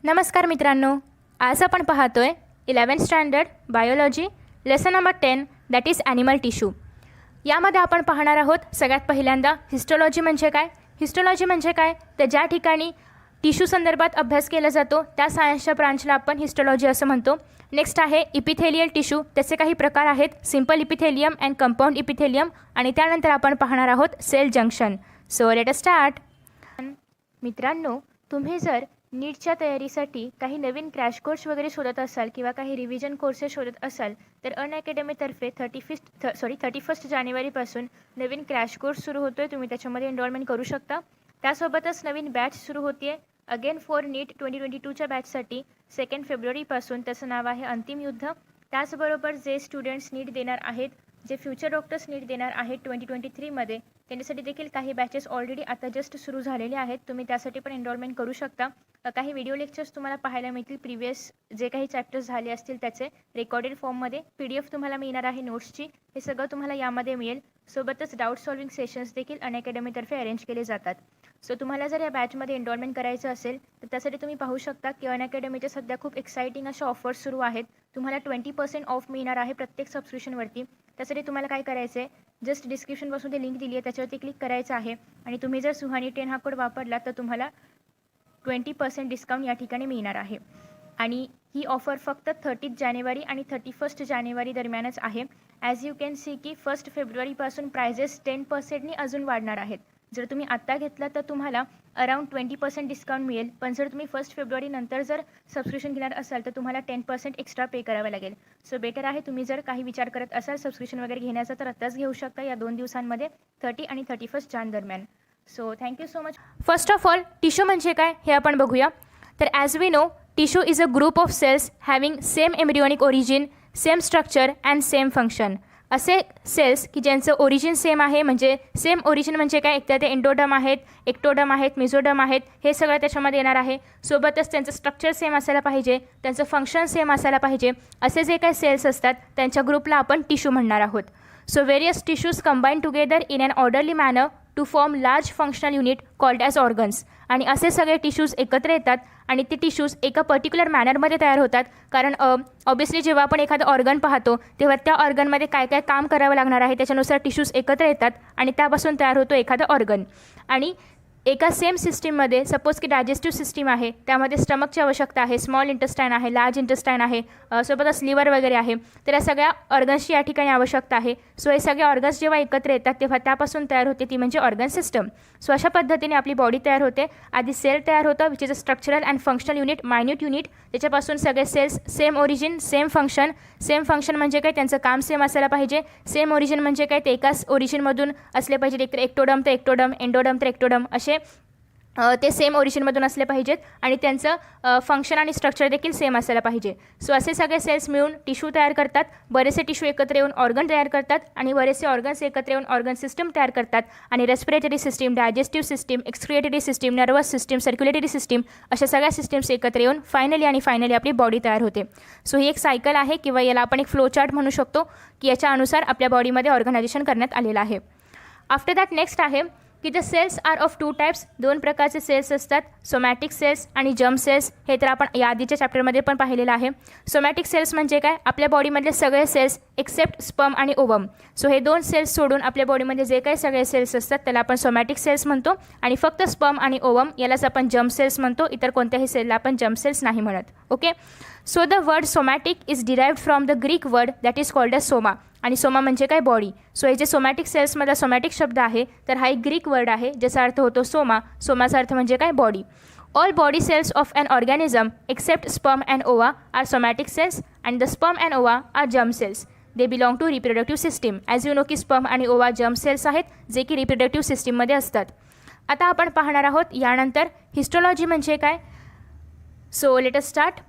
नमस्कार मित्रांनो, आज आपण पाहतोय 11th standard biology lesson number 10 that is animal tissue. यामध्ये आपण पाहणार आहोत सगळ्यात पहिल्यांदा हिस्टोलॉजी म्हणजे काय. हिस्टोलॉजी म्हणजे काय तर ज्या ठिकाणी टिश्यू संदर्भात अभ्यास केला जातो त्या सायन्सच्या ब्रांचला आपण हिस्टोलॉजी असं म्हणतो. नेक्स्ट आहे इपिथेलियल टिश्यू. त्याचे काही प्रकार आहेत, simple epithelium and compound epithelium. आणि त्यानंतर आपण पाहणार आहोत cell junction. So let us start. मित्रांनो, तुम्ही जर नीटच्या तयारीसाठी काही नवीन क्रॅश कोर्स वगैरे शोधत असाल किंवा काही रिव्हिजन कोर्सेस शोधत असाल तर अनअकॅडमीतर्फे 31 जानेवारीपासून नवीन क्रॅश कोर्स सुरू होतो आहे. तुम्ही त्याच्यामध्ये एनरोलमेंट करू शकता. त्यासोबतच नवीन बॅच सुरू होती आहे अगेन फॉर नीट 2022च्या बॅचसाठी 2 फेब्रुवारीपासून. त्याचं नाव आहे अंतिम युद्ध. त्याचबरोबर जे स्टुडंट्स नीट देणार आहेत, जे फ्युचर डॉक्टर्स नीट देणार आहेत 2023मध्ये, त्यांच्यासाठी देखील काही बॅचेस ऑलरेडी आता जस्ट सुरू झालेले आहेत. तुम्ही त्यासाठी पण एनरोलमेंट करू शकता. काही व्हिडिओ लेक्चर्स तुम्हाला पाहायला मिळतील, प्रिव्हियस जे काही चॅप्टर्स झाले असतील त्याचे रेकॉर्डेड फॉर्ममध्ये. PDF तुम्हाला मिळणार आहे नोट्सची. हे सगळं तुम्हाला यामध्ये मिळेल. सोबतच डाऊट सॉल्विंग सेशन्स देखील अनअकॅडमीतर्फे अरेंज केले जातात. सो तुम्हाला जर या बॅचमध्ये एनरोलमेंट करायचं असेल तर त्यासाठी तुम्ही पाहू शकता की अनअकॅडमीच्या सध्या खूप एक्साइटिंग अशा ऑफर्स सुरू आहेत. तुम्हाला 20% ऑफ मिळणार आहे प्रत्येक सबस्क्रिप्शनवरती. त्यासाठी तुम्हाला काय करायचं आहे, जस्ट डिस्क्रिप्शनपासून ते लिंक दिली आहे त्याच्यावरती क्लिक करायचं आहे आणि तुम्ही जर सुहानी 10 हा कोड वापरला तर तुम्हाला 20% डिस्काउंट या ठिकाणी मिळणार आहे. आणि ही ऑफर फक्त 30 जानेवारी आणि 31 जानेवारी दरम्यानच आहे. ॲज यू कॅन सी की 1 फेब्रुवारीपासून प्रायझेस 10%नी अजून वाढणार आहेत. जर तुम्ही आत्ता घेतला तर तुम्हाला अराउंड 20% डिस्काउंट मिळेल, पण जर तुम्ही 1 फेब्रुवारी नंतर जर सबस्क्रिप्शन घेणार असाल तर तुम्हाला 10% एक्स्ट्रा पे करावं लागेल. सो बेटर आहे, तुम्ही जर काही विचार करत असाल सबस्क्रिप्शन वगैरे घेण्याचा तर आत्ताच घेऊ शकता या 2 दिवसांमध्ये 30 आणि 31 जान दरम्यान. So thank you so much. First of all tissue म्हणजे काय हे आपण बघूया. तर as we know, tissue is a group of cells having same embryonic origin, same structure and same function. असे सेल्स की ज्यांचं ओरिजिन सेम आहे, म्हणजे सेम ओरिजिन म्हणजे काय, एक तर ते एंडोडम आहेत, एक्टोडम आहेत, मिझोडम आहेत, हे सगळं त्याच्यामध्ये येणार आहे. सोबतच त्यांचं स्ट्रक्चर सेम असायला पाहिजे, त्यांचं फंक्शन सेम असायला पाहिजे. असे जे काही सेल्स असतात त्यांच्या ग्रुपला आपण टिश्यू म्हणणार आहोत. So various tissues combine together in an orderly manner to form large functional unit called as organs. आणि असे सगळे टिश्यूज एकत्र येतात आणि ते टिश्यूज एका पर्टिक्युलर मॅनरमध्ये तयार होतात. कारण ऑब्वियसली जेव्हा आपण एखादं ऑर्गन पाहतो तेव्हा त्या ऑर्गनमध्ये काय काय काम करावं लागणार आहे त्याच्यानुसार टिश्यूज एकत्र येतात आणि त्यापासून तयार होतो एखादं ऑर्गन. आणि एका सेम सिस्टीममध्ये सपोज की डायजेस्टिव्ह सिस्टीम आहे, त्यामध्ये स्टमकची आवश्यकता आहे, स्मॉल इंटेस्टाईन आहे, लार्ज इंटेस्टाईन आहे, सोबतच लिव्हर वगैरे आहे. तर या सगळ्या ऑर्गन्सची या ठिकाणी आवश्यकता आहे. सो हे सगळे ऑर्गन्स जेव्हा एकत्र येतात तेव्हा त्यापासून तयार होते ती म्हणजे ऑर्गन सिस्टम. सो अशा पद्धतीने आपली बॉडी तयार होते. आधी सेल तयार होतं which is a structural and functional unit, minute unit. त्याच्यापासून सगळे cells same origin, same function. Same function म्हणजे काय, त्यांचं काम सेम असायला पाहिजे. सेम ओरिजिन म्हणजे काय, ते एकाच ओरिजिनमधून असले पाहिजे. एक तर एक्टोडम तर एक्टोडम, एंडोडम तर एक्टोडम, असे ते सेम ओरिजिनमधून असले पाहिजेत आणि त्यांचं फंक्शन आणि स्ट्रक्चर देखील सेम असायला पाहिजे. सो असे सगळे सेल्स मिळून टिश्यू तयार करतात. बरेचसे टिश्यू एकत्र येऊन ऑर्गन तयार करतात आणि बरेचसे ऑर्गन्स एकत्र येऊन ऑर्गन सिस्टम तयार करतात. आणि respiratory system, digestive system, excretory system, nervous system, circulatory system, अशा सगळ्या सिस्टीम्स एकत्र येऊन फायनली आपली बॉडी तयार होते. सो ही एक सायकल आहे किंवा याला आपण एक फ्लो चार्ट म्हणू शकतो की याच्या अनुसार आपल्या बॉडीमध्ये ऑर्गनायझेशन करण्यात आलेलं आहे. आफ्टर दॅट नेक्स्ट आहे की the cells are of 2 types. 2 प्रकारचे सेल्स असतात, सोमॅटिक सेल्स आणि जर्म सेल्स. हे तर आपण या आधीच्या चॅप्टरमध्ये पण पाहिलेलं आहे. सोमॅटिक सेल्स म्हणजे काय, आपल्या बॉडीमधले सगळे सेल्स एक्सेप्ट स्पर्म आणि ओवम. सो हे 2 सेल्स सोडून आपल्या बॉडीमध्ये जे काही सगळे सेल्स असतात त्याला आपण सोमॅटिक सेल्स म्हणतो. आणि फक्त स्पर्म आणि ओवम यालाच आपण जर्म सेल्स म्हणतो. इतर कोणत्याही सेलला आपण जर्म सेल्स नाही म्हणत. Okay. So the word somatic is derived from the Greek word that is called as soma. आणि सोमा म्हणजे काय, बॉडी. सो हे जे सोमॅटिक सेल्समधला सोमॅटिक शब्द आहे तर हा एक ग्रीक वर्ड आहे ज्याचा अर्थ होतो सोमा. सोमाचा अर्थ म्हणजे काय, body. All body cells of an organism except sperm and ova are somatic cells and the sperm and ova are germ cells. They belong to reproductive system. As you know की sperm आणि ova germ cells आहेत जे की reproductive सिस्टीममध्ये असतात. आता आपण पाहणार आहोत यानंतर हिस्टोलॉजी म्हणजे काय. So let us start.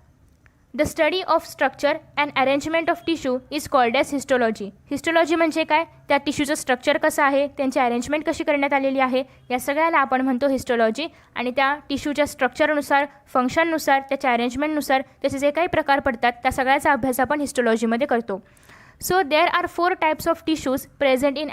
The study of structure and arrangement of tissue is called as histology. Histology म्हणजे काय, त्या टिश्यूचं स्ट्रक्चर कसं आहे, त्यांची अरेंजमेंट कशी करण्यात आलेली आहे, या सगळ्याला आपण म्हणतो हिस्टोलॉजी. आणि त्या टिश्यूच्या स्ट्रक्चरनुसार, फंक्शननुसार, त्याच्या अरेंजमेंटनुसार त्याचे जे काही प्रकार पडतात त्या सगळ्याचा अभ्यास आपण हिस्टोलॉजीमध्ये करतो. So there are 4 types of tissues present in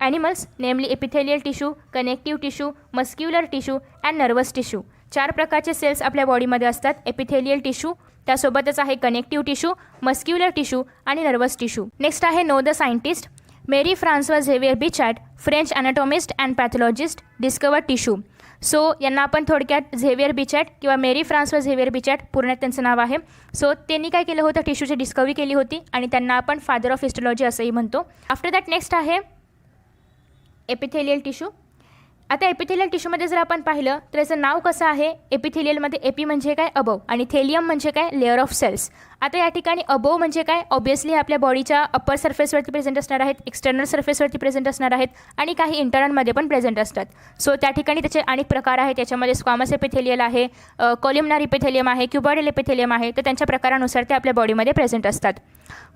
animals, namely epithelial tissue, connective tissue, muscular tissue and nervous tissue. 4 प्रकारचे सेल्स आपल्या बॉडीमध्ये असतात. एपिथेलियल टिश्यू, त्यासोबतच आहे कनेक्टिव्ह टिश्यू, मस्क्युलर टिश्यू आणि नर्वस टिश्यू. नेक्स्ट आहे know the scientist. Marie François Xavier Bichat, French anatomist and pathologist, discover tissue. So यांना आपण थोडक्यात झेवियर बिचॅट किंवा मेरी फ्रान्सॉइस झेवियर बिचॅट पूर्ण त्यांचं नाव आहे. सो त्यांनी काय केलं होतं, टिश्यूची डिस्कवरी केली होती आणि त्यांना आपण फादर ऑफ हिस्टॉलॉजी असंही म्हणतो. आफ्टर दॅट नेक्स्ट आहे एपिथेलियल टिश्यू. आता एपिथेलियल टिश्यूमध्ये जर आपण पाहिलं तर याचं नाव कसं आहे, एपिथेलियलमध्ये एपी म्हणजे काय अबव आणि थेलियम म्हणजे काय लेअर ऑफ सेल्स. आता या ठिकाणी अबव म्हणजे काय, ऑब्वियसली आपल्या बॉडीच्या अप्पर सर्फेसवरती प्रेझेंट असणार आहेत, एक्सटर्नल सर्फेसवरती प्रेझेंट असणार आहेत आणि काही इंटर्नलमध्ये पण प्रेझेंट असतात. सो त्या ठिकाणी त्याचे अनेक प्रकार आहेत. त्याच्यामध्ये स्क्वॅमस एपिथेलियल आहे, कॉल्युमनार एपिथेलियम आहे, क्युबॉइडल एपिथेलियम आहे. तर त्यांच्या प्रकारानुसार ते आपल्या बॉडीमध्ये प्रेझेंट असतात.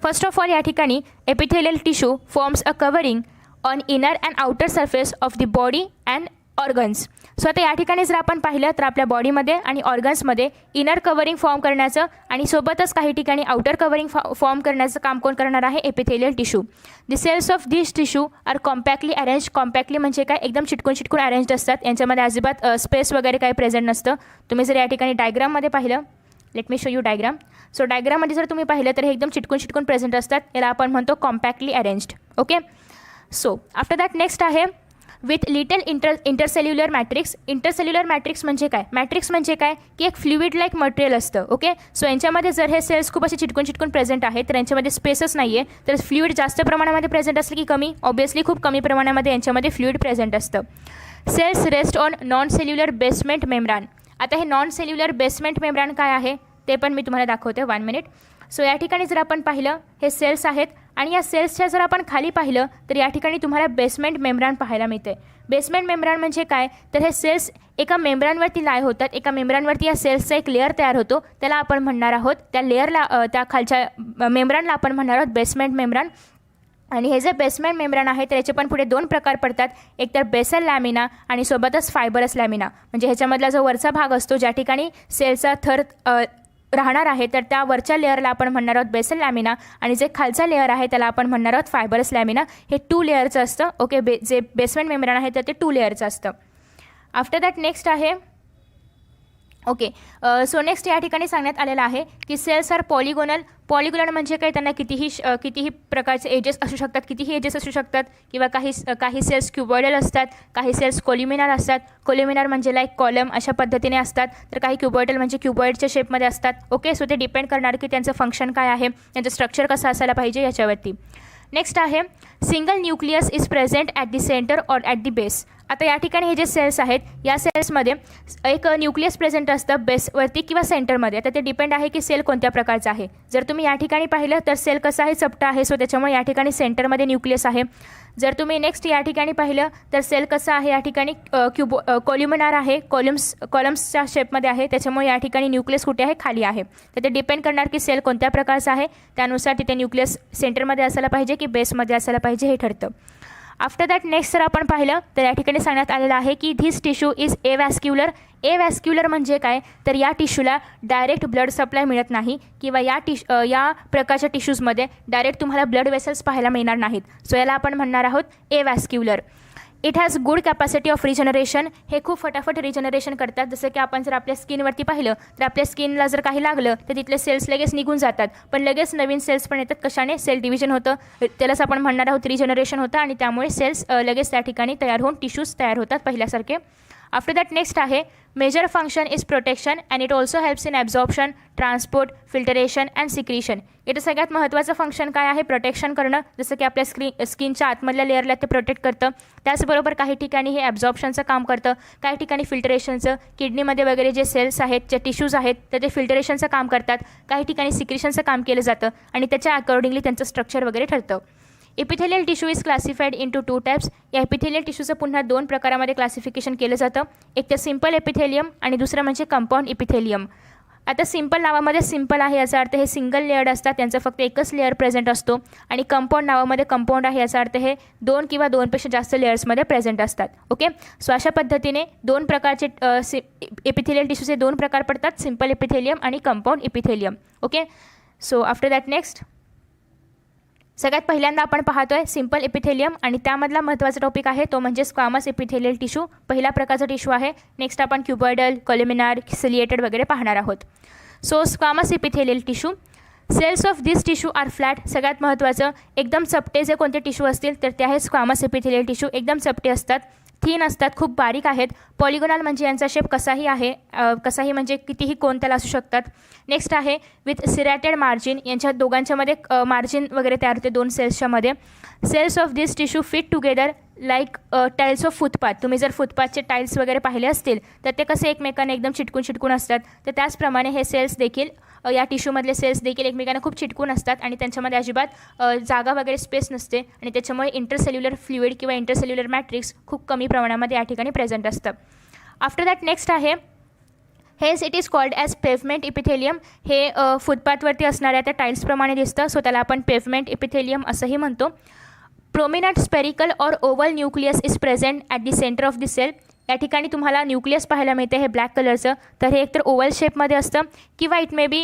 फर्स्ट ऑफ ऑल या ठिकाणी epithelial tissue forms a covering on inner and outer surface of the body and organs. So आता या ठिकाणी जर आपण पाहिलं तर आपल्या बॉडीमध्ये आणि ऑर्गन्समध्ये इनर कव्हरिंग फॉर्म करण्याचं आणि सोबतच काही ठिकाणी आउटर कव्हरिंग फॉर्म करण्याचं काम कोण करणार आहे, epithelial tissue. The cells of this tissue are compactly arrange. Compactly म्हणजे काय, एकदम चिटकून अरेंज्ड असतात. यांच्यामध्ये अजिबात स्पेस वगैरे काही प्रेझेंट नसतं. तुम्ही जर या ठिकाणी डायग्राममध्ये पाहिलं, let me show you diagram. So डायग्राममध्ये जर तुम्ही पाहिलं तर हे एकदम चिटकून प्रेझेंट असतात. याला आपण म्हणतो compactly arranged. Okay. So after that next आहे with little intercellular matrix. Intercellular matrix म्हणजे काय, मॅट्रिक्स म्हणजे काय की एक फ्लुइड लाईक मटेरियल असतं. ओके. सो यांच्यामध्ये जर हे सेल्स खूप असे चिटकून प्रेझेंट आहेत तर यांच्यामध्ये स्पेसच नाही आहे. तर फ्लुइड जास्त प्रमाणामध्ये प्रेझेंट असलं की कमी, ऑब्वियसली खूप कमी प्रमाणामध्ये यांच्यामध्ये फ्लुइड प्रेझेंट असतं. Cells rest on non cellular basement membrane. आता हे नॉन सेल्युलर बेसमेंट मेम्ब्रान काय आहे ते पण मी तुम्हाला दाखवते, 1 मिनिट. सो या ठिकाणी जर आपण पाहिलं हे सेल्स आहेत आणि या सेल्सच्या जर आपण खाली पाहिलं तर या ठिकाणी तुम्हाला बेसमेंट मेम्ब्रान पाहायला मिळते. बेसमेंट मेम्ब्रान म्हणजे काय, तर हे सेल्स एका मेम्ब्रानवरती लाय होतात. एका मेम्ब्रानवरती या सेल्सचा एक लेअर तयार होतो, त्याला आपण म्हणणार आहोत, त्या लेअरला त्या खालच्या मेम्ब्रानला आपण म्हणणार आहोत बेसमेंट मेम्ब्रान. आणि हे जे बेसमेंट मेम्ब्रान आहे तर याचे पण पुढे 2 प्रकार पडतात, एक तर बेसल लॅमिना आणि सोबतच फायबरस लॅमिना. म्हणजे ह्याच्यामधला जो वरचा भाग असतो ज्या ठिकाणी सेलचा थर राहणार आहे तर त्या वरच्या लेअरला आपण म्हणणार आहोत बेसल लॅमिना आणि जे खालचा लेअर आहे त्याला आपण म्हणणार आहोत फायबरस लॅमिना. हे 2 लेअरचं असतं. ओके. जे बेसमेंट मेम्ब्रान आहे तर ते 2 लेअरचं असतं. आफ्टर दॅट नेक्स्ट आहे ओके. सो नेक्स्ट या ठिकाणी सांगण्यात आलेलं आहे की सेल्स आर पॉलिगोनल. पॉलिगोनल म्हणजे काय, त्यांना कितीही प्रकारचे एजेस असू शकतात, कितीही एजेस असू शकतात किंवा काही सेल्स क्युबॉइडल असतात, काही सेल्स कोल्युमिनार असतात. कोल्युमिनार म्हणजे लाईक कॉलम अशा पद्धतीने असतात, तर काही क्युबॉइडल म्हणजे क्युबॉइडच्या शेपमध्ये असतात. ओके. सो ते डिपेंड करणार की त्यांचं फंक्शन काय आहे, त्यांचं स्ट्रक्चर कसं असायला पाहिजे याच्यावरती. नेक्स्ट आहे single nucleus is present at the centre or at the base. आता या ठिकाणी हे जे सेल्स आहेत या सेल्समध्ये एक न्यूक्लियस प्रेझेंट असतं बेसवरती किंवा सेंटरमध्ये. आता ते डिपेंड आहे की सेल कोणत्या प्रकारचा आहे. जर तुम्ही या ठिकाणी पाहिलं तर सेल कसा आहे, चपटा आहे. सो त्याच्यामुळे या ठिकाणी सेंटरमध्ये न्यूक्लियस आहे. जर तुम्ही नेक्स्ट या ठिकाणी पाहिलं तर सेल कसा आहे, या ठिकाणी कॉल्युमिनार आहे, कॉलम्सच्या शेपमध्ये आहे. त्याच्यामुळे या ठिकाणी न्यूक्लियस कुठे आहे, खाली आहे. तर ते डिपेंड करणार की सेल कोणत्या प्रकारचा आहे, त्यानुसार तिथे न्यूक्लियस सेंटरमध्ये असायला पाहिजे की बेसमध्ये असायला पाहिजे हे ठरतं. आफ्टर दॅट नेक्स्ट जर आपण पाहिलं तर या ठिकाणी सांगण्यात आलेलं आहे की धिस टिश्यू इज एवॅस्क्युलर. एवॅस्क्युलर म्हणजे काय, तर या टिश्यूला डायरेक्ट ब्लड सप्लाय मिळत नाही किंवा या प्रकारच्या टिश्यूजमध्ये डायरेक्ट तुम्हाला ब्लड वेसल्स पाहायला मिळणार नाहीत. सो याला आपण म्हणणार आहोत avascular. It has good capacity of regeneration. हे खूप फटाफट रिजनरेशन करतात. जसं की आपण जर आपल्या स्किनवरती पाहिलं तर आपल्या स्किनला जर काही लागलं तर तिथले सेल्स लगेच निघून जातात, पण लगेच नवीन सेल्स पण येतात. कशाने, सेल डिव्हिजन होतं, त्यालाच आपण म्हणणार आहोत रिजनरेशन होतं आणि त्यामुळे सेल्स लगेच त्या ठिकाणी तयार होऊन टिश्यूज तयार होतात पहिल्यासारखे. आफ्टर दॅट नेक्स्ट आहे major function is protection and it also helps in absorption, transport, filtration and secretion. इथं सगळ्यात महत्त्वाचं फंक्शन काय आहे, प्रोटेक्शन करणं. जसं की आपल्या स्किनच्या आतमधल्या लेअरला ते प्रोटेक्ट करतं. त्याचबरोबर काही ठिकाणी हे ॲब्झॉर्प्शनचं काम करतं, काही ठिकाणी फिल्टरेशनचं. किडनीमध्ये वगैरे जे सेल्स आहेत, जे टिश्यूज आहेत तर ते फिल्टरेशनचं काम करतात. काही ठिकाणी सिक्रिशनचं काम केलं जातं आणि त्याच्या अकॉर्डिंगली त्यांचं स्ट्रक्चर वगैरे ठरतं. Epithelial tissue is classified into 2 types. या एपिथेलियल टिश्यूचं पुन्हा 2 प्रकारामध्ये क्लासिफिकेशन केलं जातं. एक तर सिम्पल एपिथेलियम आणि दुसरं म्हणजे कंपाऊंड एपिथेलियम. आता सिम्पल नावामध्ये सिम्पल आहे याचा अर्थ हे सिंगल लेअर्ड असतात, त्यांचं फक्त एकच लेअर प्रेझेंट असतो. आणि कंपाऊंड नावामध्ये कंपाऊंड आहे याचा अर्थ हे 2 किंवा 2पेक्षा जास्त लेअर्समध्ये प्रेझेंट असतात. ओके. सो अशा पद्धतीने 2 प्रकारचे एपिथेलियल टिश्यूचे 2 प्रकार पडतात, सिम्पल एपिथेलियम आणि compound epithelium. Okay. So after that next सगळ्यात पहिल्यांदा आपण पाहतोय सिंपल एपिथेलियम आणि त्यामधला महत्त्वाचा टॉपिक आहे तो म्हणजे स्क्वामस एपिथेलियल टिश्यू. पहिला प्रकारचा टिश्यू आहे. नेक्स्ट आपण क्युबॉइडल, कॉलमिनार, सिलिएटेड वगैरे पाहणार आहोत. So squamous epithelial tissue, cells of this tissue are flat. सगळ्यात महत्त्वाचं एकदम चपटे जे कोणते टिश्यू असतील तर ते आहे स्क्वामस एपिथेलियल टिश्यू. एकदम चपटे असतात, थीन असतात, खूप बारीक आहेत. पॉलिगोनल म्हणजे यांचा शेप कसाही आहे, कसाही म्हणजे कितीही कोण त्याला असू शकतात. नेक्स्ट आहे विथ सिरॅटेड मार्जिन. यांच्या दोघांच्यामध्ये मार्जिन वगैरे तयार होते दोन सेल्सच्या मध्ये. Cells of this tissue fit together like tiles of footpath. तुम्ही जर फुटपाथचे टाईल्स वगैरे पाहिले असतील तर ते कसे एकमेकांना एकदम चिटकून असतात, तर त्याचप्रमाणे हे सेल्स देखील या टिश्यूमधले सेल्स देखील एकमेकांना खूप चिटकून असतात आणि त्यांच्यामध्ये अजिबात जागा वगैरे स्पेस नसते आणि त्याच्यामुळे इंटरसेल्युलर फ्लुइड किंवा इंटरसेल्युलर मॅट्रिक्स खूप कमी प्रमाणामध्ये या ठिकाणी प्रेझेंट असतं. आफ्टर दॅट नेक्स्ट आहे hence it is called as pavement epithelium. हे फुटपाथवरती असणाऱ्या त्या टाईल्सप्रमाणे दिसतं, सो त्याला आपण पेव्हमेंट इपिथेलियम असंही म्हणतो. Prominent spherical or oval nucleus is present at the centre of the cell. या ठिकाणी तुम्हाला न्यूक्लियस पाहायला मिळते हे ब्लॅक कलरचं, तर हे एकतर ओव्हल शेपमध्ये असतं किंवा इट मे बी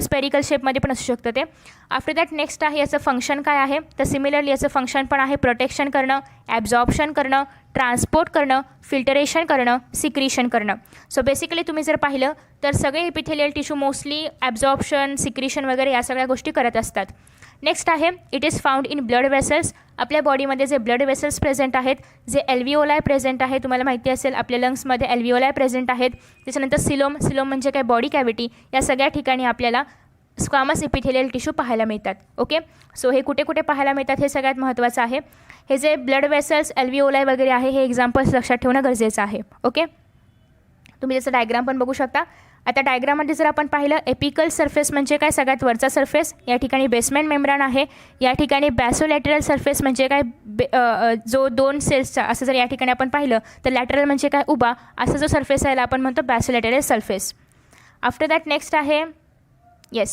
स्पेरिकल शेपमध्ये पण असू शकतं ते. आफ्टर दॅट नेक्स्ट आहे याचं फंक्शन काय आहे, तर सिमिलरली याचं फंक्शन पण आहे प्रोटेक्शन करणं, ॲब्झॉर्प्शन करणं, ट्रान्सपोर्ट करणं, फिल्टरेशन करणं, सिक्रिशन करणं. सो बेसिकली तुम्ही जर पाहिलं तर सगळे epithelial tissue mostly absorption, secretion वगैरे या सगळ्या गोष्टी करत असतात. नेक्स्ट आहे it is found in blood vessels. आपल्या बॉडीमध्ये जे ब्लड वेसल्स प्रेझेंट आहेत, जे एल्विओलाय प्रेझेंट आहे, तुम्हाला माहिती असेल आपल्या लंग्समध्ये एल्विओलाय प्रेझेंट आहेत. त्याच्यानंतर सिलोम म्हणजे काय बॉडी कॅव्हिटी, या सगळ्या ठिकाणी आपल्याला स्क्वामस एपिथेलियल टिश्यू पाहायला मिळतात. ओके, सो हे कुठे कुठे पाहायला मिळतात हे सगळ्यात महत्त्वाचं आहे. हे जे ब्लड वेसल्स, एल्विओलाय वगैरे आहे हे एक्झाम्पल्स लक्षात ठेवणं गरजेचं आहे. ओके, तुम्ही त्याचं डायग्राम पण बघू शकता. आता डायग्राममध्ये जर आपण पाहिलं एपिकल सरफेस म्हणजे काय, सगळ्यात वरचा सरफेस. या ठिकाणी बेसमेंट मेम्ब्रान आहे. या ठिकाणी बॅसोलॅटरल सरफेस म्हणजे काय, जो दोन सेल्सचा, असं जर या ठिकाणी आपण पाहिलं तर लॅटरल म्हणजे काय, उभा, असा जो सरफेस आहे आपण म्हणतो बॅसोलॅटरल सरफेस. आफ्टर दॅट नेक्स्ट आहे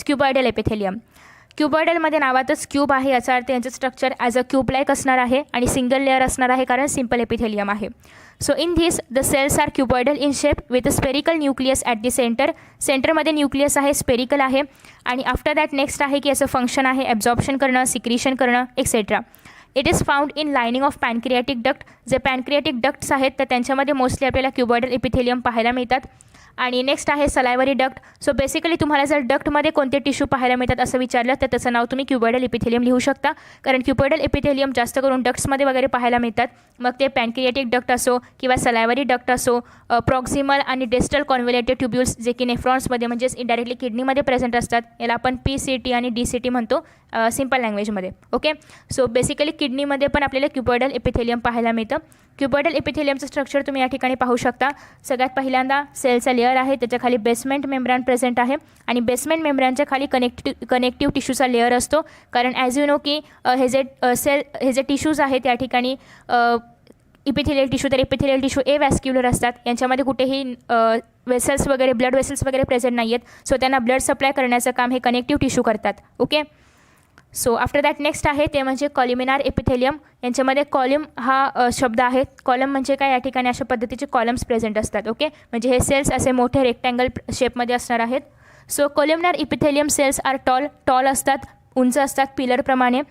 क्युबॉइडल एपिथेलियम. क्युबॉइडलमध्ये नावातच क्यूब आहे, याचा अर्थ यांचं structure as a cube like असणार आहे आणि सिंगल लेअर असणार आहे कारण सिंपल एपिथेलियम आहे. So in this the cells are cuboidal in shape with a spherical nucleus at the centre. सेंटरमध्ये न्यूक्लियस आहे, स्पेरिकल आहे. आणि आफ्टर दॅट नेक्स्ट आहे की याचं फंक्शन आहे ॲब्झॉर्प्शन करणं, सिक्रिशन करणं, etcetera. It is found in lining of pancreatic duct. जे पॅनक्रियाटिक डक्ट्स आहेत तर त्यांच्यामध्ये मोस्टली आपल्याला क्युबॉइडल एपिथेलियम पाहायला मिळतात. आणि नेक्स्ट आहे सलायवरी डक्ट. सो बेसिकली तुम्हाला जर डक्टमध्ये कोणते टिश्यू पाहायला मिळतात असं विचारलं तर त्याचं नाव तुम्ही क्युबॉइडल एपिथेलियम लिहू शकता, कारण क्युबॉइडल एपिथेलियम जास्त करून डक्ट्समध्ये वगैरे पाहायला मिळतात. मग ते पॅनक्रियाटिक डक्ट असो किंवा सलायवरी डक्ट असो, प्रॉक्सिमल आणि डिस्टल कॉन्व्होलेटेड ट्युब्युल्स जे की नेफ्रॉन्समध्ये म्हणजेच इनडायरेक्टली किडनीमध्ये प्रेझेंट असतात, याला आपण PCT आणि DCT म्हणतो सिंपल लँग्वेजमध्ये. ओके, सो बेसिकली किडनीमध्ये पण आपल्याला क्युबॉइडल एपिथेलियम पाहायला मिळतं. क्युबॉइडल एपिथेलियमचं स्ट्रक्चर तुम्ही या ठिकाणी पाहू शकता. सगळ्यात पहिल्यांदा सेलचा लेअर आहे, त्याच्या खाली बेसमेंट मेम्ब्रान प्रेझेंट आहे आणि बेसमेंट मेम्ब्रानच्या खाली कनेक्टिव्ह टिश्यूचा लेअर असतो, कारण ॲज यू नो की हे जे टिश्यूज आहेत या ठिकाणी इपिथेलियल टिश्यू, तर इपिथेलियल टिश्यू वॅस्क्युलर असतात. यांच्यामध्ये कुठेही वेसल्स वगैरे, ब्लड वेसल्स वगैरे प्रेझेंट नाही आहेत, सो त्यांना ब्लड सप्लाय करण्याचं काम हे कनेक्टिव्ह टिश्यू करतात. Okay, so after that next आहे ते म्हणजे कॉलमिनार एपिथेलियम. यांच्यामध्ये कॉलम हा शब्द आहे. कॉलम म्हणजे काय, या ठिकाणी अशा पद्धतीचे कॉलम्स प्रेझेंट असतात. ओके, म्हणजे हे सेल्स असे मोठे रेक्टँगल शेपमध्ये असणार आहेत. So columnar epithelium cells are tall असतात, उंच असतात पिलरप्रमाणे.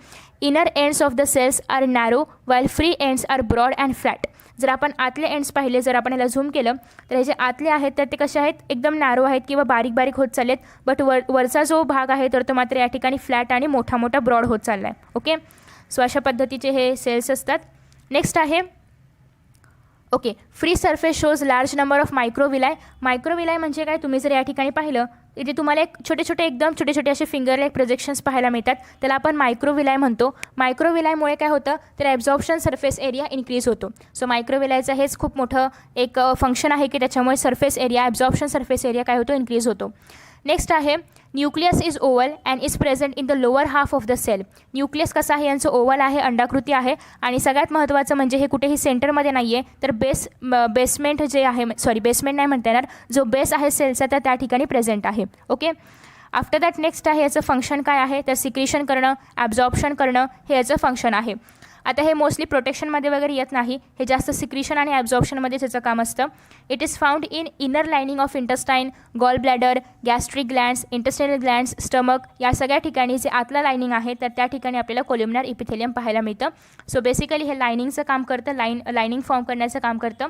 Inner ends of the cells are narrow while free ends are broad and flat. जर आपण आतले एंड्स पाहिले, जर आपण याला झूम केलं तर हे जे आतले आहेत तर ते कसे आहेत, एकदम नॅरो आहेत किंवा बारीक होत चाललेत. बट वरचा जो भाग आहे तर तो मात्र या ठिकाणी फ्लॅट आणि मोठा ब्रॉड होत चालला आहे. ओके, सो अशा पद्धतीचे हे सेल्स असतात. नेक्स्ट आहे okay, free surface shows large number of microvilli. Microvilli म्हणजे काय, तुम्ही जर या ठिकाणी पाहिलं इथे तुम्हाला एक एकदम छोटे असे फिंगर लाईक प्रोजेक्शन्स पाहायला मिळतात, त्याला आपण मायक्रोविलाय म्हणतो. मायक्रोविलायमुळे काय होतं तर ॲब्झॉर्प्शन सरफेस एरिया इन्क्रीज होतो. सो मायक्रोविलायचं हेच खूप मोठं एक फंक्शन आहे की त्याच्यामुळे surface area, absorption surface area काय होतो, इन्क्रीज होतो. नेक्स्ट आहे nucleus is oval and is present in the lower half of the cell. Nucleus कसं आहे, यांचं ओवल आहे, अंडाकृती आहे आणि सगळ्यात महत्त्वाचं म्हणजे हे कुठेही सेंटरमध्ये नाही आहे, तर बेसमेंट जे आहे, बेसमेंट नाही म्हणता येणार, जो बेस आहे सेलचा तर त्या ठिकाणी प्रेझेंट आहे. ओके, आफ्टर दॅट नेक्स्ट आहे याचं फंक्शन काय आहे, तर सिक्रिशन करणं, ॲब्झॉर्प्शन करणं हे याचं फंक्शन आहे. आता हे मोस्टली प्रोटेक्शनमध्ये वगैरे येत नाही, हे जास्त सिक्रिशन आणि ॲब्झॉर्प्शनमध्ये त्याचं काम असतं. It is found in inner lining of intestine, gall bladder, gastric glands, intestinal glands, stomach, या सगळ्या ठिकाणी जे आतलं लायनिंग आहे तर त्या ठिकाणी आपल्याला कोल्युमिनर इपिथेलियम पाहायला मिळतं. सो बेसिकली हे लायनिंगचं काम करतं, लायनिंग फॉर्म करण्याचं काम करतं.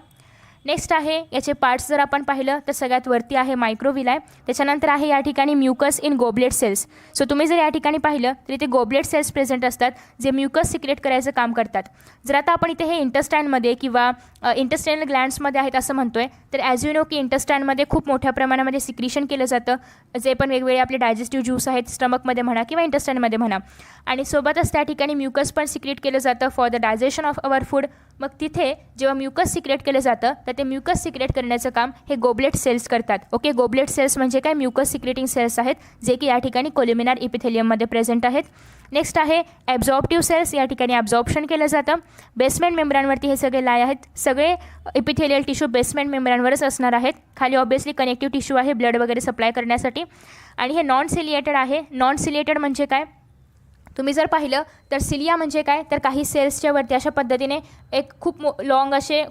नेक्स्ट आहे याचे पार्ट्स जर आपण पाहिलं तर सगळ्यात वरती आहे मायक्रोविलाय, त्याच्यानंतर आहे या ठिकाणी mucus in goblet cells. So तुम्ही जर या ठिकाणी पाहिलं तर इथे गोबलेट सेल्स प्रेझेंट असतात जे म्युकस सिक्रेट करायचं काम करतात. जर आता आपण इथे हे इंटेस्टाईनमध्ये किंवा इंटेस्टाइनल ग्लँड्समध्ये आहेत असं म्हणतोय, तर ॲज यू नो की इंटेस्टाईनमध्ये खूप मोठ्या प्रमाणामध्ये सिक्रिशन केलं जातं, जे पण वेगवेगळे आपले डायजेस्टिव्ह ज्यूस आहेत स्टमकमध्ये म्हणा किंवा इंटेस्टाईनमध्ये म्हणा, आणि सोबतच त्या ठिकाणी म्युकस पण सिक्रेट केलं जातं for the digestion of our food. मग तिथे जेव्हा म्युकस सिक्रेट केलं जातं तर ते म्युकस सिक्रेट करण्याचं काम हे गोबलेट सेल्स करतात. ओके, गोबलेट सेल्स म्हणजे काय, म्युकस सिक्रेटिंग सेल्स आहेत जे की या ठिकाणी कोल्युमिनर इपिथेलियममध्ये प्रेझेंट आहेत. नेक्स्ट आहे ॲब्झॉर्प्टिव्ह सेल्स, या ठिकाणी ॲब्झॉर्प्शन केलं जातं. बेसमेंट मेम्ब्रेनवरती हे सगळे लाय आहेत. सगळे इपिथेलियल टिश्यू बेसमेंट मेम्ब्रेनवरच असणार आहेत. खाली ऑब्वियसली कनेक्टिव्ह टिश्यू आहे ब्लड वगैरे सप्लाय करण्यासाठी. आणि हे नॉन सिलिएटेड आहे. नॉन सिलिएटेड म्हणजे काय, तुम्ही जर पाहिलं तर सिलिया म्हणजे काय, तर काही सेल्सच्या वरती अशा पद्धतीने एक खूप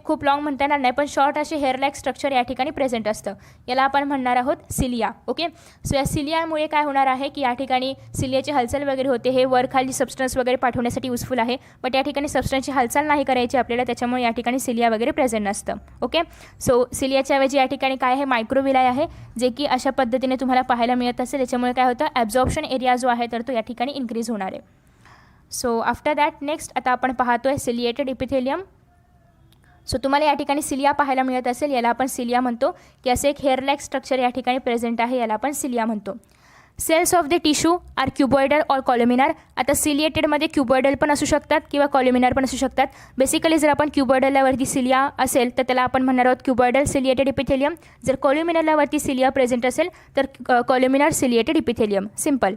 खूप लॉंग म्हणता येणार नाही पण शॉर्ट असे हेअर लाईक स्ट्रक्चर या ठिकाणी प्रेझेंट असतं. याला आपण म्हणणार आहोत सिलिया. ओके, सो या सिलियामुळे काय होणार आहे की या ठिकाणी सिलियाची हालचाल वगैरे होते, हे वर खाली सबस्टन्स वगैरे पाठवण्यासाठी युजफुल आहे. बट या ठिकाणी सबस्टन्सची हालचाल नाही करायची आपल्याला, त्याच्यामुळे या ठिकाणी सिलिया वगैरे प्रेझेंट नसतं. ओके, सो सिलियाच्या ऐवजी या ठिकाणी काय आहे, मायक्रोविलाय आहे, जे की अशा पद्धतीने तुम्हाला पाहायला मिळत असेल. त्याच्यामुळे काय होतं, ॲब्झॉर्प्शन एरिया जो आहे तर तो या ठिकाणी इन्क्रीज होणार आहे. सो आफ्टर दॅट नेक्स्ट आता आपण पाहतोय सिलिएटेड इपिथेलियम. सो तुम्हाला या ठिकाणी सिलिया पाहायला मिळत असेल, याला आपण सिलिया म्हणतो, की असे एक हेअर लाईक स्ट्रक्चर या ठिकाणी प्रेझेंट आहे, याला आपण सिलिया म्हणतो. Cells of the tissue are cuboidal or columnar. आता सिलिएटेडमध्ये क्युबॉइडल पण असू शकतात किंवा कॉल्युमिनार पण असू शकतात. बेसिकली जर आपण क्युबॉइडलवरती सिलिया असेल तर त्याला आपण म्हणणार आहोत क्युबॉइडल सिलिएटेड इपिथेलियम. जर कॉल्युमिनारवरती सिलिया प्रेझेंट असेल तर कॉल्युमिनार सिलिएटेड इपिथेलियम. सिम्पल.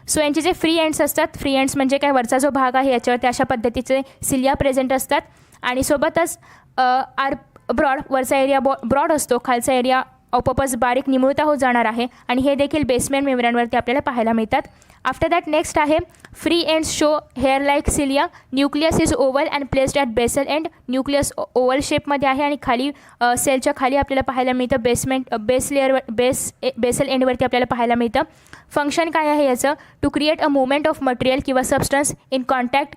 सो यांचे जे फ्री एंड्स असतात, फ्री एंड्स म्हणजे काय, वरचा जो भाग आहे याच्यावरती अशा पद्धतीचे सिलिया प्रेझेंट असतात. आणि सोबतच आर ब्रॉड, वरचा एरिया ब्रॉड असतो, खालचा एरिया ऑपोपस बारीक निमुळता होत जाणार आहे. आणि हे देखील बेसमेंट मेम्ब्रेनवरती आपल्याला पाहायला मिळतात. आफ्टर दॅट नेक्स्ट आहे free ends show hair like cilia. Nucleus is oval and placed at basal end. Nucleus oval शेपमध्ये आहे आणि खाली सेलच्या खाली आपल्याला पाहायला मिळतं बेसल एंडवरती आपल्याला पाहायला मिळतं. फंक्शन काय आहे याचं, to create a movement of material किंवा सबस्टन्स इन कॉन्टॅक्ट,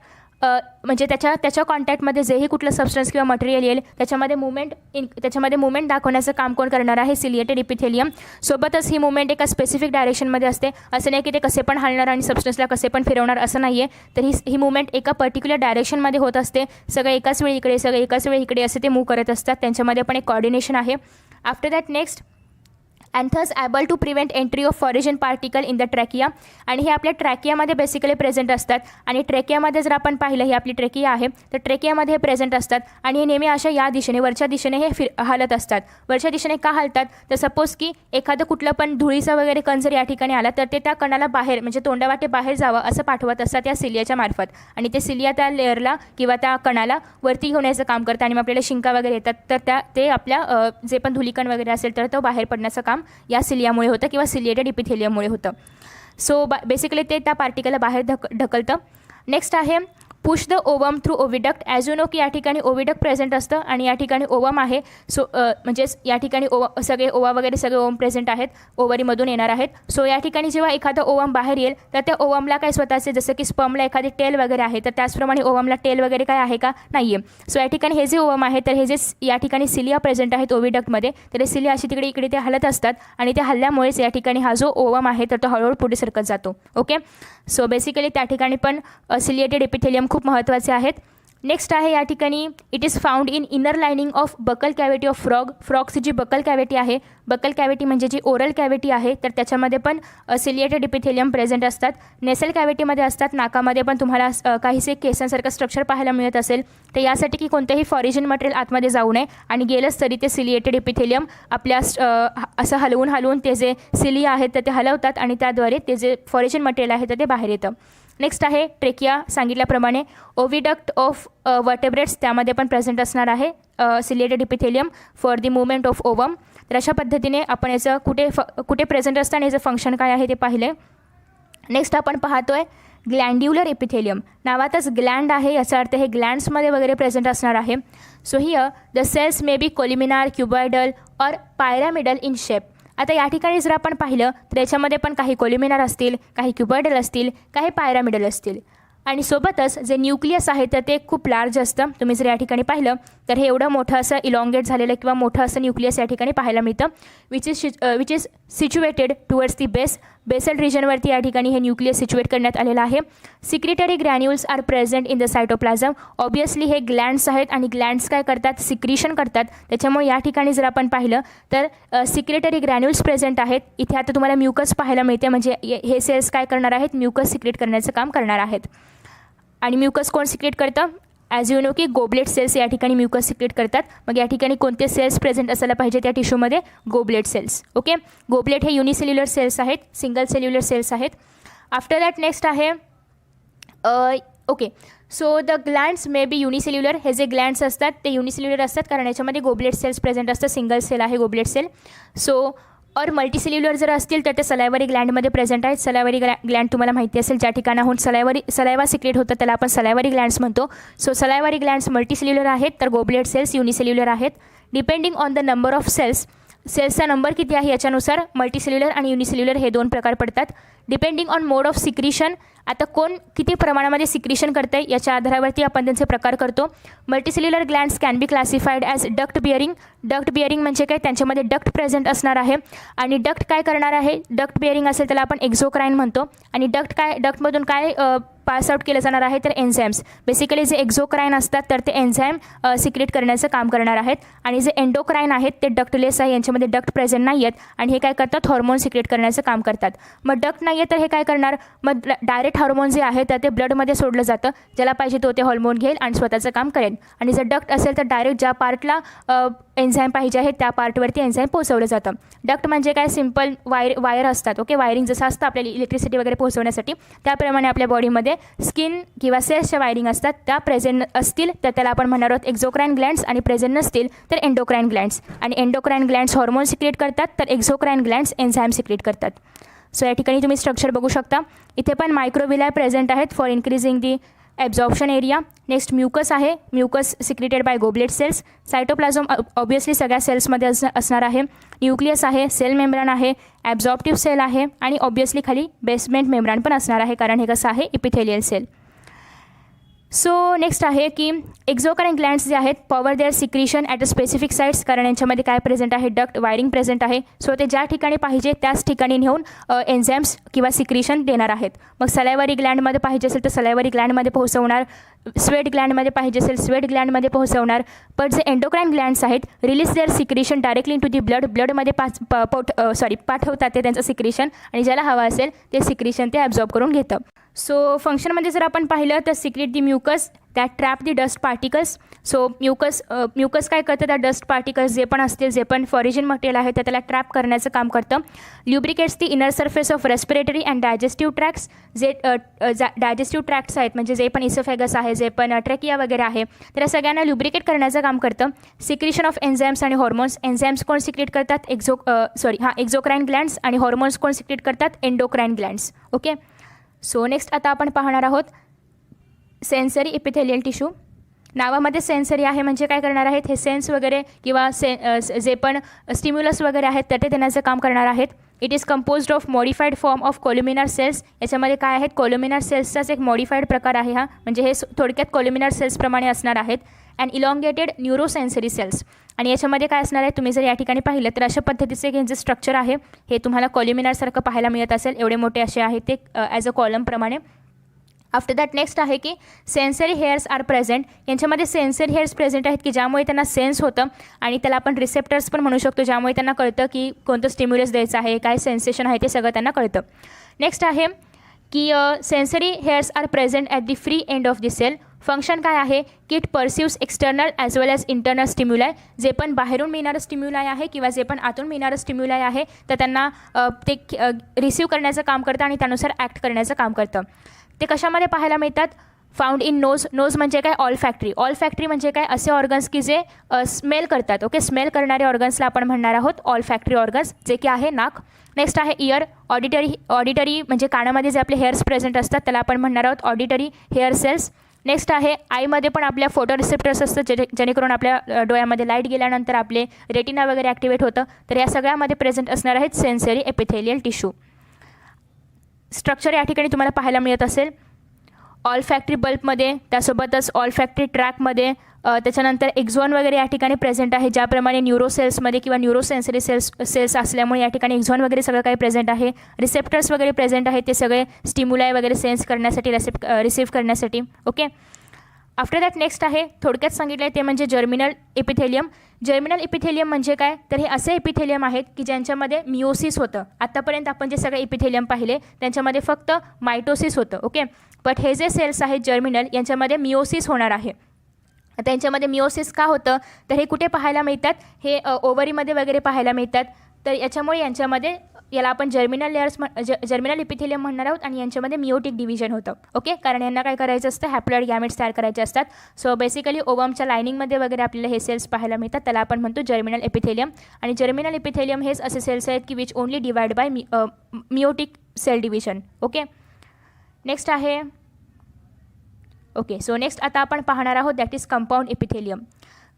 म्हणजे त्याच्या कॉन्टॅक्टमध्ये जेही कुठलं सबस्टन्स किंवा मटेरियल येईल त्याच्यामध्ये मुवमेंट दाखवण्याचं काम कोण करणार आहे, सिलिएटेड इपिथेलियम. सोबतच ही मुवमेंट एका स्पेसिफिक डायरेक्शनमध्ये असते. असं नाही की ते कसे पण हलणार आणि सबस्टन्सला कसे पण फिरवणार असं नाही आहे. तर ही मुवमेंट एका पर्टिक्युलर डायरेक्शनमध्ये होत असते. सगळं एकाच वेळी इकडे, सगळं एकाच वेळी इकडे असे ते मूव्ह करत असतात. त्यांच्यामध्ये पण एक कॉर्डिनेशन आहे. After that next and thus able to prevent entry of foreign particle in the trachea. आणि हे आपल्या ट्रॅकियामध्ये बेसिकली प्रेझेंट असतात. आणि ट्रॅकियामध्ये जर आपण पाहिलं, ही आपली ट्रॅकिया आहे, तर ट्रॅकियामध्ये हे प्रेझेंट असतात आणि हे नेहमी अशा या दिशेने, वरच्या दिशेने हे हलत असतात. वरच्या दिशेने का हलतात, तर सपोज की एखादं कुठलं पण धुळीचा वगैरे कण जर या ठिकाणी आला तर ते त्या कणाला बाहेर, म्हणजे तोंडावाटे बाहेर जावं असं पाठवत असतात या सिलियाच्या मार्फत. आणि ते सिलिया त्या लेअरला किंवा त्या कणाला वरती घेऊन याचं काम करतं आणि मग आपल्याला शिंका वगैरे येतात तर ते आपल्या जे पण धुलीकण वगैरे असेल तर तो बाहेर पडण्याचं काम या सिलियामुळे होतं किंवा सिलिएटेड इपिथेलियममुळे होतं. सो बेसिकली ते त्या पार्टिकलला बाहेर ढकलतं. नेक्स्ट आहे push the ovum through oviduct. As you know की या ठिकाणी ओविडक्ट प्रेझेंट असतं आणि या ठिकाणी ओवम आहे. सो म्हणजेच या ठिकाणी सगळे ओवा वगैरे सगळे ओवम प्रेझेंट आहेत, ओवरीमधून येणार आहेत. सो या ठिकाणी जेव्हा एखादा ओवम बाहेर येईल तर त्या ओवमला काय स्वतःचे, जसं की स्पर्मला एखादी टेल वगैरे आहे तर त्याचप्रमाणे ओवमला टेल वगैरे काय आहे का, नाही आहे. सो या ठिकाणी हे जे ओवम आहे तर हे जे या ठिकाणी सिलिया प्रेझेंट आहेत ओविडक्टमध्ये, तर हे सिलिया अशी तिकडे इकडे ते हलत असतात आणि ते हल्ल्यामुळेच या ठिकाणी हा जो ओवम आहे तर तो हळूहळू पुढे सरकत जातो. ओके, सो बेसिकली त्या ठिकाणी पण सिलिएटेड इपिथेलियम खूप महत्त्वाचे आहेत. नेक्स्ट आहे या ठिकाणी it is found in inner lining of buccal cavity of frog. फ्रॉगची जी बकल कॅव्हिटी आहे, बकल कॅव्हिटी म्हणजे जी ओरल कॅव्हिटी आहे तर त्याच्यामध्ये पण सिलिएटेड इपिथेलियम प्रेझेंट असतात. नेसल कॅव्हिटीमध्ये असतात. नाकामध्ये पण तुम्हाला काहीसे केसांसारखं स्ट्रक्चर पाहायला मिळत असेल. तर यासाठी की कोणतेही फॉरेन मटेरियल आतमध्ये जाऊ नये आणि गेलंच तरी ते सिलिएटेड इपिथेलियम आपल्या असं हलवून ते जे सिलिया आहेत तर ते हलवतात आणि त्याद्वारे ते जे फॉरेन मटेरियल आहे तर ते बाहेर येतं. नेक्स्ट आहे ट्रेकिया, सांगितल्याप्रमाणे ओविडक्ट ऑफ वर्टेब्रेट्स, त्यामध्ये पण प्रेझेंट असणार आहे ciliated epithelium for the movement of ovum. तर अशा पद्धतीने आपण याचं कुठे प्रेझेंट असतं आणि याचं फंक्शन काय आहे ते पाहिले. नेक्स्ट आपण पाहतोय ग्लँड्युलर एपिथेलियम. नावातच ग्लँड आहे, याचा अर्थ हे ग्लँड्समध्ये वगैरे प्रेझेंट असणार आहे. So here the cells may be columnar, cuboidal और पायरामिडल इन शेप. आता या ठिकाणी जर आपण पाहिलं तर याच्यामध्ये पण काही कोलिमिनार असतील, काही क्युबॉइडल असतील, काही पायरामिडल असतील. आणि सोबतच जे न्यूक्लियस आहे तर ते खूप लार्ज असतं. तुम्ही जर या ठिकाणी पाहिलं तर हे एवढं मोठं असं इलॉंगेट झालेलं किंवा मोठं असं न्यूक्लियस या ठिकाणी पाहायला मिळतं, which is situated towards the basal रिजनवरती या ठिकाणी हे न्यूक्लियस सिच्युएट करण्यात आलेलं आहे. Secretory granules are present in the cytoplasm. Obviously हे ग्लँड्स आहेत आणि ग्लँड्स काय करतात, सिक्रिशन करतात. त्याच्यामुळे या ठिकाणी जर आपण पाहिलं तर सिक्रिटरी ग्रॅन्युल्स प्रेझेंट आहेत. इथे आता तुम्हाला म्युकस पाहायला मिळते, म्हणजे हे सेल्स काय करणार आहेत, म्युकस सिक्रेट करण्याचं काम करणार आहेत. आणि म्युकस कोण सिक्रेट करतं, ॲज यू नो की गोबलेट सेल्स या ठिकाणी म्युकस सिक्रेट करतात. मग या ठिकाणी कोणते सेल्स प्रेझेंट असायला पाहिजे त्या टिश्यूमध्ये, गोबलेट सेल्स. ओके, गोबलेट हे युनिसेल्युलर सेल्स आहेत, सिंगल सेल्युलर सेल्स आहेत. आफ्टर दॅट नेक्स्ट आहे okay, so the glands may be unicellular. हे जे ग्लँड्स असतात ते युनिसेल्युलर असतात कारण याच्यामध्ये गोबलेट सेल्स प्रेझेंट असतात, सिंगल सेल आहे गोबलेट सेल. सो और मल्टीसेल्युलर जर असतील तर ते सलायवरी ग्लँडमध्ये प्रेझेंट आहेत. सलायवरी ग्लँड तुम्हाला माहिती असेल, ज्या ठिकाणाहून सलायवा सिक्रेट होतं त्याला आपण सलायवरी ग्लँड्स म्हणतो. सो सलायवरी ग्लँड्स मल्टीसेल्युलर आहेत, तर गोबलेट सेल्स युनिसेल्युलर आहेत. Depending on the number of सेल्सचा नंबर किती आहे याच्यानुसार मल्टीसेल्युलर आणि युनिसेल्युलर हे दोन प्रकार पडतात. Depending on mode of secretion, आता कोण किती प्रमाणामध्ये सिक्रिशन करतं आहे याच्या आधारावरती आपण त्यांचे प्रकार करतो. Multicellular glands can be classified as duct bearing. Duct bearing म्हणजे काय, त्यांच्यामध्ये डक्ट प्रेझेंट असणार आहे. आणि डक्ट काय करणार आहे, डक्ट बिअरिंग असेल त्याला आपण एक्झोक्राईन म्हणतो. आणि डक्टमधून काय पास आउट केलं जाणार आहे तर एन्झाईम्स. बेसिकली जे एक्झोक्राईन असतात तर ते एन्झाईम सिक्रेट करण्याचं काम करणार आहेत. आणि जे एंडोक्राईन आहेत ते डक्टलेस आहे, यांच्यामध्ये डक्ट प्रेझेंट नाही आहेत आणि हे काय करतात, हॉर्मोन सिक्रेट करण्याचं काम करतात. मग डक्ट नाही आहे तर हे काय करणार, मग डायरेक्ट हार्मोन जे आहे तर ते ब्लडमध्ये सोडलं जातं, ज्याला पाहिजे तो ते हार्मोन घेईल आणि स्वतःचं काम करेल. आणि जर डक्ट असेल तर डायरेक्ट ज्या पार्टला एन्झाईम पाहिजे आहे त्या पार्टवरती एन्झाईम पोहोचवलं जातं. डक्ट म्हणजे काय, सिम्पल वायर असतात. ओके, वायरिंग जसं असतं आपल्याला इलेक्ट्रिसिटी वगैरे पोहोचवण्यासाठी, त्याप्रमाणे आपल्या बॉडीमध्ये स्किन किंवा सेल्सच्या वायरिंग असतात, त्या प्रेझेंट असतील तर त्याला आपण म्हणणार आहोत एक्झोक्राईन ग्लँड्स, आणि प्रेझेंट नसतील तर एंडोक्राईन ग्लँड्स. आणि एंडोक्राईन ग्लँड्स हॉर्मोन सिक्रेट करतात, तर एक्झोक्राईन ग्लँड्स एन्झाईम सिक्रेट करतात. सो या ठिकाणी तुम्ही स्ट्रक्चर बघू शकता. इथे पण मायक्रोविलाय प्रेझेंट आहेत for increasing the absorption area. Next mucus आहे, mucus secreted by goblet cells. Cytoplasm obviously सगळ्या सेल्समध्ये असणार आहे. न्यूक्लियस आहे, सेल मेम्ब्रान आहे, ॲब्झॉर्प्टिव्ह सेल आहे आणि ऑब्वियसली खाली बेसमेंट मेम्ब्रान पण असणार आहे कारण हे कसं आहे, इपिथेलियल सेल. सो नेक्स्ट आहे की एक्झोक्राईन ग्लँड्स जे आहेत pour their secretion at a specific sites, कारण यांच्यामध्ये काय प्रेझेंट आहे, डक्ट वायरिंग प्रेझेंट आहे. सो ते ज्या ठिकाणी पाहिजे त्याच ठिकाणी नेऊन एन्झाईम्स किंवा सिक्रिशन देणार आहेत. मग सलायवरी ग्लँडमध्ये पाहिजे असेल तर सलायवरी ग्लँडमध्ये पोहोचवणार, स्वेट ग्लँडमध्ये पाहिजे असेल स्वेट ग्लँडमध्ये पोहोचवणार. पण जे एंडोक्राईन ग्लँड्स आहेत release their secretion directly to the ब्लडमध्ये पाठवतात ते त्यांचं सिक्रिशन, आणि ज्याला हवं असेल ते सिक्रिशन ते ॲब्झॉर्ब करून घेतं. सो फंक्शनमध्ये जर आपण पाहिलं तर secrete the mucus that trap the dust particles. So mucus काय करतं, त्या डस्ट पार्टिकल्स जे पण असतील, जे पण फॉरिजिन मटेरियल आहे तर त्याला ट्रॅप करण्याचं काम करतं. Lubricates the inner surface of respiratory and digestive tracts. जे डायजेस्टिव्ह ट्रॅक्ट्स आहेत म्हणजे जे पण इसोफॅगस आहे, जे पण ट्रेकिया वगैरे आहे, तर या सगळ्यांना ल्युब्रिकेट करण्याचं काम करतं. सिक्रिशन ऑफ एन्झाईम्स आणि हॉर्मोन्स. एन्झाईम्स कोण सिक्रेट करतात, एक्झोक्राईन ग्लँड्स, आणि हॉर्मोन्स कोण सिक्रेट करतात, endocrine glands. Okay, so next आता आपण पाहणार आहोत सेन्सरी इपिथेलियल टिश्यू. नावामध्ये सेन्सरी आहे म्हणजे काय करणार आहेत, हे सेन्स वगैरे किंवा जे पण स्टिम्युलस वगैरे आहेत तर ते देण्याचं काम करणार आहेत. It is composed of modified form of columnar cells. याच्यामध्ये काय आहेत, कोल्युमिनार सेल्सचाच एक मॉडिफाईड प्रकार आहे हा, म्हणजे हे थोडक्यात कोल्युमिनार सेल्सप्रमाणे असणार आहेत. And elongated neurosensory cells. आणि याच्यामध्ये काय असणार आहे, तुम्ही जर या ठिकाणी पाहिलं तर अशा पद्धतीचे जे स्ट्रक्चर आहे हे तुम्हाला कोल्युमिनारसारखं पाहायला मिळत असेल, एवढे मोठे असे आहेत ते ॲज अ कॉलमप्रमाणे. आफ्टर दॅट नेक्स्ट आहे की सेन्सरी हेअर्स आर प्रेझेंट. यांच्यामध्ये सेन्सरी हेअर्स प्रेझेंट आहेत की ज्यामुळे त्यांना सेन्स होतं, आणि त्याला आपण रिसेप्टर्स पण म्हणू शकतो, ज्यामुळे त्यांना कळतं की कोणतं स्टिम्युलस द्यायचं आहे, काय सेन्सेशन आहे ते सगळं त्यांना कळतं. नेक्स्ट आहे की sensory hairs are present at the free end of the cell. Function काय आहे की it perceives external as well as internal stimuli. जे पण बाहेरून मिळणारं स्टिम्युलाय आहे किंवा जे पण आतून मिळणारं स्टिम्युलाय आहे तर त्यांना ते रिसीव्ह करण्याचं काम करतं आणि त्यानुसार ॲक्ट करण्याचं काम करतं. ते कशामध्ये पाहायला मिळतात, फाउंड इन नोज. नोज म्हणजे काय? All factory. ऑल फॅक्टरी म्हणजे काय? असे ऑर्गन्स की जे स्मेल करतात. ओके, स्मेल करणारे ऑर्गन्सला आपण म्हणणार आहोत ऑल फॅक्टरी ऑर्गन्स, जे की आहे नाक. नेक्स्ट आहे इयर. ऑडिटरी म्हणजे कानामध्ये जे आपले हेअर्स प्रेझेंट असतात त्याला आपण म्हणणार आहोत ऑडिटरी हेअर सेल्स. नेक्स्ट आहे आईमध्ये पण आपल्या फोटो रिसेप्टर्स असतं, जेणेकरून आपल्या डोळ्यामध्ये लाईट गेल्यानंतर आपले रेटिना वगैरे ॲक्टिवेट होतं. तर या सगळ्यामध्ये प्रेझेंट असणार आहेत सेन्सरी एपिथेलियल टिश्यू. स्ट्रक्चर या ठिकाणी तुम्हाला पाहायला मिळत असेल ऑल फॅक्टरी बल्बमध्ये, त्यासोबतच ऑल फॅक्टरी ट्रॅकमध्ये, त्याच्यानंतर एक्झॉन वगैरे या ठिकाणी प्रेझेंट आहे. ज्याप्रमाणे न्यूरोसेल्समध्ये किंवा न्यूरोसेन्सरी सेल्स असल्यामुळे या ठिकाणी एक्झॉन वगैरे सगळं काही प्रेझेंट आहे. रिसेप्टर्स वगैरे प्रेझेंट आहे, ते सगळे स्टिम्युलाय वगैरे सेन्स करण्यासाठी रिसीव्ह करण्यासाठी. ओके, आफ्टर दॅट नेक्स्ट आहे थोडक्यात सांगितलं आहे ते म्हणजे जर्मिनल एपिथेलियम. जर्मिनल एपिथेलियम म्हणजे काय? तर हे असे एपिथेलियम आहेत की ज्यांच्यामध्ये मिओसिस होतं. आत्तापर्यंत आपण जे सगळे एपिथेलियम पाहिले त्यांच्यामध्ये फक्त मायटोसिस होतं. ओके, बट हे जे सेल्स आहेत जर्मिनल यांच्यामध्ये मिओसिस होणार आहे. त्यांच्यामध्ये मिओसिस का होतं? तर हे कुठे पाहायला मिळतात? हे ओव्हरीमध्ये वगैरे पाहायला मिळतात. तर याच्यामुळे यांच्यामध्ये याला आपण जर्मिनल एपिथेलियम म्हणणार आहोत आणि यांच्यामध्ये मिओटिक डिव्हिजन होतं. ओके, कारण यांना काय करायचं असतं? हॅप्लॉइड गॅमेट्स तयार करायचे असतात. सो बेसिकली ओवमच्या लायनिंगमध्ये वगैरे आपल्याला हे सेल्स पाहायला मिळतात, त्याला आपण म्हणतो जर्मिनल एपिथेलियम. आणि जर्मिनल एपिथेलियम हेच असे सेल्स आहेत की which only divide by meiotic cell division. Okay, next आहे सो नेक्स्ट आता आपण पाहणार आहोत that is compound epithelium.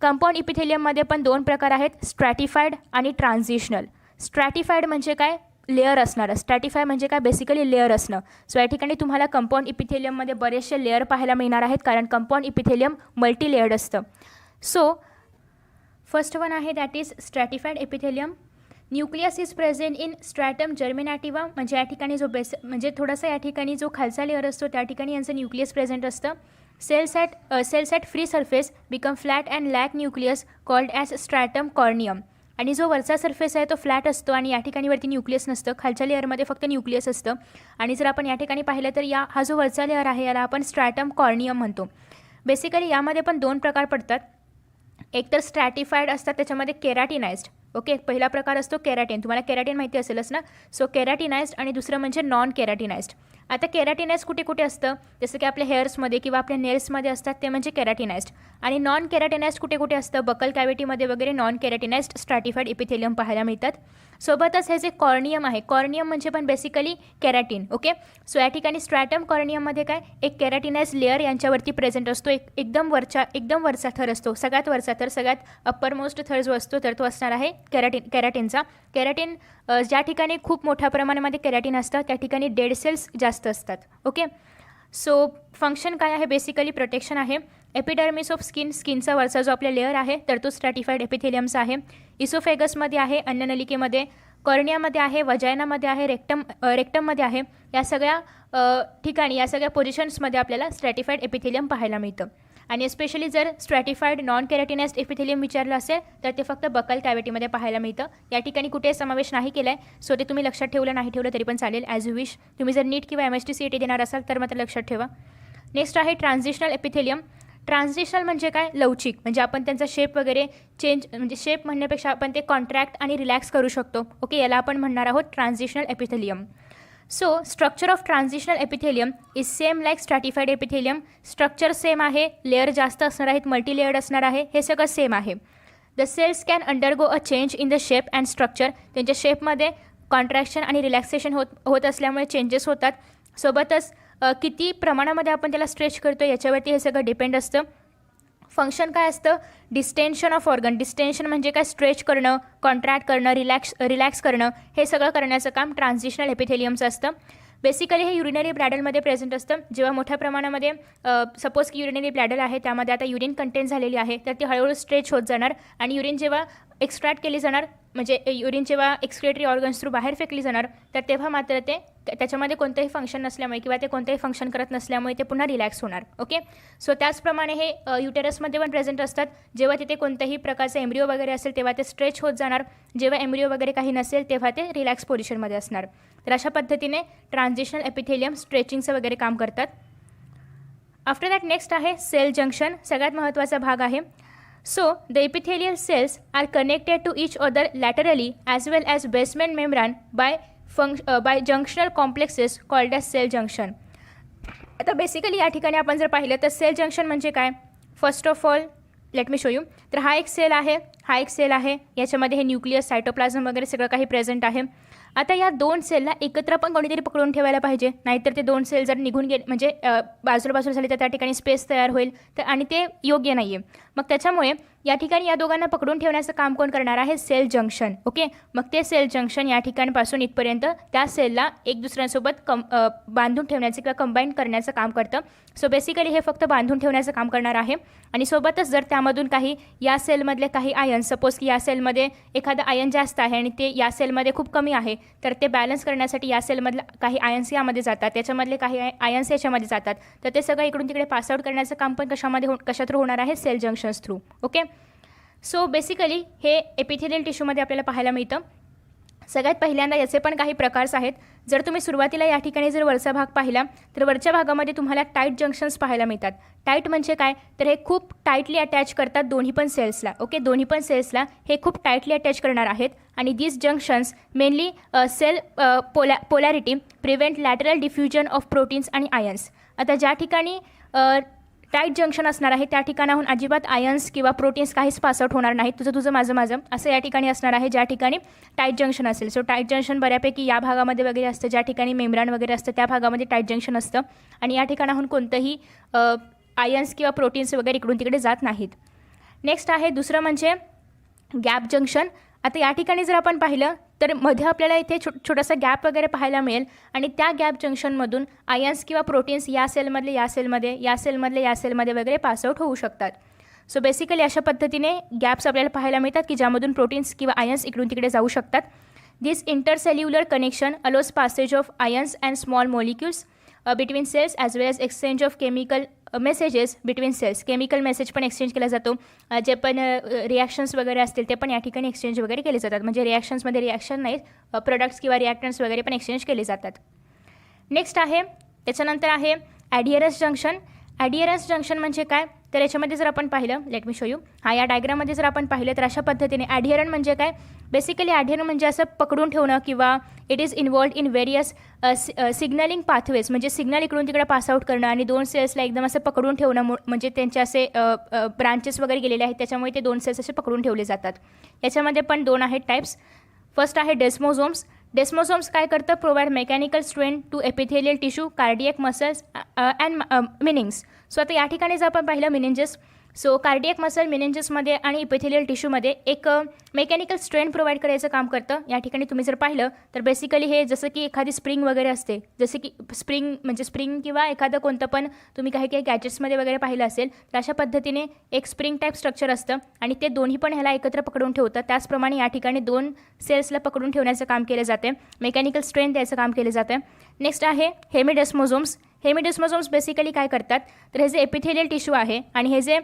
Compound एपिथेलियममध्ये पण दोन प्रकार आहेत, स्ट्रॅटिफाईड आणि ट्रान्झिशनल. स्ट्रॅटिफाईड म्हणजे काय? लेअर असणारं. स्ट्रॅटिफाय म्हणजे काय? बेसिकली लेअर असणं. सो या ठिकाणी तुम्हाला कंपाऊंड एपिथेलियममध्ये बरेचसे लेअर पाहायला मिळणार आहेत, कारण कंपाऊंड एपिथेलियम मल्टी लेअर्ड असतं. सो फर्स्ट वन आहे that is stratified epithelium. Nucleus is present in stratum germinativum, म्हणजे या ठिकाणी जो म्हणजे थोडासा या ठिकाणी जो खालचा लेअर असतो त्या ठिकाणी यांचं न्यूक्लियस प्रेझेंट असतं. Cells at free surface become flat and lack nucleus called as stratum corneum. आणि जो वरचा सरफेस आहे तो फ्लॅट असतो आणि या ठिकाणी वरती न्यूक्लियस नसतं, खालच्या लेअरमध्ये फक्त न्यूक्लियस असतं. आणि जर आपण या ठिकाणी पाहिलं तर हा जो वरचा लेअर आहे याला आपण स्ट्रॅटम कॉर्नियम म्हणतो. बेसिकली यामध्ये पण दोन प्रकार पडतात. एक तर स्ट्रॅटिफाईड असतात त्याच्यामध्ये केराटिनाइज्ड. ओके, पहिला प्रकार असतो केराटिन. तुम्हाला केराटिन माहिती असेलच ना. सो केराटिनाइज्ड आणि दुसरं म्हणजे नॉन केराटिनाइज्ड. आता केराटिनाइज्ड कुठे कुठे असतं? जसं की आपल्या हेअर्समध्ये किंवा आपल्या नेल्समध्ये असतात, ते म्हणजे केराटिनाइज्ड. आणि नॉन केराटिनाइज्ड कुठे कुठे असतं? बकल कॅव्हिटीमध्ये वगैरे नॉन केराटिनाइज्ड स्ट्रॅटिफाईड एपिथेलियम पाहायला मिळतात. सोबतच हे जे कॉर्नियम आहे, कॉर्नियम म्हणजे पण बेसिकली केराटिन. ओके, सो या ठिकाणी स्ट्रॅटम कॉर्नियममध्ये काय? एक केराटिनाइज्ड लेअर यांच्यावरती प्रेझेंट असतो. एकदम वरचा थर असतो, सगळ्यात वरचा थर, सगळ्यात अप्परमोस्ट थर जो असतो तर तो असणार आहे केराटिनचा. केराटिन ज्या ठिकाणी खूप मोठ्या प्रमाणामध्ये केराटिन असतं त्या ठिकाणी डेड सेल्स जास्त असतात. ओके, सो फंक्शन काय आहे? बेसिकली प्रोटेक्शन आहे. एपिडर्मिस ऑफ स्किनचा वरचा जो आपला लेअर आहे तर तो स्ट्रॅटिफाईड एपिथेलियमचा आहे. इसोफेगसमध्ये आहे, अन्ननलिकेमध्ये, कॉर्नियामध्ये आहे, वजायनामध्ये आहे, रेक्टममध्ये आहे. या सगळ्या ठिकाणी, या सगळ्या पोझिशन्समध्ये आपल्याला स्ट्रॅटिफाईड एपिथेलियम पाहायला मिळतं. आणि स्पेशली जर स्ट्रॅटिफाईड नॉन केराटिनाइज्ड एपिथेलियम विचारलं असेल तर ते फक्त बकल कॅव्हिटीमध्ये पाहायला मिळतं. या ठिकाणी कुठे समावेश नाही केला आहे, सो ते तुम्ही लक्षात ठेवलं नाही ठेवलं तरी पण चालेल, ॲज यू विश. तुम्ही जर नीट किंवा MST CET देणार असाल तर मात्र लक्षात ठेवा. नेक्स्ट आहे ट्रान्झिशनल एपिथेलियम. ट्रान्झिशनल म्हणजे काय? लवचिक. म्हणजे आपण त्यांचा शेप वगैरे चेंज, म्हणजे शेप म्हणण्यापेक्षा आपण ते कॉन्ट्रॅक्ट आणि रिलॅक्स करू शकतो. ओके, याला आपण म्हणणार आहोत transitional epithelium. So structure of transitional epithelium is same like stratified epithelium. Structure same आहे, लेअर जास्त असणार आहेत, मल्टी लेअर्ड असणार आहे, हे सगळं सेम आहे. The cells can undergo a change in the shape and structure. त्यांच्या शेपमध्ये कॉन्ट्रॅक्शन आणि रिलॅक्सेशन होत असल्यामुळे चेंजेस होतात. सोबतच किती प्रमाणामध्ये आपण त्याला स्ट्रेच करतो याच्यावरती हे सगळं डिपेंड असतं. फंक्शन काय असतं? डिस्टेन्शन ऑफ ऑर्गन. डिस्टेन्शन म्हणजे काय? स्ट्रेच करणं, कॉन्ट्रॅक्ट करणं, रिलॅक्स करणं, हे सगळं करण्याचं काम ट्रान्झिशनल एपिथेलियमचं असतं. बेसिकली हे युरिनरी ब्लॅडरमध्ये प्रेझेंट असतं. जेव्हा मोठ्या प्रमाणामध्ये सपोज की युरिनरी ब्लॅडर आहे त्यामध्ये आता युरिन कंटेंट झालेली आहे तर ती हळूहळू स्ट्रेच होत जाणार आणि युरिन जेव्हा एक्स्ट्रॅक्ट केली जाणार, म्हणजे युरिन जेव्हा एक्सक्रेटरी ऑर्गन्स थ्रू बाहेर फेकली जाणार तर तेव्हा मात्र ते त्याच्यामध्ये कोणतंही फंक्शन नसल्यामुळे किंवा ते कोणतेही फंक्शन करत नसल्यामुळे ते पुन्हा रिलॅक्स होणार. ओके, सो त्याचप्रमाणे हे युटेरसमध्ये पण प्रेझेंट असतात. जेव्हा तिथे कोणत्याही प्रकारचं एम्ब्रिओ वगैरे असेल तेव्हा ते स्ट्रेच होत जाणार, जेव्हा एम्ब्रिओ वगैरे काही नसेल तेव्हा ते रिलॅक्स पोझिशनमध्ये असणार. तर अशा पद्धतीने ट्रान्झिशनल एपिथेलियम स्ट्रेचिंगचं वगैरे काम करतात. आफ्टर दॅट नेक्स्ट आहे सेल जंक्शन. सगळ्यात महत्त्वाचा भाग आहे. So, the epithelial cells are connected to each other laterally as well as basement membrane by junctional complexes called as cell junction. आता बेसिकली या ठिकाणी आपण जर पाहिलं तर सेल जंक्शन म्हणजे काय, first of all let me show you. तर हा एक सेल आहे, हा एक सेल आहे, याच्यामध्ये हे न्यूक्लियस, सायटोप्लाझम वगैरे सगळं काही प्रेझेंट आहे. आता या दोन सेलला एकत्र पण कोणीतरी पकडून ठेवायला पाहिजे, नाहीतर ते दोन सेल जर निघून गेले म्हणजे बाजूला झाले तर त्या ठिकाणी स्पेस तयार होईल तर आणि ते योग्य नाही आहे. मग त्याच्यामुळे या ठिकाणी या दोघांना पकडून ठेवण्याचं काम कोण करणार आहे, सेल जंक्शन. ओके, मग ते सेल जंक्शन या ठिकाणपासून इथपर्यंत त्या सेलला एक दुसऱ्यांसोबत बांधून ठेवण्याचं किंवा कंबाईन करण्याचं काम करतं. सो बेसिकली हे फक्त बांधून ठेवण्याचं काम करणार आहे. आणि सोबतच जर त्यामधून काही या सेलमधले काही आयन, सपोज की या सेलमध्ये एखादं आयन जास्त आहे आणि ते या सेलमध्ये खूप कमी आहे, तर ते बॅलन्स करण्यासाठी या सेलमधलं काही आयन्स यामध्ये जातात, त्याच्यामधले काही आयन्स याच्यामध्ये जातात, तर ते सगळं इकडून तिकडे पासआउट करण्याचं काम पण कशा थ्रू होणार आहे, cell junctions through. Okay, so basically हे एपिथेलियल टिश्यूमध्ये आपल्याला पाहायला मिळतं. सगळ्यात पहिल्यांदा याचे पण काही प्रकार्स आहेत. जर तुम्ही सुरुवातीला या ठिकाणी जर वरचा भाग पाहिला तर वरच्या भागामध्ये तुम्हाला टाईट जंक्शन्स पाहायला मिळतात. टाईट म्हणजे काय, तर हे खूप टाईटली अटॅच करतात दोन्ही पण सेल्सला. ओके, दोन्ही पण सेल्सला हे खूप टाईटली अटॅच करणार आहेत आणि these junctions mainly cell polarity prevent lateral diffusion of proteins आणि आयन्स. आता ज्या ठिकाणी टाईट जंक्शन असणार आहे त्या ठिकाणाहून अजिबात आयन्स किंवा प्रोटीन्स काहीच पासआउट होणार नाहीत, तुझं माझं असं या ठिकाणी असणार आहे ज्या ठिकाणी टाईट जंक्शन असेल. सो टाईट जंक्शन बऱ्यापैकी या भागामध्ये वगैरे असतं, ज्या ठिकाणी मेम्ब्रान वगैरे असतं त्या भागामध्ये टाईट जंक्शन असतं आणि या ठिकाणाहून कोणतंही आयन्स किंवा प्रोटीन्स वगैरे इकडून तिकडे जात नाहीत. नेक्स्ट आहे दुसरं म्हणजे गॅप जंक्शन. आता या ठिकाणी जर आपण पाहिलं तर मध्ये आपल्याला इथे छोटासा गॅप वगैरे पाहायला मिळेल आणि त्या गॅप जंक्शनमधून आयन्स किंवा प्रोटीन्स या सेलमधले या सेलमध्ये वगैरे पासआउट होऊ शकतात. सो बेसिकली अशा पद्धतीने गॅप्स आपल्याला पाहायला मिळतात की ज्यामधून प्रोटीन्स किंवा आयन्स इकडून तिकडे जाऊ शकतात. This intercellular connection allows passage of ions and small molecules between cells as well as exchange of chemical messages between cells. Chemical message पण एक्सचेंज केला जातो, जे पण रिॲक्शन्स वगैरे असतील ते पण या ठिकाणी एक्सचेंज वगैरे केले जातात. म्हणजे रिॲक्शन्समध्ये रिॲक्शन नाही, प्रोडक्ट्स किंवा रिॲक्टन्स वगैरे पण एक्सचेंज केले जातात. नेक्स्ट आहे त्याच्यानंतर आहे ॲडियरन्स जंक्शन. ॲडियरन्स जंक्शन म्हणजे काय, तर याच्यामध्ये जर आपण पाहिलं, लेट मी शो यू, या डायग्राममध्ये जर आपण पाहिलं तर अशा पद्धतीने ॲडियरन म्हणजे काय, बेसिकली ॲडियरन म्हणजे असं पकडून ठेवणं किंवा it is involved in various signalling pathways. म्हणजे सिग्नल इकडून तिकडे पासआउट करणं आणि दोन सेल्सला एकदम असं पकडून ठेवणं, म्हणजे त्यांचे असे ब्रांचेस वगैरे गेलेले आहेत त्याच्यामुळे ते दोन सेल्स असे पकडून ठेवले जातात. याच्यामध्ये पण दोन आहेत टाईप्स. फर्स्ट आहे डेस्मोझोम्स. डेस्मोझोम्स काय करतं, provide mechanical strain to epithelial tissue, cardiac muscles and meninges. So आता या ठिकाणी जर आपण पाहिलं मिनिंजेस, सो कार्डियक मसल मिनिंजेसमध्ये आणि इपिथेलियल टिश्यूमध्ये एक मेकॅनिकल स्ट्रेन प्रोव्हाइड करायचं काम करतं. या ठिकाणी तुम्ही जर पाहिलं तर बेसिकली हे जसं की एखादी स्प्रिंग वगैरे असते, जसे की स्प्रिंग किंवा एखादं कोणतं पण तुम्ही काही गॅजेट्समध्ये वगैरे पाहिलं असेल तर अशा पद्धतीने एक स्प्रिंग टाईप स्ट्रक्चर असतं आणि ते दोन्ही पण ह्याला एकत्र पकडून ठेवतं. त्याचप्रमाणे या ठिकाणी दोन सेल्सला पकडून ठेवण्याचं काम केलं जाते, मेकॅनिकल स्ट्रेन द्यायचं काम केलं जातं. नेक्स्ट आहे हेमिडेस्मोझोम्स. हेमिडेस्मोझोम्स बेसिकली काय करतात, तर हे जे एपिथेलियल टिश्यू आहे आणि हे जे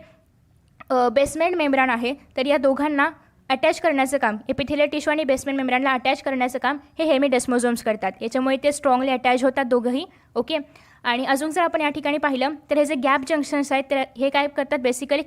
बेसमेंट मेम्ब्रान आहे, तर या दोघांना अटॅच करण्याचं काम, एपिथेलियल टिश्यू आणि बेसमेंट मेम्ब्रानला अटॅच करण्याचं काम हे हेमिडेस्मोझोम्स करतात. याच्यामुळे ते स्ट्रॉंगली अटॅच होतात दोघंही. ओके, आणि अजून जर आपण या ठिकाणी पाहिलं तर हे जे गॅप जंक्शन्स आहेत तर हे काय करतात, बेसिकली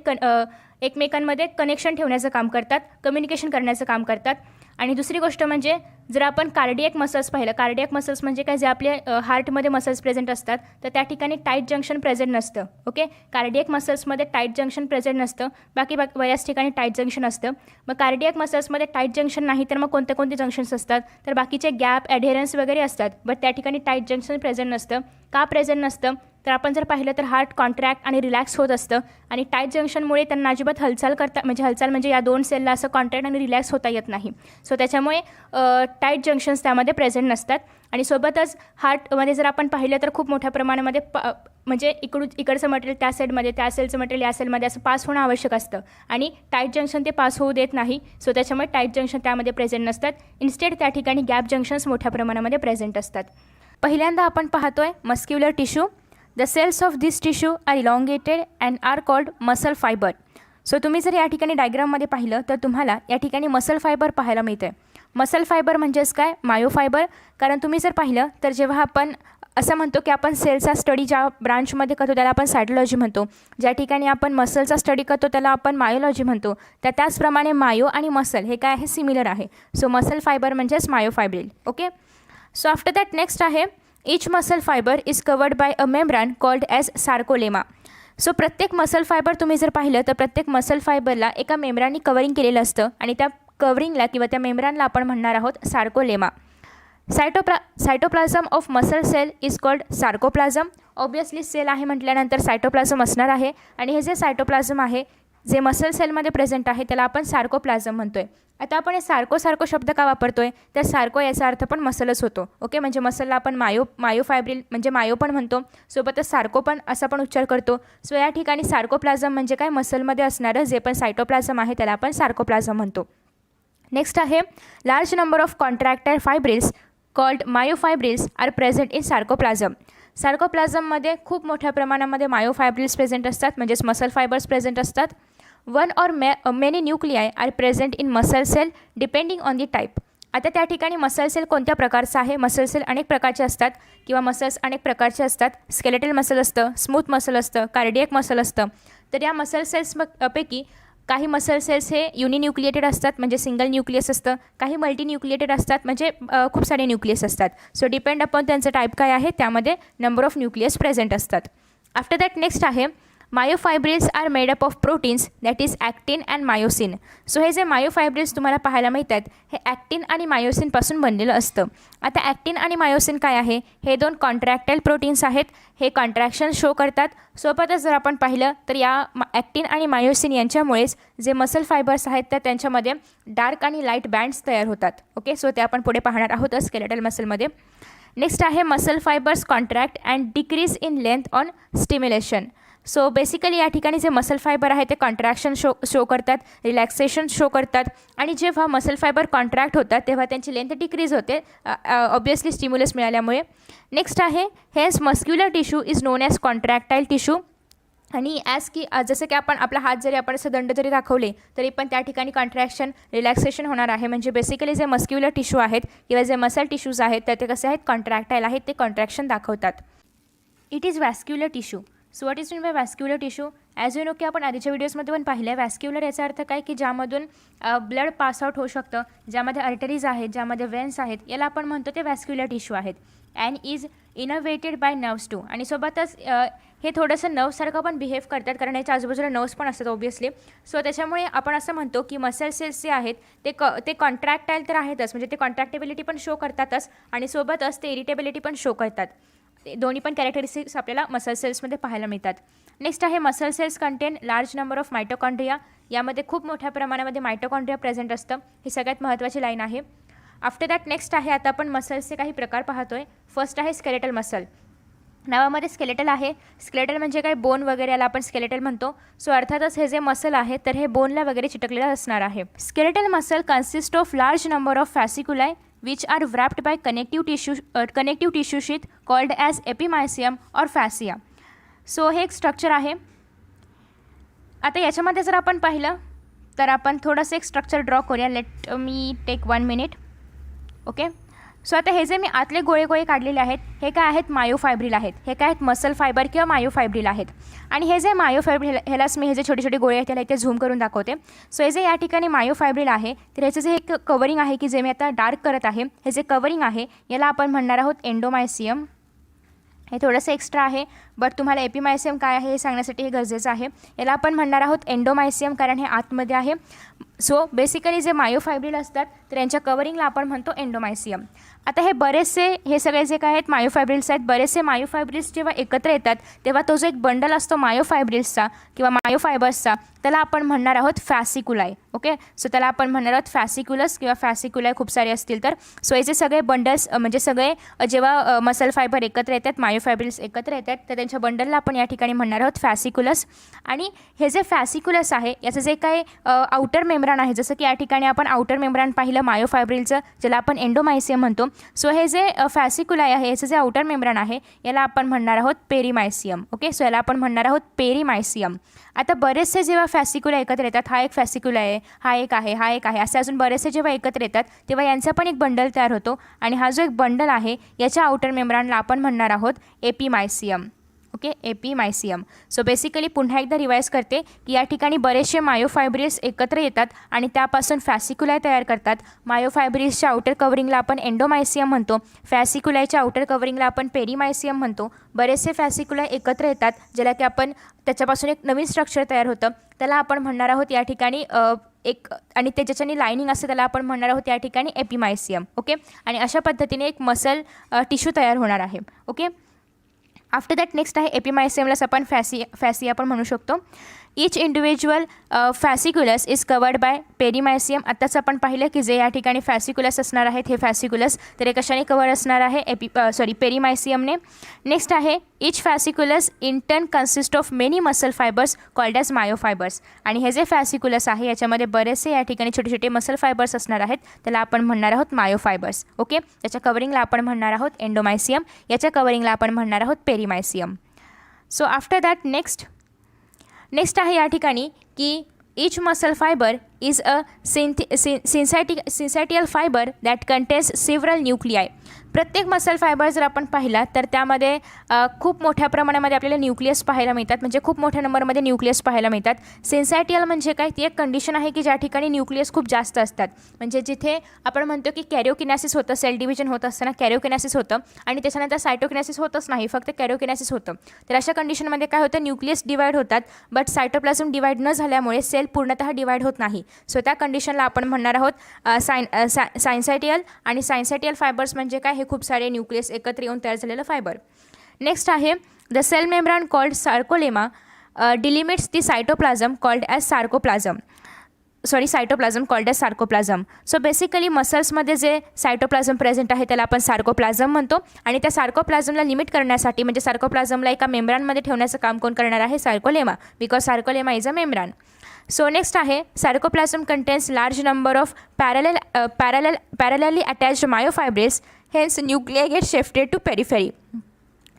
एकमेकांमध्ये कनेक्शन ठेवण्याचं काम करतात, कम्युनिकेशन करण्याचं काम करतात. आणि दुसरी गोष्ट म्हणजे जर आपण कार्डियक मसल्स पाहिलं, कार्डियक मसल्स म्हणजे काय, जे आपले हार्टमध्ये मसल्स प्रेझेंट असतात तर त्या ठिकाणी टाईट जंक्शन प्रेझेंट नसतं. ओके, कार्डियक मसल्समध्ये टाईट जंक्शन प्रेझेंट नसतं, बाकी बऱ्याच ठिकाणी टाईट जंक्शन असतं. मग कार्डियक मसल्समध्ये टाईट जंक्शन नाही तर मग कोणते जंक्शन्स असतात, तर बाकीचे गॅप ॲडहेरन्स वगैरे असतात, बट त्या ठिकाणी टाईट जंक्शन प्रेझेंट नसतं. का प्रेझेंट नसतं, तर आपण जर पाहिलं तर हार्ट कॉन्ट्रॅक्ट आणि रिलॅक्स होत असतं आणि टाईट जंक्शनमुळे त्यांना अजिबात हालचाल म्हणजे या दोन सेलला असं कॉन्ट्रॅक्ट आणि रिलॅक्स होता येत नाही. सो त्याच्यामुळे टाईट जंक्शन्स त्यामध्ये प्रेझेंट नसतात. आणि सोबतच हार्टमध्ये जर आपण पाहिलं तर खूप मोठ्या प्रमाणामध्ये म्हणजे इकडचं मटेरियल त्या साईडमध्ये, त्या सेलचं मटेरियल या सेलमध्ये असं पास होणं आवश्यक असतं आणि टाईट जंक्शन ते पास होऊ देत नाही. सो त्याच्यामुळे टाईट जंक्शन त्यामध्ये प्रेझेंट नसतात. इन्स्टेड त्या ठिकाणी गॅप जंक्शन्स मोठ्या प्रमाणामध्ये प्रेझेंट असतात. पहिल्यांदा आपण पाहतोय muscular tissue. The cells of this tissue are elongated and are called muscle fiber. So तुम्ही जर या ठिकाणी डायग्राममध्ये पाहिलं तर तुम्हाला या ठिकाणी मसल फायबर पाहायला मिळते. मसल फायबर म्हणजेच काय, मायोफायबर. कारण तुम्ही जर पाहिलं तर जेव्हा आपण असं म्हणतो की आपण सेलचा स्टडी ज्या ब्रांचमध्ये करतो त्याला आपण सायटोलॉजी म्हणतो, ज्या ठिकाणी आपण मसलचा स्टडी करतो त्याला आपण मायोलॉजी म्हणतो. तर त्याचप्रमाणे मायो आणि मसल हे काय आहे, सिमिलर आहे. सो मसल फायबर म्हणजेच myofibril. Okay, so after that next आहे each muscle fibre is covered by a membrane called as sarcolemma. So प्रत्येक मसल फायबर तुम्ही जर पाहिलं तर प्रत्येक मसल फायबरला एका मेम्ब्राननी कवरिंग केलेलं असतं आणि त्या कवरिंगला किंवा त्या मेम्ब्रानला आपण म्हणणार आहोत sarcolemma. Cytoplasm of muscle cell is called sarcoplasm. Obviously cell आहे म्हटल्यानंतर सायटोप्लाझम असणार आहे आणि हे जे सायटोप्लाझम आहे जे मसल सेलमध्ये प्रेझेंट आहे त्याला आपण सार्कोप्लाझम म्हणतोय. आता आपण हे सार्को शब्द का वापरतोय तर सार्को याचा अर्थ पण मसलच होतो. ओके, म्हणजे मसलला आपण मायोफायब्रिल म्हणजे मायो पण म्हणतो, सोबतच सार्को पण असा पण उच्चार करतो. सो या ठिकाणी सार्कोप्लाझम म्हणजे काय, मसलमध्ये असणारं जे पण सायटोप्लाझम आहे त्याला आपण सार्कोप्लाझम म्हणतो. नेक्स्ट आहे large number of contractile fibrils called myofibrils are present in sarcoplasm. सार्कोप्लाझममध्ये खूप मोठ्या प्रमाणामध्ये मायोफायब्रिल्स प्रेझेंट असतात, म्हणजेच मसल फायबर्स प्रेझेंट असतात. One or many nuclei are present in muscle cell depending on the type. आता त्या ठिकाणी मसल सेल कोणत्या प्रकारचा आहे, मसल सेल अनेक प्रकारचे असतात किंवा मसल्स अनेक प्रकारचे असतात. स्केलेटल मसल असतं, स्मूथ मसल असतं, कार्डियक मसल असतं. तर या मसल सेल्स पैकी काही मसल सेल्स हे युनिन्यूक्लिएटेड असतात म्हणजे सिंगल न्यूक्लियस असतं, काही मल्टीन्यूक्लिएटेड असतात म्हणजे खूप सारे न्यूक्लियस असतात. सो डिपेंड अपॉन त्यांचं टाईप काय आहे त्यामध्ये नंबर ऑफ न्यूक्लियस प्रेझेंट असतात. आफ्टर दॅट नेक्स्ट आहे myofibrils are made up of proteins that is actin and myosin. So हे जे मायोफायब्रिल्स तुम्हाला पाहायला मिळतात हे ॲक्टिन आणि मायोसिनपासून बनलेलं असतं. आता ॲक्टिन आणि मायोसिन काय आहे, हे दोन कॉन्ट्रॅक्टाईल प्रोटीन्स आहेत, हे कॉन्ट्रॅक्शन शो करतात. सोबतच जर आपण पाहिलं तर या ॲक्टिन आणि मायोसिन यांच्यामुळेच जे मसल फायबर्स आहेत तर त्यांच्यामध्ये डार्क आणि लाईट बँड्स तयार होतात. ओके, सो ते आपण पुढे पाहणार आहोत स्केलेटल मसलमध्ये. नेक्स्ट आहे muscle fibres contract and decrease in length on stimulation. So basically या ठिकाणी जे मसल फायबर आहे ते कॉन्ट्रॅक्शन शो करतात, रिलॅक्सेशन शो करतात आणि जेव्हा मसल फायबर कॉन्ट्रॅक्ट होतात तेव्हा त्यांची लेंथ डिक्रीज होते ऑब्वियसली स्टिम्युलस मिळाल्यामुळे. नेक्स्ट आहे hence muscular tissue is known as contractile tissue. आणि ॲज की जसं की आपण आपला हात जरी आपण असं दंड जरी दाखवले तरी पण त्या ठिकाणी कॉन्ट्रॅक्शन रिलॅक्सेशन होणार आहे. म्हणजे बेसिकली जे मस्क्युलर टिश्यू आहेत किंवा जे मसल टिश्यूज आहेत तर ते कसे आहेत, कॉन्ट्रॅक्टाईल आहेत, ते कॉन्ट्रॅक्शन दाखवतात. It is vascular tissue. So what is mean by vascular tissue, as you know की आपण आधीच्या व्हिडिओजमध्ये पण पाहिलं आहे. वॅस्क्युलर याचा अर्थ काय की ज्यामधून ब्लड पास आउट होऊ शकतं, ज्यामध्ये आर्टरीज आहेत, ज्यामध्ये वेन्स आहेत, याला आपण म्हणतो ते वॅस्क्युलर टिश्यू आहेत. And is innervated by nerves too. आणि सोबतच हे थोडंसं नर्वसारखं पण बिहेव करतात कारण याच्या आजूबाजूला नर्व्स पण असतात ऑब्वियसली. सो त्याच्यामुळे आपण असं म्हणतो की मसल सेल्स जे आहेत ते कॉन्ट्रॅक्टाईल तर आहेतच, म्हणजे ते कॉन्ट्रॅक्टेबिलिटी पण शो करतातच आणि सोबतच ते इरिटेबिलिटी पण शो करतात. दोन्ही पण कॅरेक्टरिस्टिक्स आपल्याला मसल सेल्समध्ये पाहायला मिळतात. नेक्स्ट आहे muscle cells contain large number of mitochondria. यामध्ये खूप मोठ्या प्रमाणामध्ये मायटोकॉन्ड्रिया प्रेझेंट असतं, ही सगळ्यात महत्त्वाची लाईन आहे. आफ्टर दॅट नेक्स्ट आहे आता आपण मसल्सचे काही प्रकार पाहतोय. फर्स्ट आहे स्केलेटल मसल. नावामध्ये स्केलेटल आहे, स्केलेटल म्हणजे काय, बोन वगैरे याला आपण स्केलेटल म्हणतो. सो अर्थातच हे जे मसल आहे तर हे बोनला वगैरे चिटकलेलं असणार आहे. Skeletal muscle consist of large number of fasciculi which are wrapped by connective tissue sheath called as epimysium or fascia. So हे एक स्ट्रक्चर आहे. आता याच्यामध्ये जर आपण पाहिलं तर आपण थोडंसं एक स्ट्रक्चर ड्रॉ करूया. Let me take 1 minute. Okay, so आता हे जे मी आतले गोळे काढलेले आहेत हे काय आहेत, मायोफायब्रिल आहेत. हे काय आहेत, मसल फायबर किंवा मायोफायब्रिल आहेत. आणि हे जे मायोफायब्रिल ह्यालाच मी हे जे छोटे छोटे गोळे आहेत त्याला इथे झूम करून दाखवते. सो हे जे या ठिकाणी मायोफायब्रिल आहे तर ह्याचं जे एक कवरिंग आहे की जे मी आता डार्क करत आहे, हे जे कवरिंग आहे याला आपण म्हणणार आहोत एंडोमायसियम. हे थोडंसं एक्स्ट्रा आहे बट तुम्हाला एपिमायसियम काय आहे हे सांगण्यासाठी हे गरजेचं आहे. याला आपण म्हणणार आहोत एंडोमायसियम कारण हे आतमध्ये आहे. सो बेसिकली जे मायोफायब्रिल असतात तर यांच्या कवरिंगला आपण म्हणतो एंडोमायसियम. आता हे बरेचसे हे सगळे जे काय आहेत मायोफायब्रिल्स आहेत, बरेचसे मायोफायब्रिल्स जेव्हा एकत्र येतात तेव्हा तो जो एक बंडल असतो मायोफायब्रिल्सचा किंवा मायोफायबर्सचा त्याला आपण म्हणणार आहोत फॅसिक्युलाय. ओके, सो त्याला आपण म्हणणार आहोत फॅसिक्युलस किंवा फॅसिक्युलाय खूप सारे असतील तर. सो याचे सगळे बंडल्स म्हणजे सगळे जेव्हा मसल फायबर एकत्र येतात, मायोफायब्रिल्स एकत्र येतात तर त्यांच्या बंडलला आपण या ठिकाणी म्हणणार आहोत फॅसिक्युलस. आणि हे जे फॅसिक्युलस आहे याचं जे काही आउटर मेम्ब्रान आहे, जसं की या ठिकाणी आपण आउटर मेम्ब्रान पाहिलं मायोफायब्रिलचं ज्याला आपण एंडोमायसियम म्हणतो. सो हे जे फॅसिक्युलाय आहे याचं जे आउटर मेम्ब्रान आहे याला आपण म्हणणार आहोत पेरीमायसियम. ओके, सो याला आपण म्हणणार आहोत पेरीमायसियम. आता बरेचसे जेव्हा फॅसिक्युला एकत्र येतात, हा एक फॅसिक्युला आहे, हा एक आहे, हा एक आहे, असे अजून बरेचसे जेव्हा एकत्र येतात तेव्हा यांचा पण एक बंडल तयार होतो आणि हा जो एक बंडल आहे याच्या आउटर मेम्ब्रानला आपण म्हणणार आहोत एपिमायसियम. ओके, एपिमायसियम. सो बेसिकली पुन्हा एकदा रिवाईज करते की या ठिकाणी बरेचसे मायोफायब्रिल्स एकत्र येतात आणि त्यापासून फॅसिक्युलाय तयार करतात. मायोफायब्रिल्सच्या आउटर कवरिंगला आपण एंडोमायसियम म्हणतो, फॅसिक्युलायच्या आउटर कवरिंगला आपण पेरीमायसियम म्हणतो. बरेचसे फॅसिक्युलाय एकत्र येतात ज्याला की आपण त्याच्यापासून एक नवीन स्ट्रक्चर तयार होतं, त्याला आपण म्हणणार आहोत या ठिकाणी एक, आणि ते ज्याच्याने लायनिंग असते त्याला आपण म्हणणार आहोत या ठिकाणी एपिमायसियम. ओके, आणि अशा पद्धतीने एक मसल टिश्यू तयार होणार आहे. ओके, आफ्टर दॅट नेक्स्ट आहे एपिमायसियमलाच आपण फॅसिया पण म्हणू शकतो. इच इंडिव्हिज्युअल फॅसिक्युलस इज कवर्ड बाय पेरीमायसियम. आत्ताच आपण पाहिलं की जे या ठिकाणी फॅसिक्युलस असणार आहेत हे फॅसिक्युलस तर हे कशाने कवर असणार आहे, पेरीमायसियमने. नेक्स्ट आहे each fasciculus in turn consist of many muscle fibres called as myofibres. आणि हे जे फॅसिक्युलस आहे याच्यामध्ये बरेचसे या ठिकाणी छोटे छोटे मसल फायबर्स असणार आहेत, त्याला आपण म्हणणार आहोत मायोफायबर्स. ओके, त्याच्या कवरिंगला आपण म्हणणार आहोत एंडोमायसियम, याच्या कवरिंगला आपण म्हणणार आहोत perimysium. So after that next आहे या ठिकाणी की each muscle fibre is a syncytial fibre that contains several nuclei. प्रत्येक मसल फायबर जर आपण पाहिला तर त्यामध्ये खूप मोठ्या प्रमाणामध्ये आपल्याला न्यूक्लियस पाहायला मिळतात, म्हणजे खूप मोठ्या नंबरमध्ये न्यूक्लियस पाहायला मिळतात. सिन्सॅटियल म्हणजे काय, ती एक कंडिशन आहे की ज्या ठिकाणी न्यूक्लियस खूप जास्त असतात, म्हणजे जिथे आपण म्हणतो की कॅरिओकिनेसिस होतं, सेल डिव्हिजन होत असताना कॅरिओकिनेसिस होतं आणि त्याच्यानंतर सायटोकिनेसिस होतच नाही, फक्त कॅरिओकिनेसिस होतं. तर अशा कंडिशनमध्ये काय होतं, न्यूक्लियस डिवाइड होतात बट सायटोप्लाझम डिवाइड न झाल्यामुळे सेल पूर्णतः डिवाइड होत नाही. सो त्या कंडिशनला आपण म्हणणार आहोत सायन्सॅटियल. आणि सायन्सॅटियल फायबर्स म्हणजे काय, हे खूप सारे न्यूक्लियस एकत्र येऊन तयार झालेलं फायबर. नेक्स्ट आहे the cell membrane called sarcolemma delimits the cytoplasm called as sarcoplasm. Cytoplasm called as sarcoplasm. So basically मसल्समध्ये जे सायटोप्लाझम प्रेझेंट आहे त्याला आपण सार्कोप्लाझम म्हणतो, आणि त्या सार्कोप्लाझमला लिमिट करण्यासाठी म्हणजे सार्कोप्लाझमला एका मेम्ब्रानमध्ये ठेवण्याचं काम कोण करणार आहे, sarcolemma, because sarcolemma is a membrane. So next आहे sarcoplasm contains large number of parallelly attached myofibrils, hence nuclei get shifted to periphery.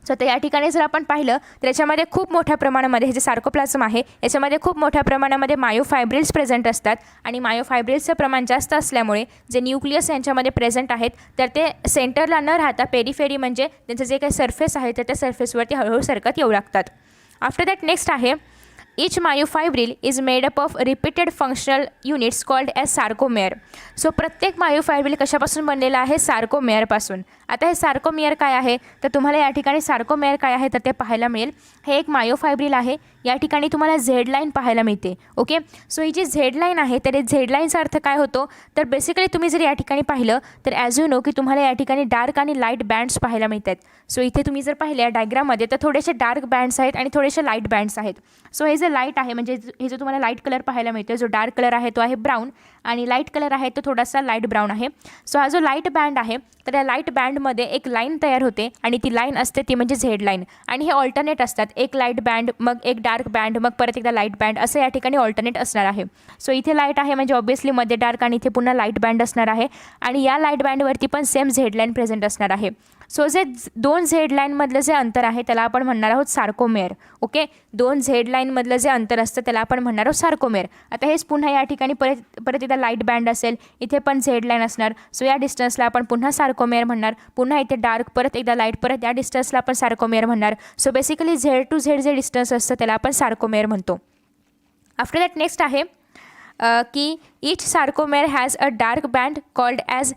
So तर या ठिकाणी जर आपण पाहिलं तर याच्यामध्ये खूप मोठ्या प्रमाणामध्ये हे जे सार्कोप्लाझम आहे याच्यामध्ये खूप मोठ्या प्रमाणामध्ये मायोफायब्रिल्स प्रेझेंट असतात, आणि मायोफायब्रिल्सचं प्रमाण जास्त असल्यामुळे जे न्यूक्लियस यांच्यामध्ये प्रेझेंट आहेत तर ते सेंटरला न राहता पेरिफेरी म्हणजे त्यांचं जे काही सरफेस आहे तर त्या सरफेसवरती हळूहळू सरकत येऊ लागतात. आफ्टर दॅट नेक्स्ट आहे each myofibril is made up of repeated functional units called as sarcomere. So प्रत्येक मायोफायब्रिल कशापासून बनलेला आहे, सार्कोमेअरपासून. आता हे सार्कोमेअर काय आहे तर तुम्हाला या ठिकाणी सार्कोमेअर काय आहे तर ते पाहायला मिळेल. हे एक मायोफायब्रिल आहे, या ठिकाणी तुम्हाला झेड लाईन पाहायला मिळते. ओके, सो ही जी झेड लाईन आहे तर झेड लाईनचा अर्थ काय होतो तर बेसिकली तुम्ही जर या ठिकाणी पाहिलं तर ॲज यू नो की तुम्हाला या ठिकाणी डार्क आणि लाईट बँड्स पाहायला मिळतात. सो इथे तुम्ही जर पाहिले या डायग्राममध्ये तर थोडेसे डार्क बँड्स आहेत आणि थोडेसे लाईट बँड्स आहेत. सो हे जे लाईट आहे म्हणजे हे जो तुम्हाला लाईट कलर पाहायला मिळतो, जो डार्क कलर आहे तो आहे ब्राऊन आणि लाईट कलर आहे तो थोडासा लाईट ब्राऊन आहे. सो हा जो लाईट बँड आहे तर या लाईट बँडमध्ये एक लाईन तयार होते आणि ती लाईन असते ती म्हणजे झेड लाईन, आणि हे ऑल्टरनेट असतात, एक लाईट बँड मग एक डार्क बँड मग परत एकदा लाईट बँड असं या ठिकाणी ऑल्टरनेट असणार आहे. सो इथे लाईट आहे म्हणजे ऑब्वियसली मध्ये डार्क आणि इथे पुन्हा लाईट बँड असणार आहे, आणि या लाईट बँडवरती पण सेम झेड लाईन प्रेझेंट असणार आहे. सो जे दोन झेड लाईनमधलं जे अंतर आहे त्याला आपण म्हणणार आहोत सार्कोमेअर. ओके, दोन झेड लाईनमधलं जे अंतर असतं त्याला आपण म्हणणार आहोत सार्कोमेअर. आता हेच पुन्हा या ठिकाणी परत एकदा लाईट बँड असेल, इथे पण झेड लाईन असणार. सो या डिस्टन्सला आपण पुन्हा सार्कोमेअर म्हणणार, पुन्हा इथे डार्क परत एकदा लाईट परत या डिस्टन्सला आपण सार्कोमेअर म्हणणार. So basically Z to Z जे डिस्टन्स असतं त्याला आपण सार्कोमेअर म्हणतो. आफ्टर दॅट नेक्स्ट आहे की each sarcomere has a dark band called as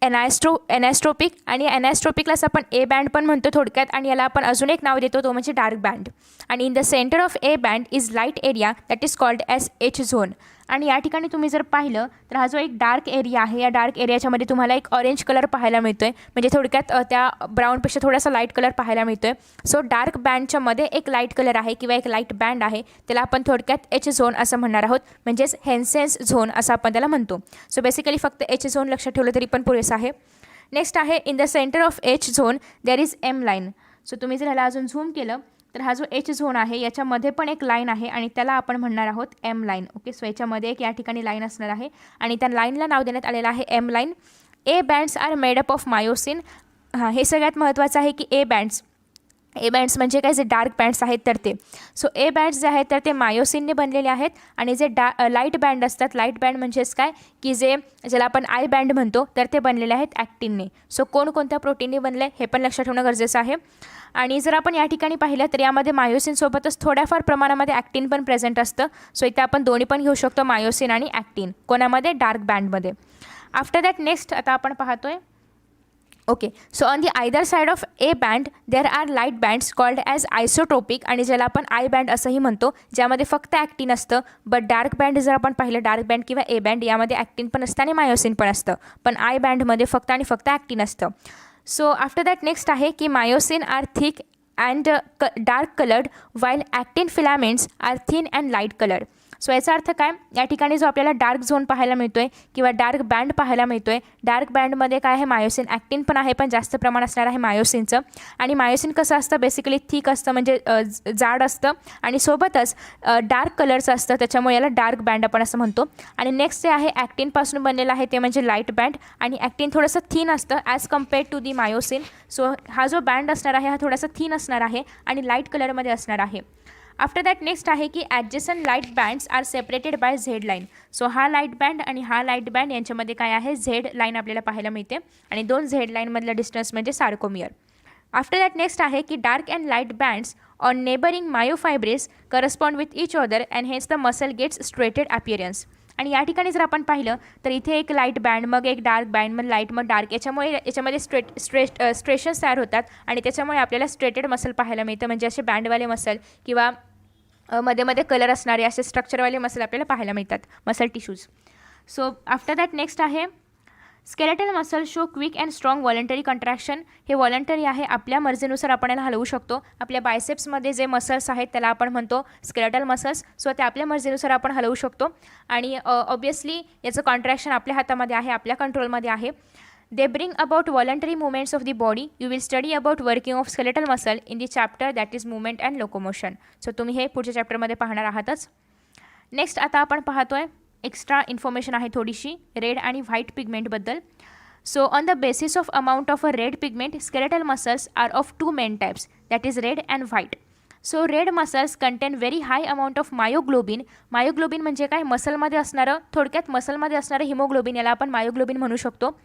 anisotropic, आणि एनॅस्ट्रोपिकलाच आपण ए बँड पण म्हणतो थोडक्यात, आणि याला आपण अजून एक नाव देतो तो म्हणजे डार्क बँड. आणि in the centre of A band is light area that is called as H zone. आणि या ठिकाणी तुम्ही जर पाहिलं तर हा जो एक डार्क एरिया आहे या डार्क एरियाच्यामध्ये तुम्हाला एक ऑरेंज कलर पाहायला मिळतो आहे, म्हणजे थोडक्यात त्या ब्राऊनपेक्षा थोडासा लाईट कलर पाहायला मिळतो आहे. सो डार्क बँडच्या मध्ये एक लाईट कलर आहे किंवा एक लाईट बँड आहे, त्याला आपण थोडक्यात एच झोन असं म्हणणार आहोत, म्हणजेच हेन्सेन्स झोन असं आपण त्याला म्हणतो. सो बेसिकली फक्त एच झोन लक्षात ठेवलं तरी पण पुरेसं आहे. नेक्स्ट आहे in the centre of H zone there is M line. So तुम्ही जर ह्याला अजून झूम केलं तर हा जो एच झोन आहे याच्यामध्ये पण एक लाईन आहे आणि त्याला आपण म्हणणार आहोत एम लाईन. ओके, सो याच्यामध्ये एक या ठिकाणी लाईन असणार आहे आणि त्या लाईनला नाव देण्यात आलेलं आहे M line. A bands are made up of myosin. हां, हे सगळ्यात महत्त्वाचं आहे की ए बँड्स ए बँड्स म्हणजे काय, जे डार्क बँड्स आहेत तर ते. सो ए बँड्स जे आहेत तर ते मायोसिनने बनलेले आहेत आणि जे लाईट बँड असतात, लाईट बँड म्हणजेच काय की जे ज्याला आपण आय बँड म्हणतो तर ते बनलेले आहेत ॲक्टिनने. सो कोणकोणत्या प्रोटीनने बनले हे पण लक्षात ठेवणं गरजेचं आहे. आणि जर आपण या ठिकाणी पाहिलं तर यामध्ये मायोसिनसोबतच थोड्याफार प्रमाणामध्ये ॲक्टिन पण प्रेझेंट असतं. सो इथे आपण दोन्ही पण घेऊ शकतो, मायोसिन आणि ॲक्टिन. कोणामध्ये, डार्क बँडमध्ये. आफ्टर दॅट नेक्स्ट आता आपण पाहतोय, okay. So on the either side of A band there are light bands called as isotropic, आणि ज्याला आपण आय बँड असंही म्हणतो, ज्यामध्ये फक्त ॲक्टिन असतं. बट डार्क बँड जर आपण पाहिलं, डार्क बँड किंवा ए बँड यामध्ये ॲक्टिन पण असतं आणि मायोसिन पण असतं. पण आय बँडमध्ये फक्त आणि फक्त ॲक्टिन असतं. सो आफ्टर दॅट नेक्स्ट आहे की myosin are thick and dark coloured while actin filaments are thin and light coloured. So याचा अर्थ काय, या ठिकाणी जो आपल्याला डार्क झोन पाहायला मिळतो आहे किंवा डार्क बँड पाहायला मिळतो आहे, डार्क बँडमध्ये काय आहे, मायोसिन. ॲक्टिन पण आहे पण जास्त प्रमाण असणार आहे मायोसिनचं. आणि मायोसिन कसं असतं, बेसिकली थिक असतं म्हणजे जाड असतं आणि सोबतच डार्क कलरचं असतं, त्याच्यामुळे याला डार्क बँड आपण असं म्हणतो. आणि नेक्स्ट जे आहे ॲक्टिनपासून बनलेलं आहे ते म्हणजे लाईट बँड, आणि ॲक्टिन थोडंसं थिन असतं as compared to the myosin. So हा जो बँड असणार आहे हा थोडासा थिन असणार आहे आणि लाईट कलरमध्ये असणार आहे. आफ्टर दॅट नेक्स्ट आहे की adjacent light bands are separated by Z line. So हा लाईट बँड आणि हा लाईट बँड यांच्यामध्ये काय आहे, झेड लाईन आपल्याला पाहायला मिळते आणि दोन झेड लाईनमधलं डिस्टन्स म्हणजे सार्कोमियर. आफ्टर दॅट नेक्स्ट आहे की dark and light bands on neighbouring myofibres correspond with each other and hence the muscle gets striated appearance. आणि या ठिकाणी जर आपण पाहिलं तर इथे एक लाईट बँड, मग एक डार्क बँड, मग लाईट, मग डार्क, याच्यामध्ये स्ट्रेशन्स तयार होतात आणि त्याच्यामुळे आपल्याला स्ट्रेटेड मसल पाहायला मिळतं, म्हणजे असे बँडवाले मसल किंवा मध्ये मध्ये कलर असणारे असे स्ट्रक्चरवाले मसल आपल्याला पाहायला मिळतात, muscle tissues. So after that next आहे skeletal muscle show quick and strong voluntary contraction. हे वॉलंटरी आहे, आपल्या मर्जीनुसार आपण याला हलवू शकतो. आपल्या बायसेप्समध्ये जे मसल्स आहेत त्याला आपण म्हणतो स्केलेटल मसल्स. सो ते आपल्या मर्जीनुसार आपण हलवू शकतो आणि ऑब्वियसली याचं कॉन्ट्रॅक्शन आपल्या हातामध्ये आहे, आपल्या कंट्रोलमध्ये आहे. They bring about voluntary movements of the body. You will study about working of skeletal muscle in the chapter that is movement and locomotion. So तुम्ही हे पुढच्या चॅप्टरमध्ये पाहणार आहातच. नेक्स्ट आता आपण पाहतोय एक्स्ट्रा इन्फॉर्मेशन आहे थोडीशी रेड आणि व्हाईट पिगमेंटबद्दल. So on the basis of amount of a red pigment skeletal muscles are of two main types, that is red and white. So red muscles contain very high amount of myoglobin. Myoglobin म्हणजे काय, मसलमध्ये असणारं, थोडक्यात मसलमध्ये असणारं haemoglobin, याला आपण myoglobin म्हणू शकतो.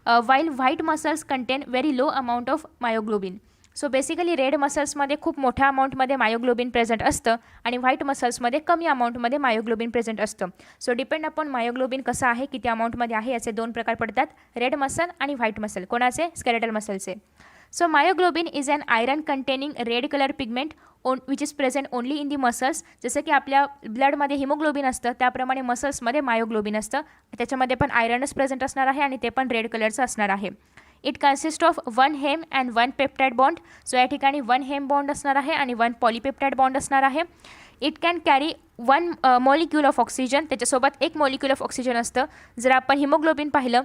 while white muscles contain very low amount of myoglobin. So basically red मसल्समध्ये खूप मोठ्या अमाऊंटमध्ये मायोग्लोबिन प्रेझेंट असतं आणि व्हाईट मसल्समध्ये कमी अमाऊंटमध्ये मायोग्लोबिन प्रेझेंट असतं. सो डिपेंड अपॉन मायोग्लोबिन कसं आहे, किती अमाऊंटमध्ये आहे, याचे दोन प्रकार पडतात, रेड मसल आणि व्हाईट मसल. कोणाचे, स्केलेटल मसलचे. So myoglobin is an iron containing red colour pigment which is present only in the muscles. जसं की आपल्या ब्लडमध्ये हिमोग्लोबिन असतं त्याप्रमाणे मसल्समध्ये मायोग्लोबिन असतं, त्याच्यामध्ये पण आयरनच प्रेझेंट असणार आहे आणि ते पण रेड कलरचं असणार आहे. It consist of 1 haem and 1 peptide bond. So या ठिकाणी 1 हेम बॉन्ड असणार आहे आणि 1 पॉलीपेप्टाइड बॉन्ड असणार आहे. It can carry 1 molecule of oxygen, त्याच्यासोबत 1 मॉलिक्यूल ऑफ ऑक्सिजन असतं. जर आपण हिमोग्लोबिन पाहिलं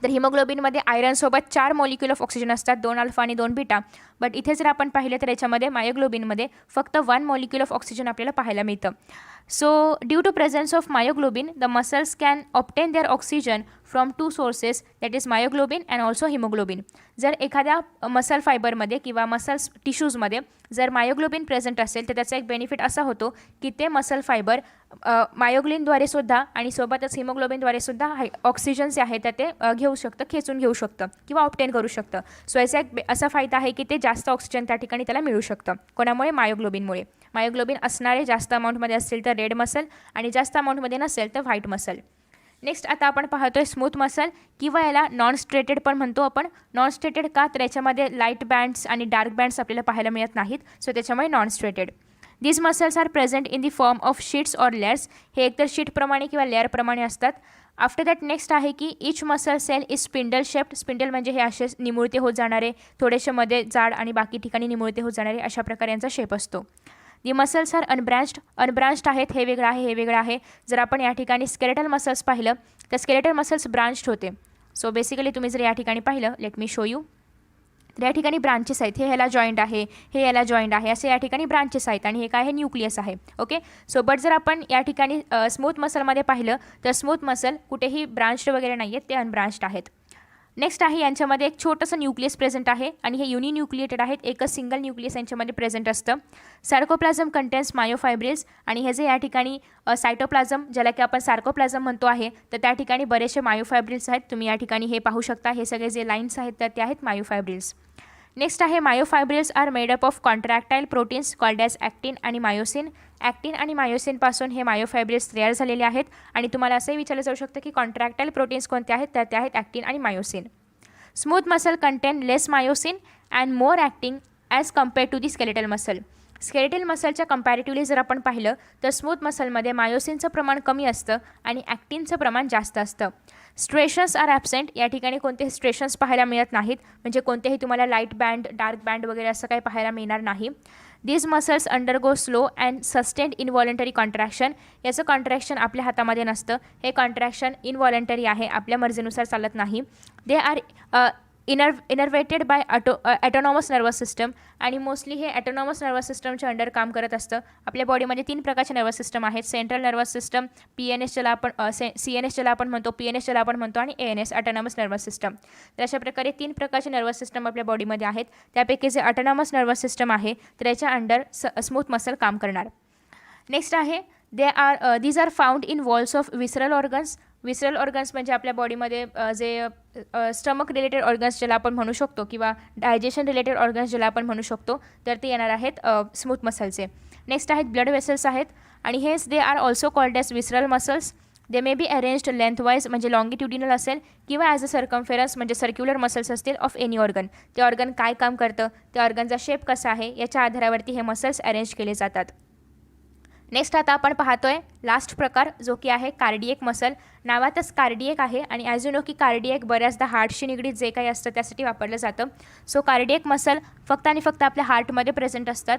तर हिमोग्लोबिनमध्ये आयरनसोबत 4 मॉलिक्यूल ऑफ ऑक्सिजन असतात, 2 अल्फा आणि 2 बीटा. बट इथे जर आपण पाहिलं तर याच्यामध्ये मायोग्लोबिनमध्ये फक्त 1 मॉलिक्यूल ऑफ ऑक्सिजन आपल्याला पाहायला मिळतं. So due to presence of myoglobin the muscles can obtain their oxygen from 2 sources, that is myoglobin and also haemoglobin. जर एखाद्या मसल फायबरमध्ये किंवा मसल्स टिश्यूजमध्ये जर मायोग्लोबिन प्रेझेंट असेल तर त्याचा एक बेनिफिट असा होतो की ते मसल फायबर मायोग्लिनद्वारे सुद्धा आणि सोबतच हिमोग्लोबिनद्वारे सुद्धा ऑक्सिजन जे आहे ते घेऊ शकतं, खेचून घेऊ शकतं किंवा ऑप्टेन करू शकतं. सो याचा एक असा फायदा आहे की ते जास्त ऑक्सिजन त्या ठिकाणी त्याला मिळू शकतं. कोणामुळे, मायोग्लोबिनमुळे. मायोग्लोबिन असणारे जास्त अमाऊंटमध्ये असेल तर रेड मसल आणि जास्त अमाऊंटमध्ये नसेल तर व्हाईट मसल. नेक्स्ट आता आपण पाहतोय स्मूथ मसल किंवा याला नॉन स्ट्रेटेड पण म्हणतो आपण. नॉन स्ट्रेटेड का, तर याच्यामध्ये light bands and dark bands आपल्याला पाहायला मिळत नाहीत, सो त्याच्यामुळे non striated. These muscles are present in the form of sheets or layers. हे एकतर शीटप्रमाणे किंवा लेअरप्रमाणे असतात. आफ्टर दॅट नेक्स्ट आहे की each muscle cell is spindle shaped. Spindle म्हणजे हे असे निमुळते होत जाणारे, थोडेसे मध्ये जाड आणि बाकी ठिकाणी निमुळते होत जाणारे, अशा प्रकारे यांचा शेप असतो. दी मसल्स आर अनब्रांच्ड आहेत. हे वेगळं आहे, हे वेगळं आहे. जर आपण या ठिकाणी स्केलेटल मसल्स पाहिलं तर स्केलेटल मसल्स ब्रांच्ड होते. सो बेसिकली तुम्ही जर या ठिकाणी पाहिलं, लेट मी शो यू, तर या ठिकाणी ब्रांचेस आहेत. हे ह्याला जॉईंट आहे, हे याला जॉईंट आहे, असे या ठिकाणी ब्रांचेस आहेत आणि हे काय आहे, न्यूक्लियस आहे. ओके. सो बट जर आपण या ठिकाणी स्मूथ मसलमध्ये पाहिलं तर स्मूथ मसल कुठेही ब्रांच्ड वगैरे नाही आहेत, ते अनब्रांच्ड आहेत. नेक्स्ट आहे यांच्यामध्ये एक छोटंसं न्यूक्लियस प्रेझेंट आहे आणि हे युनिन्यूक्लिएटेड आहेत, एकच सिंगल न्यूक्लियस यांच्यामध्ये प्रेझेंट असतं. सार्कोप्लाझम कंटेन्स मायोफायब्रिल्स आणि हे जे या ठिकाणी सायटोप्लाझम ज्याला की आपण सार्कोप्लाझम म्हणतो आहे, तर त्या ठिकाणी बरेचसे मायोफायब्रिल्स आहेत. तुम्ही या ठिकाणी हे पाहू शकता, हे सगळे जे लाईन्स आहेत तर ते आहेत मायोफायब्रिल्स. नेक्स्ट आहे myofibrils are made up of contractile proteins called as actin आणि मायोसिन. ॲक्टिन आणि मायोसिनपासून हे मायोफायब्रिल्स तयार झालेले आहेत आणि तुम्हाला असंही विचारलं जाऊ शकतं की कॉन्ट्रॅक्टाईल प्रोटीन्स कोणते आहेत, तर ते आहेत ॲक्टिन आणि myosin. Smooth muscle contain less myosin and more actin as compare to the skeletal muscle. Skeletal मसलच्या कंपॅरेटिव्हली जर आपण पाहिलं तर स्मूथ मसलमध्ये मायोसिनचं प्रमाण कमी असतं आणि ॲक्टिनचं प्रमाण जास्त असतं. स्ट्रेशन्स आर ॲबसेंट. या ठिकाणी कोणतेही स्ट्रेशन्स पाहायला मिळत नाहीत, म्हणजे कोणतेही तुम्हाला लाईट बँड, डार्क बँड वगैरे असं काही पाहायला मिळणार नाही. These muscles undergo slow and sustained इनव्हॉलंटरी contraction. याचं कॉन्ट्रॅक्शन आपल्या हातामध्ये नसतं, हे कॉन्ट्रॅक्शन इनव्हॉलंटरी आहे, आपल्या मर्जीनुसार चालत नाही. They are innervated bye autonomous nervous system आणि मोस्टली हे ॲटोनॉमस नर्वस सिस्टमच्या अंडर काम करत असतं. आपल्या बॉडीमध्ये 3 प्रकारचे नर्वस सिस्टम आहेत, सेंट्रल नर्वस सिस्टम, PNS ज्याला आपण CNS ज्याला आपण म्हणतो, PNS ज्याला आपण म्हणतो आणि ANS ॲटोनॉमस नर्वस सिस्टम. तर अशा प्रकारे 3 प्रकारचे नर्वस सिस्टम आपल्या बॉडीमध्ये आहेत. त्यापैकी जे ॲटोनॉमस नर्वस सिस्टम आहे तर याच्या अंडर स्मूथ मसल काम करणार. नेक्स्ट आहे these are found in walls of visceral organs. Visceral organs म्हणजे आपल्या बॉडीमध्ये जे स्टमक रिलेटेड ऑर्गन्स ज्याला आपण म्हणू शकतो किंवा डायजेशन रिलेटेड ऑर्गन्स ज्याला आपण म्हणू शकतो, तर ते येणार आहेत स्मूथ मसलचे. नेक्स्ट आहेत ब्लड वेसल्स आहेत आणि हेच they are also called as visceral muscles. They may be arranged lengthwise म्हणजे लॉंगिट्युडिनल असेल किंवा ॲज अ सर्कम्फेरन्स म्हणजे सर्क्युलर मसल्स असतील ऑफ एनी ऑर्गन. ते ऑर्गन काय काम करतं, त्या ऑर्गनचा शेप कसा आहे याच्या आधारावरती हे मसल्स अरेंज केले जातात. नेक्स्ट आता आपण पाहतोय लास्ट प्रकार जो की आहे कार्डिएक मसल. नावातच कार्डिएक आहे आणि ॲज यू नो की कार्डिएक बऱ्याचदा हार्टशी निगडीत जे काही असतं त्यासाठी वापरलं जातं. सो कार्डिएक मसल फक्त आणि फक्त आपल्या हार्टमध्ये प्रेझेंट असतात.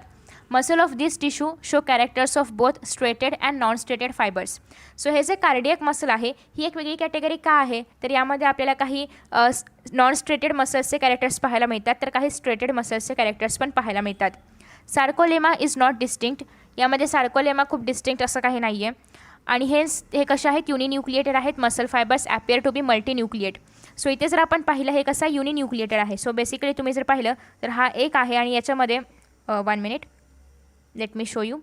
Muscle of this tissue show characters of both striated and non striated fibres. So हे जे कार्डिएक मसल आहे ही एक वेगळी कॅटेगरी का आहे, तर यामध्ये आपल्याला काही नॉन स्ट्रेटेड मसल्सचे कॅरेक्टर्स पाहायला मिळतात तर काही स्ट्रेटेड मसल्सचे कॅरेक्टर्स पण पाहायला मिळतात. Sarcolemma is not distinct. यामध्ये सार्कोलेमा खूप डिस्टिंक्ट असं काही नाही आहे आणि हे कसे आहेत, युनिन्यूक्लिएटेड आहेत. Muscle fibres appear to be multinucleate. So इथे जर आपण पाहिलं हे कसं युनिन्यूक्लिएटेड आहे. सो बेसिकली तुम्ही जर पाहिलं तर हा एक आहे आणि याच्यामध्ये 1 minute let me show you.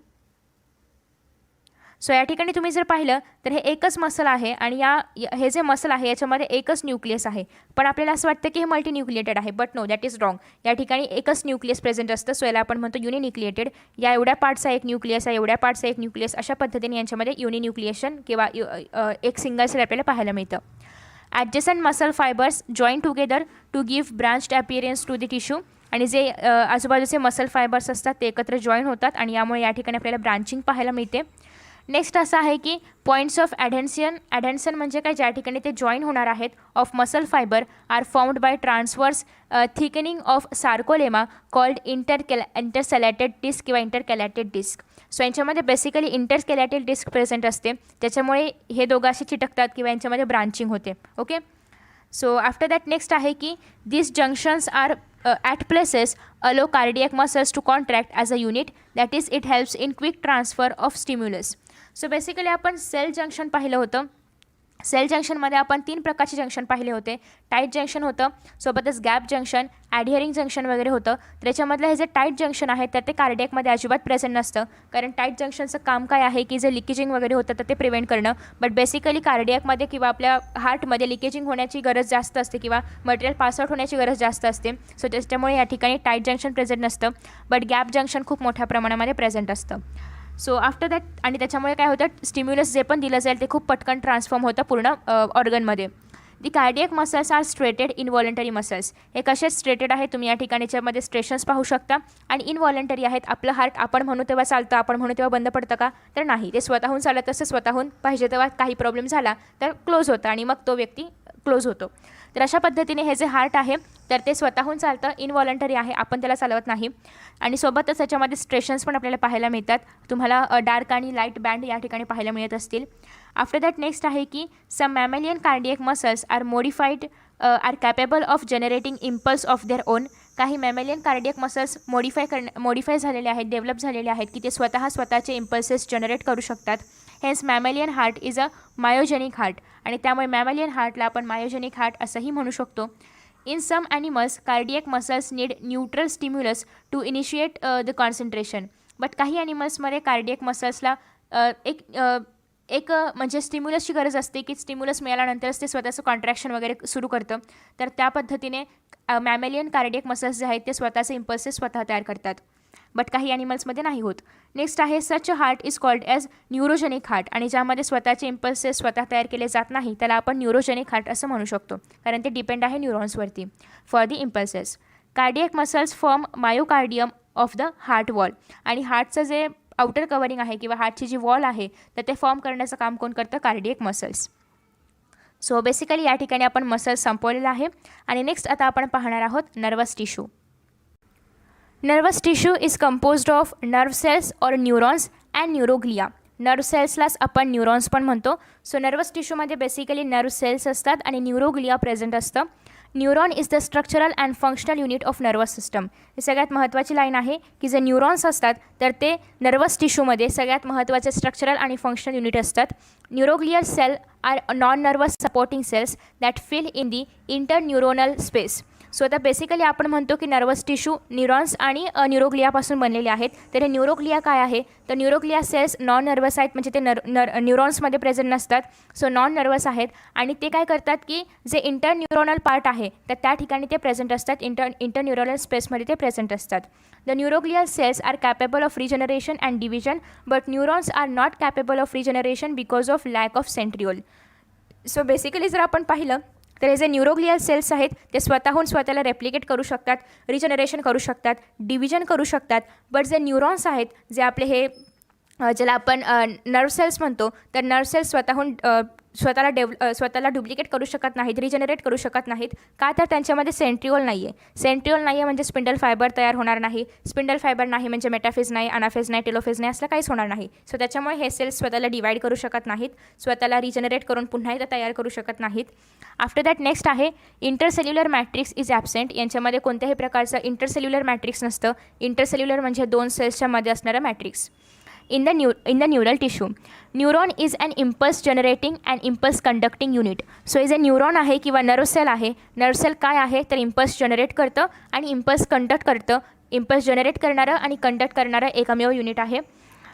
So या ठिकाणी तुम्ही जर पाहिलं तर हे एकच मसल आहे आणि हे जे मसल आहे याच्यामध्ये एकच न्यूक्लियस आहे, पण आपल्याला असं वाटतं की हे मल्टीन्यूक्लिएटेड आहे, but no, that is wrong. या ठिकाणी एकच न्यूक्लियस प्रेझेंट असतं. सो याला आपण म्हणतो युनिन्यूक्लिएटेड. या एवढ्या पार्टचा एक न्यूक्लियस आहे, एवढ्या पार्टचा एक न्यूक्लियस, अशा पद्धतीने यांच्यामध्ये युनिन्यूक्लिएशन किंवा एक सिंगल सेल आपल्याला पाहायला मिळतं. Adjacent muscle fibres join together to give branched appearance to the tissue. आणि जे आजूबाजूचे मसल फायबर्स असतात ते एकत्र जॉईन होतात आणि यामुळे या ठिकाणी आपल्याला ब्रांचिंग पाहायला मिळते. नेक्स्ट असं आहे की पॉईंट्स ऑफ ॲडहेन्सन म्हणजे काय, ज्या ठिकाणी ते जॉईन होणार आहेत of muscle fibre are found by transverse thickening of sarcolemma called intercalated disc किंवा इंटरकॅलॅटेड डिस्क. सो यांच्यामध्ये बेसिकली इंटरकॅलॅटेड डिस्क प्रेझेंट असते, त्याच्यामुळे हे दोघं असे चिटकतात किंवा यांच्यामध्ये ब्रांचिंग होते. Okay. So after that next आहे की this junctions are at places allow cardiac muscles to contract as a unit, that is it helps in quick transfer of stimulus. So basically आपण सेल जंक्शन पाहिलं होतं. Sale जंक्शनमध्ये आपण 3 प्रकारचे junction पाहिले होते. टाईट जंक्शन होतं, सोबतच गॅप जंक्शन, ॲडहिअरिंग जंक्शन वगैरे होतं. त्याच्यामधलं हे जे टाईट जंक्शन आहे तर ते कार्डियकमध्ये अजिबात प्रेझेंट नसतं, कारण टाईट जंक्शनचं काम काय आहे की जे लिकेजिंग वगैरे होतं तर ते प्रिव्हेंट करणं. बट बेसिकली कार्डियकमध्ये किंवा आपल्या हार्टमध्ये लिकेजिंग होण्याची गरज जास्त असते किंवा मटेरियल पासआउट होण्याची गरज जास्त असते. सो त्याच्यामुळे या ठिकाणी टाईट जंक्शन प्रेझेंट नसतं, बट गॅप जंक्शन खूप मोठ्या प्रमाणामध्ये प्रेझेंट असतं. सो आफ्टर दॅट आणि त्याच्यामुळे काय होतं, स्टिम्युलस जे पण दिलं जाईल ते खूप पटकन ट्रान्सफॉर्म होतं पूर्ण ऑर्गनमध्ये. The cardiac muscles are striated involuntary muscles. हे कसे स्ट्रेटेड आहे, तुम्ही या ठिकाणी याच्यामध्ये स्ट्रेशन्स पाहू शकता. आणि इनव्हॉलंटरी आहेत. आपलं हार्ट आपण म्हणू तेव्हा चालतं, आपण म्हणू तेव्हा बंद पडतं का, तर नाही, ते स्वतःहून चालत असतं. स्वतःहून पाहिजे तेव्हा काही प्रॉब्लेम झाला तर क्लोज होतं आणि मग तो व्यक्ती क्लोज होतो. तर अशा पद्धतीने हे जे हार्ट आहे तर ते स्वतःहून चालतं, इनव्हॉलंटरी आहे, आपण त्याला चालवत नाही. आणि सोबतच त्याच्यामध्ये स्ट्रेशन्स पण आपल्याला पाहायला मिळतात. तुम्हाला डार्क आणि लाईट बँड या ठिकाणी पाहायला मिळत असतील. आफ्टर दॅट नेक्स्ट आहे की some mammalian cardiac muscles are are capable of generating impulse of their own. काही मॅमेलियन कार्डियक मसल्स मॉडिफाय झालेले आहेत, डेव्हलप झालेले आहेत की ते स्वतःचे इम्पल्सेस जनरेट करू शकतात. Hence mammalian heart is a myogenic heart, आणि त्यामुळे मॅमॅलियन हार्टला आपण मायोजेनिक हार्ट असंही म्हणू शकतो. In some animals cardiac muscles need neutral stimulus to initiate the concentration. But काही ॲनिमल्समध्ये कार्डियक मसल्सला एक म्हणजे स्टिम्युलसची गरज असते की स्टिम्युलस मिळाल्यानंतरच ते स्वतःचं कॉन्ट्रॅक्शन वगैरे सुरू करतं. तर त्या पद्धतीने मॅमॅलियन कार्डियक मसल्स जे आहेत ते स्वतःचे इम्पल्सेस स्वतः तयार करतात, बट काही ॲनिमल्समध्ये नाही होत. नेक्स्ट आहे such a heart is called as neurogenic heart, आणि ज्यामध्ये स्वतःचे इम्पल्सेस स्वतः तयार केले जात नाही त्याला आपण न्यूरोजेनिक हार्ट असं म्हणू शकतो, कारण ते डिपेंड आहे न्यूरॉन्सवरती for the impulses. Cardiac muscles form myocardium of the heart wall, आणि हार्टचं जे आउटर कवरिंग आहे किंवा हार्टची जी वॉल आहे तर ते फॉर्म करण्याचं काम कोण करतं? Cardiac muscles. सो बेसिकली या ठिकाणी आपण मसल्स संपवलेला आहे. आणि नेक्स्ट आता आपण पाहणार आहोत nervous tissue. Nervous tissue is composed of nerve cells or neurons and neuroglia. Nerve सेल्सलाच आपण न्यूरॉन्स पण म्हणतो. सो नर्वस टिश्यूमध्ये बेसिकली नर्व सेल्स असतात आणि न्यूरोग्लिया प्रेझेंट असतं. Neuron is the structural and functional unit of nervous system. ही सगळ्यात महत्त्वाची लाईन आहे की जे न्यूरॉन्स असतात तर ते नर्वस टिश्यूमध्ये सगळ्यात महत्त्वाचे स्ट्रक्चरल आणि फंक्शनल युनिट असतात. Neuroglial cell are non nervous supporting cells that fill in the interneuronal space. So आता बेसिकली आपण म्हणतो की नर्वस टिश्यू न्यूरॉन्स आणि न्यूरोग्लियापासून बनलेले आहेत. तर हे न्यूरोग्लिया काय आहे? तर न्यूरोग्लिया सेल्स नॉन नर्वस आहेत, म्हणजे ते न्यूरॉन्समध्ये प्रेझेंट नसतात. सो नॉन नर्वस आहेत आणि ते काय करतात की जे इंटरन्यूरोनल पार्ट आहे तर त्या ठिकाणी ते प्रेझेंट असतात, इंटरन्यूरोनल स्पेसमध्ये ते प्रेझेंट असतात. The neuroglial cells are capable of regeneration and division, but neurons are not capable of regeneration because of lack of centriole. So basically जर आपण पाहिलं तर हे जे न्यूरोग्लियल सेल्स आहेत ते स्वतःहून स्वतःला रेप्लिकेट करू शकतात, रिजनरेशन करू शकतात, डिव्हिजन करू शकतात. बट जे न्यूरॉन्स आहेत जे आपले हे ज्याला आपण नर्व सेल्स म्हणतो तर नर्व सेल्स स्वतःहून स्वतःला डुप्लिकेट करू शकत नाहीत, रिजनरेट करू शकत नाहीत. का? तर त्यांच्यामध्ये सेंट्रिओल नाही आहे. सेंट्रिओल नाही आहे म्हणजे स्पिंडल फायबर तयार होणार नाही. स्पिंडल फायबर नाही म्हणजे मेटाफेज नाही, अनाफेज नाही, टेलोफेज नाही, असं काहीच होणार नाही. सो त्याच्यामुळे हे सेल्स स्वतःला डिवाईड करू शकत नाहीत, स्वतःला रिजनरेट करून पुन्हा एकदा तयार करू शकत नाहीत. आफ्टर दॅट नेक्स्ट आहे इंटरसेल्युलर मॅट्रिक्स इज ॲबसेंट. यांच्यामध्ये कोणत्याही प्रकारचं इंटरसेल्युलर मॅट्रिक्स नसतं. इंटरसेल्युलर म्हणजे दोन सेल्सच्या मध्ये असणारं matrix. In the neural tissue, neuron is an impulse generating and impulse conducting unit. So हे जे न्यूरॉन आहे किंवा नर्व सेल आहे, नर्व सेल काय आहे तर इम्पल्स जनरेट करतं आणि इम्पल्स कंडक्ट करतं. इम्पल्स जनरेट करणारं आणि कंडक्ट करणारं एकमेव युनिट आहे.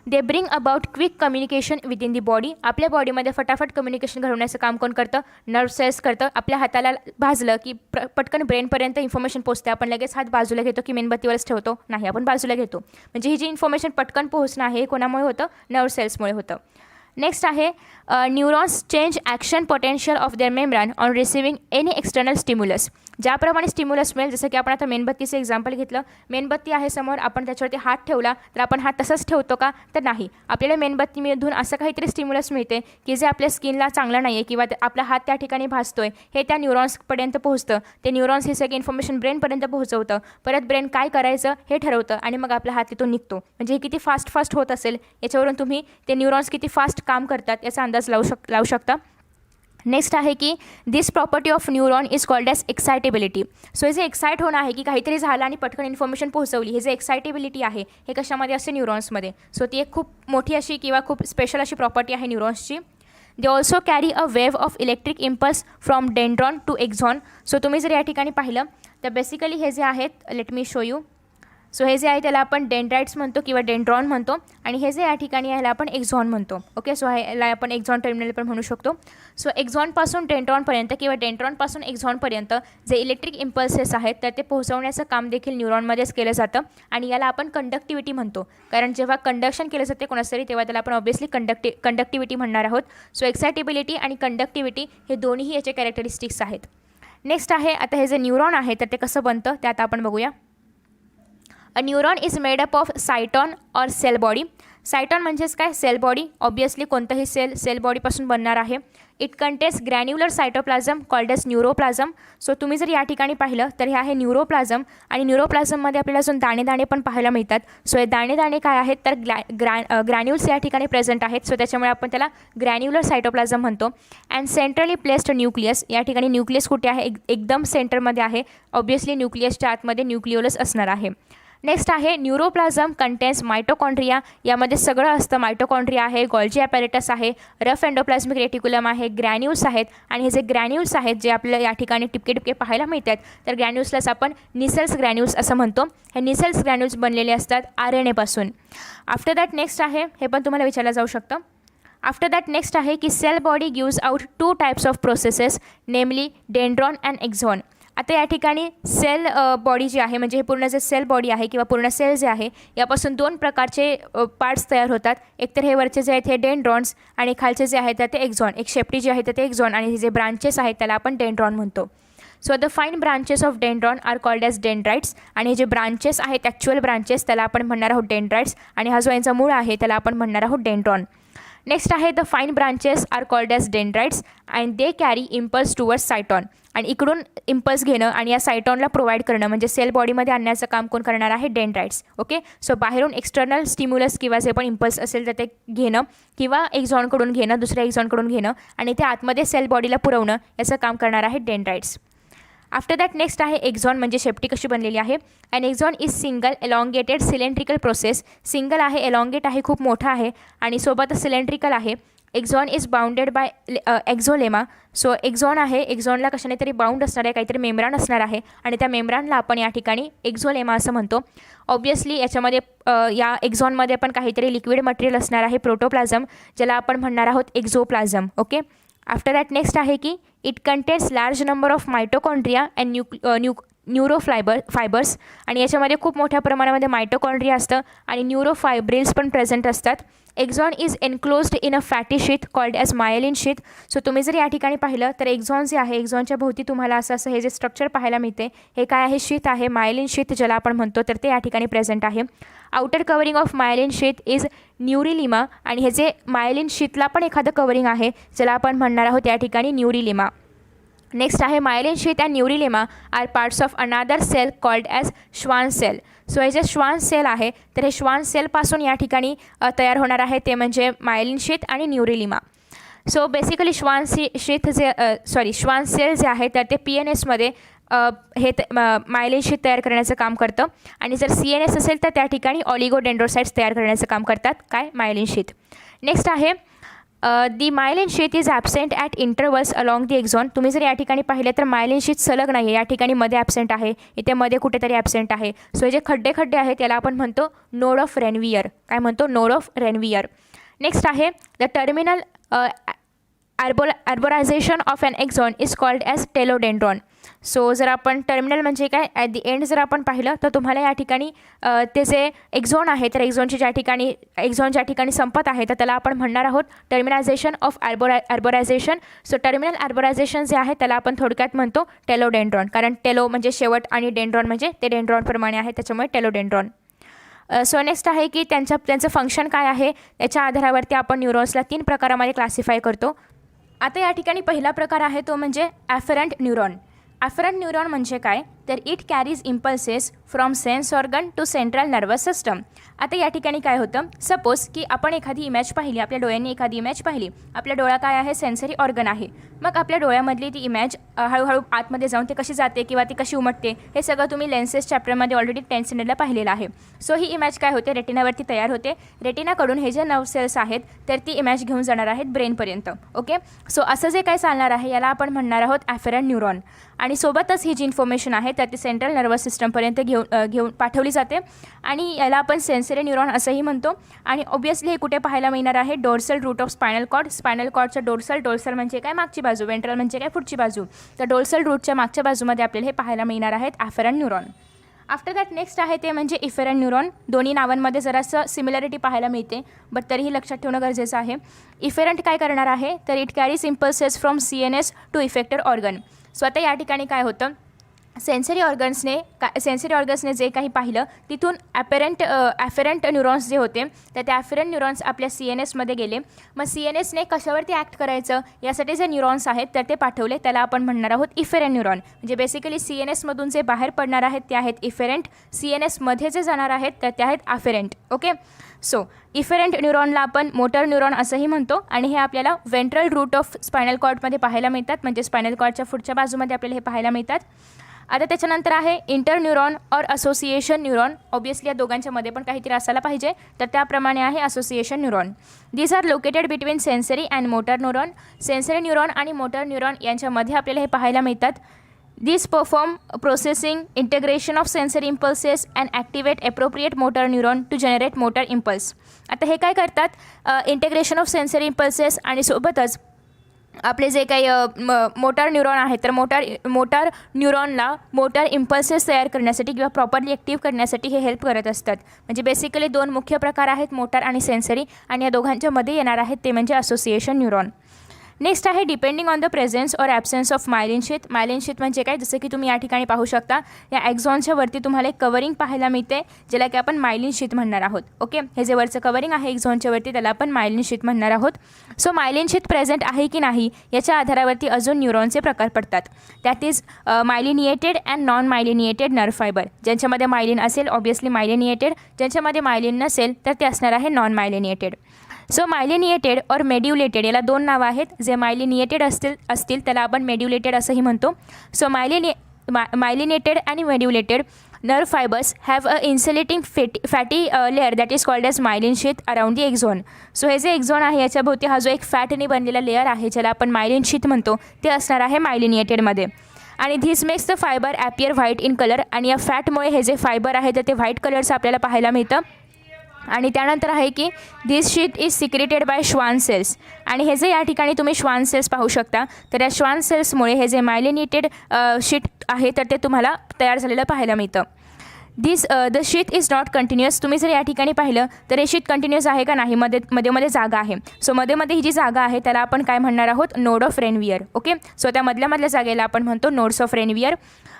They bring about quick communication with in the body. आपल्या बॉडीमध्ये फटाफट कम्युनिकेशन घडवण्याचं काम कोण करतं? नर्व सेल्स करतं. आपल्या हाताला भाजलं की पटकन ब्रेनपर्यंत इन्फॉर्मेशन पोहोचते. आपण लगेच हात बाजूला घेतो की मेणबत्तीवरच ठेवतो? नाही, आपण बाजूला घेतो. म्हणजे ही जी इन्फॉर्मेशन पटकन पोहोचणं आहे हे कोणामुळे होतं? नर्व सेल्समुळे होतं. नेक्स्ट आहे neurons change action potential of their membrane on receiving any external stimulus. ज्याप्रमाणे स्टिम्युलस मिळेल, जसं की आपण आता मेणबत्तीचं एक्झाम्पल घेतलं. मेणबत्ती आहे समोर, आपण त्याच्यावरती हात ठेवला तर आपण हात तसंच ठेवतो का? तर नाही. आपल्याला मेणबत्तीमधून असं काहीतरी स्टिम्युलस मिळते की जे आपल्या स्किनला चांगलं नाही आहे किंवा आपला हात त्या ठिकाणी भाजतोय हे त्या न्यूरॉन्सपर्यंत पोहोचतं. ते न्यूरॉन्स ही सगळी इन्फॉर्मेशन ब्रेनपर्यंत पोहोचवतं. परत ब्रेन काय करायचं हे ठरवतं आणि मग आपला हात तिथून निघतो. म्हणजे हे किती फास्ट होत असेल याच्यावरून तुम्ही ते न्यूरॉन्स किती फास्ट काम करतात याचा अंदाज लावू शकता. नेक्स्ट आहे की this property of neuron is called as excitability. So हे जे एक्साईट होणं आहे की काहीतरी झालं आणि पटकन इन्फॉर्मेशन पोहोचवली, हे जे एक्सायटेबिलिटी आहे हे कशामध्ये असते? न्यूरॉन्समध्ये. सो ती एक खूप मोठी अशी किंवा खूप स्पेशल अशी प्रॉपर्टी आहे न्यूरॉन्सची. They also carry a wave of electric impulse from dendron to axon. So तुम्ही जर या ठिकाणी पाहिलं तर बेसिकली हे जे आहेत, let me show you. So हे जे आहे त्याला आपण डेंड्राइट्स म्हणतो किंवा डेंड्रॉन म्हणतो, आणि हे जे या ठिकाणी ह्याला आपण एक्झॉन म्हणतो. ओके, सो ह्याला आपण एक्झॉन टर्मिनल पण म्हणू शकतो. सो एक्झॉनपासून डेंड्रॉनपर्यंत किंवा डेंड्रॉनपासून एक्झॉनपर्यंत जे इलेक्ट्रिक इम्पल्सेस आहेत तर ते पोहोचवण्याचं काम देखील न्यूरॉनमध्येच केलं जातं, आणि याला आपण कंडक्टिव्हिटी म्हणतो. कारण जेव्हा कंडक्शन केलं जाते कोणाचं तरी तेव्हा त्याला आपण ऑब्व्हियसली कंडक्टिव्हिटी म्हणणार आहोत. सो एक्सायटेबिलिटी आणि कंडक्टिव्हिटी हे दोन्हीही याचे कॅरेक्टरिस्टिक्स आहेत. नेक्स्ट आहे आता हे जे न्यूरॉन आहे तर ते कसं बनतं ते आता आपण बघूया. A neuron is made up of cyton or cell body. Cyton म्हणजेच काय? Cell body. ऑब्वियसली कोणतंही सेल बॉडीपासून बनणार आहे. It contains granular cytoplasm called as neuroplasm. So तुम्ही जर या ठिकाणी पाहिलं तर हे आहे न्यूरोप्लाझम, आणि न्यूरोप्लाझममध्ये आपल्याला अजून दाणे पण पाहायला मिळतात. सो हे दाणे काय आहेत तर ग्रॅन्युल्स या ठिकाणी प्रेझेंट आहेत. सो त्याच्यामुळे आपण त्याला ग्रॅन्युलर सायटोप्लाझम म्हणतो. And centrally placed nucleus. या ठिकाणी न्यूक्लियस कुठे आहे? एकदम सेंटरमध्ये आहे. ऑब्वियसली न्यूक्लियसच्या आतमध्ये न्यूक्लिओलस असणार आहे. नेक्स्ट आहे न्यूरोप्लाझम कंटेन्स मायटोकॉन्ड्रिया. यामध्ये सगळं असतं. मायटोकॉन्ड्रिया आहे, गोल्जी ॲपॅरेटस आहे, रफ एंडोप्लाझमिक रेटिक्युलम आहे, ग्रॅन्युल्स आहेत. आणि हे जे ग्रॅन्युल्स आहेत जे आपल्याला या ठिकाणी टिपके टिपके पाहायला मिळतात, तर ग्रॅन्युल्सलाच आपण निसेल्स ग्रॅन्युल्स असं म्हणतो. हे निसेल्स ग्रॅन्युल्स बनलेले असतात RNA पासून. आफ्टर दॅट नेक्स्ट आहे, हे पण तुम्हाला विचारलं जाऊ शकतं. आफ्टर दॅट नेक्स्ट आहे की cell body gives out 2 types of processes, namely dendron and axon. आता या ठिकाणी सेल बॉडी जी आहे, म्हणजे हे पूर्ण जे सेल बॉडी आहे किंवा पूर्ण सेल जे आहे, यापासून 2 प्रकारचे पार्ट्स तयार होतात. एकतर हे वरचे जे आहेत हे डेंड्रॉन्स आणि खालचे जे आहेत ते एक्झॉन. एक शेपटी जी आहे ते एक्झॉन आणि हे जे ब्रांचेस आहेत त्याला आपण डेंड्रॉन म्हणतो. So the fine branches of dendron are called as dendrites. आणि हे जे ब्रांचेस आहेत ॲक्च्युअल ब्रांचेस त्याला आपण म्हणणार आहोत डेंड्राइट्स. आणि हा जो यांचा मूळ आहे त्याला आपण म्हणणार आहोत डेंड्रॉन. नेक्स्ट आहे the fine branches are called as dendrites and they carry impulse towards cyton. आणि इकडून इम्पल्स घेणं आणि या सायटॉनला प्रोव्हाइड करणं म्हणजे सेल बॉडीमध्ये आणण्याचं काम कोण करणार आहे? डेंड्राइट्स. ओके. सो बाहेरून एक्सटर्नल स्टिम्युलस किंवा जे पण इम्पल्स असेल तर ते घेणं किंवा एक्झॉनकडून घेणं, दुसऱ्या एक्झॉनकडून घेणं आणि ते आतमध्ये सेल बॉडीला पुरवणं याचं काम करणार आहे डेंड्राइट्स. आफ्टर दॅट नेक्स्ट आहे एक्झॉन, म्हणजे शेपटी कशी बनलेली आहे. And axon is single elongated cylindrical process. Single आहे, एलॉंगेट आहे, खूप मोठा आहे आणि सोबतच सिलेंड्रिकल आहे. एक्झॉन इज बाउंडेड बाय एक्झोलेमा. सो एक्झॉन आहे, एक्झॉनला कशाने तरी बाउंड असणार आहे, काहीतरी मेम्ब्रान असणार आहे आणि त्या मेम्ब्रानला आपण या ठिकाणी एक्झोलेमा असं म्हणतो. ऑब्वियसली याच्यामध्ये या एक्झॉनमध्ये पण काहीतरी लिक्विड मटेरियल असणार आहे, प्रोटोप्लाझम, ज्याला आपण म्हणणार आहोत एक्झोप्लाझम. ओके. आफ्टर दॅट नेक्स्ट आहे की it contains large number of mitochondria and fibres. आणि याच्यामध्ये खूप मोठ्या प्रमाणामध्ये मायटोकॉन्ड्रिया असतं आणि न्यूरोफायब्रिल्स पण प्रेझेंट असतात. Axon is enclosed in a fatty sheath called as myelin sheath. So तुम्ही जर या ठिकाणी पाहिलं तर एक्झॉन जे आहे, एक्झॉनच्या भोवती तुम्हाला असं हे जे स्ट्रक्चर पाहायला मिळते, हे काय आहे? शीथ आहे, मायलिन शीथ ज्याला आपण म्हणतो, तर ते या ठिकाणी प्रेझेंट आहे. Outer covering of myelin sheath is neurilemma. आणि हे जे मायलिन शीथला पण एखादं कवरिंग आहे ज्याला आपण म्हणणार आहोत या ठिकाणी न्यूरिलिमा. नेक्स्ट आहे myelin sheath and neurilemma are parts of another cell called as Schwann cell. So हे जे श्वान सेल आहे तर हे श्वान सेलपासून या ठिकाणी तयार होणार आहे, ते म्हणजे मायलिन शीथ आणि न्यूरिलिमा. सो बेसिकली श्वान सेल जे आहे तर ते PNSमध्ये हे मायलिन शीथ तयार करण्याचं काम करतं आणि जर CNS असेल तर त्या ठिकाणी ऑलिगोडेंड्रोसाइट्स तयार करण्याचं काम करतात. काय? Myelin sheath. नेक्स्ट आहे the myelin sheath is absent at intervals along the axon. तुम्ही जर या ठिकाणी पाहिले तर मायलिन शीथ सलग नाही आहे, या ठिकाणी मध्ये ॲबसेंट आहे, इथे मध्ये कुठेतरी ॲबसेंट आहे. सो हे जे खड्डे आहेत याला आपण म्हणतो नोड ऑफ रेनवियर. काय म्हणतो? Node of Ranvier. नेक्स्ट आहे the terminal arborization of an axon is called as telodendron. So जर आपण टर्मिनल म्हणजे काय, ॲट दी एंड जर आपण पाहिलं तर तुम्हाला या ठिकाणी ते जे एक्झॉन आहे तर एक्झॉन ज्या ठिकाणी संपत आहे तर त्याला आपण म्हणणार आहोत टर्मिनायझेशन ऑफ अर्बोरायझेशन. सो टर्मिनल अर्बोरायझेशन जे आहे त्याला आपण थोडक्यात म्हणतो टेलोडेंड्रॉन, कारण टेलो म्हणजे शेवट आणि डेंड्रॉन म्हणजे ते डेंड्रॉनप्रमाणे आहे, त्याच्यामुळे टेलोडेंड्रॉन. सो नेक्स्ट आहे की त्यांचं फंक्शन काय आहे, त्याच्या आधारावरती आपण न्यूरॉन्सला 3 प्रकारामध्ये क्लासिफाय करतो. आता या ठिकाणी पहिला प्रकार आहे तो म्हणजे ॲफरंट न्यूरॉन. ॲफरंट न्यूरॉन म्हणजे काय, तर it carries impulses from sense organ to central nervous system. आता या ठिकाणी काय होतं, सपोज की आपण एखादी इमेज पाहिली, आपल्या डोळ्यांनी एखादी इमेज पाहिली, आपल्या डोळा काय आहे? सेन्सरी ऑर्गन आहे. मग आपल्या डोळ्यामधली ती इमेज हळूहळू आतमध्ये जाऊन ती कशी जाते किंवा ती कशी उमटते हे सगळं तुम्ही लेन्सेस चॅप्टरमध्ये ऑलरेडी 10th स्टँडर्डला पाहिलेलं आहे. सो ही इमेज काय होते? रेटिनावरती तयार होते. रेटिनाकडून हे जे नर्व सेल्स आहेत तर ती इमेज घेऊन जाणार आहेत ब्रेनपर्यंत. ओके. सो असं जे काय चालणार आहे याला आपण म्हणणार आहोत ॲफरंट न्यूरॉन. आणि सोबतच ही जी इन्फॉर्मेशन आहे तर ती सेंट्रल नर्वस सिस्टमपर्यंत घेऊन पाठवली जाते आणि याला आपण सेन्सरी न्यूरॉन असंही म्हणतो. आणि ऑब्वियसली हे कुठे पाहायला मिळणार आहे? Dorsal root of spinal cord. Spinal कॉर्डच्या डोर्सल म्हणजे काय? मागची बाजू. वेंट्रल म्हणजे काय? पुढची बाजू. तर डोर्सल रूटच्या मागच्या बाजूमध्ये आपल्याला हे पाहायला मिळणार आहेत ॲफरंट न्यूरॉन. आफ्टर दॅट नेक्स्ट आहे ते म्हणजे इफेरंट न्यूरॉन. दोन्ही नावांमध्ये जरासं सिमिलॅरिटी पाहायला मिळते, बट तरीही लक्षात ठेवणं गरजेचं आहे. इफेरंट काय करणार आहे, तर it carries impulses from CNS to effected organ. So आता या ठिकाणी काय होतं, सेन्सरी ऑर्गन्सने जे काही पाहिलं तिथून ॲफरंट न्यूरॉन्स जे होते तर ते ॲफरंट न्यूरॉन्स आपल्या CNSमध्ये गेले. मग CNSने कशावरती ॲक्ट करायचं यासाठी जे न्यूरॉन्स आहेत तर ते पाठवले, त्याला आपण म्हणणार आहोत इफेरंट न्यूरॉन. म्हणजे बेसिकली CNSमधून जे बाहेर पडणार आहेत ते आहेत इफेरंट, CNSमध्ये जे जाणार आहेत तर ते आहेत ॲफरंट. ओके. सो इफेरंट न्यूरॉनला आपण मोटर न्यूरॉन असंही म्हणतो आणि हे आपल्याला वेंट्रल रूट ऑफ स्पायनल कॉर्डमध्ये पाहायला मिळतात, म्हणजे स्पायनल कॉर्डच्या पुढच्या बाजूमध्ये आपल्याला हे पाहायला मिळतात. आता त्याच्यानंतर आहे इंटरन्यूरॉन और असोसिएशन न्यूरॉन. ऑब्वियसली या दोघांच्या मध्ये पण काहीतरी असायला पाहिजे, तर त्याप्रमाणे आहे association neuron. These are located between sensory and motor neuron. Sensory neuron आणि मोटर न्यूरॉन यांच्यामध्ये आपल्याला हे पाहायला मिळतात. These perform processing, integration of sensory impulses and activate appropriate motor neuron to generate motor impulse. आता हे काय करतात, इंटिग्रेशन ऑफ सेन्सरी इम्पल्सेस आणि सोबतच आपले जे काही मोटर न्यूरॉन आहेत तर मोटर न्यूरॉनला मोटर इम्पल्सेस तयार करण्यासाठी किंवा प्रॉपरली ॲक्टिव्ह करण्यासाठी हे हेल्प करत असतात. म्हणजे बेसिकली दोन मुख्य प्रकार आहेत, मोटर आणि सेन्सरी, आणि या दोघांच्या मध्ये येणार आहेत ते म्हणजे असोसिएशन न्यूरॉन. नेक्स्ट आहे डिपेंडिंग ऑन द प्रेझेन्स और absence of myelin sheath. Myelin sheath म्हणजे काय, जसं की तुम्ही या ठिकाणी पाहू शकता, या ॲक्झॉनच्या वरती तुम्हाला एक कवरिंग पाहायला मिळते ज्याला की आपण मायलिन शीथ म्हणणार आहोत. ओके, हे जे वरचं कवरिंग आहे एक्झॉनच्या वरती त्याला आपण मायलिन शीथ म्हणणार आहोत. सो मायलिन शीथ प्रेझेंट आहे की नाही याच्या आधारावरती अजून न्यूरॉनचे प्रकार पडतात. That is myelinated and non myelinated nerve fibre. ज्यांच्यामध्ये मायलिन असेल ऑब्वियसली मायलिनिएटेड, ज्यांच्यामध्ये मायलिन नसेल तर ते असणार आहे नॉन मायलिनिएटेड. सो मायलिनिएटेड और मेड्युलेटेड याला दोन नावं आहेत. जे मायलिनिएटेड असतील त्याला आपण मेड्युलेटेड असंही म्हणतो. सो मायलिनेटेड आणि medullated nerve fibres have a insulating fatty layer that is called as myelin sheath around the axon. So हे जे एक्झॉन आहे याच्याभोवती हा जो एक फॅटने बनलेला लेअर आहे ज्याला आपण मायलिन शीथ म्हणतो ते असणार आहे मायलिनिएटेडमध्ये. आणि this makes the fibre appear white in colour. आणि या फॅटमुळे हे जे फायबर आहे तर ते व्हाईट कलरचं आपल्याला पाहायला मिळतं. आणि त्यानंतर आहे की this sheath is secreted by Schwann cells. आणि हे जे या ठिकाणी तुम्ही श्वान सेल्स पाहू शकता तर या श्वान सेल्समुळे हे जे मायलिनेटेड शीट आहे तर ते तुम्हाला तयार झालेलं पाहायला मिळतं. The sheet is not continuous. तुम्ही जर या ठिकाणी पाहिलं तर हे शीट कंटिन्युअस आहे का नाही, मध्ये जागा आहे. सो मध्ये ही जी जागा आहे त्याला आपण काय म्हणणार आहोत, node of Ranvier. Okay, so त्या मधल्या जागेला आपण म्हणतो नोड्स ऑफ रेनवियर.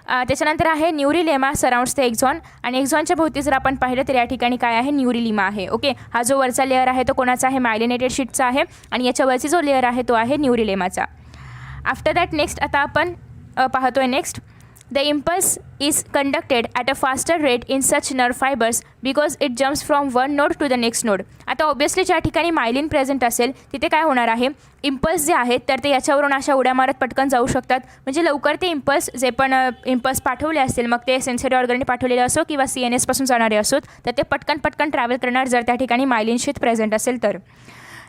त्याच्यानंतर आहे न्यूरिलेमा सराउंड्स द एक्झॉन. आणि एक्झॉनच्या भोवती जर आपण पाहिलं तर या ठिकाणी काय आहे, न्यूरिलिमा आहे. ओके, हा जो वरचा लेअर आहे तो कोणाचा आहे, मायलिनेटेड शीटचा आहे. आणि याच्यावरची जो लेअर आहे तो आहे न्यूरिलेमाचा. आफ्टर दॅट नेक्स्ट आता आपण पाहतोय next The impulse is conducted at a faster rate in such nerve fibers because it jumps from one node to the next node. आता ऑब्वियसली ज्या ठिकाणी मायलिन प्रेझेंट असेल तिथे काय होणार आहे, इम्पल्स जे आहेत तर ते याच्यावरून अशा उड्या मारत पटकन जाऊ शकतात. म्हणजे लवकर ते इम्पल्स जे पण इम्पल्स पाठवले असतील, मग ते सेन्सरी ऑर्गनने पाठवलेले असो किंवा CNS पासून जाणारे असोत, तर ते पटकन ट्रॅव्हल करणार जर त्या ठिकाणी मायलिन शीथ प्रेझेंट असेल तर.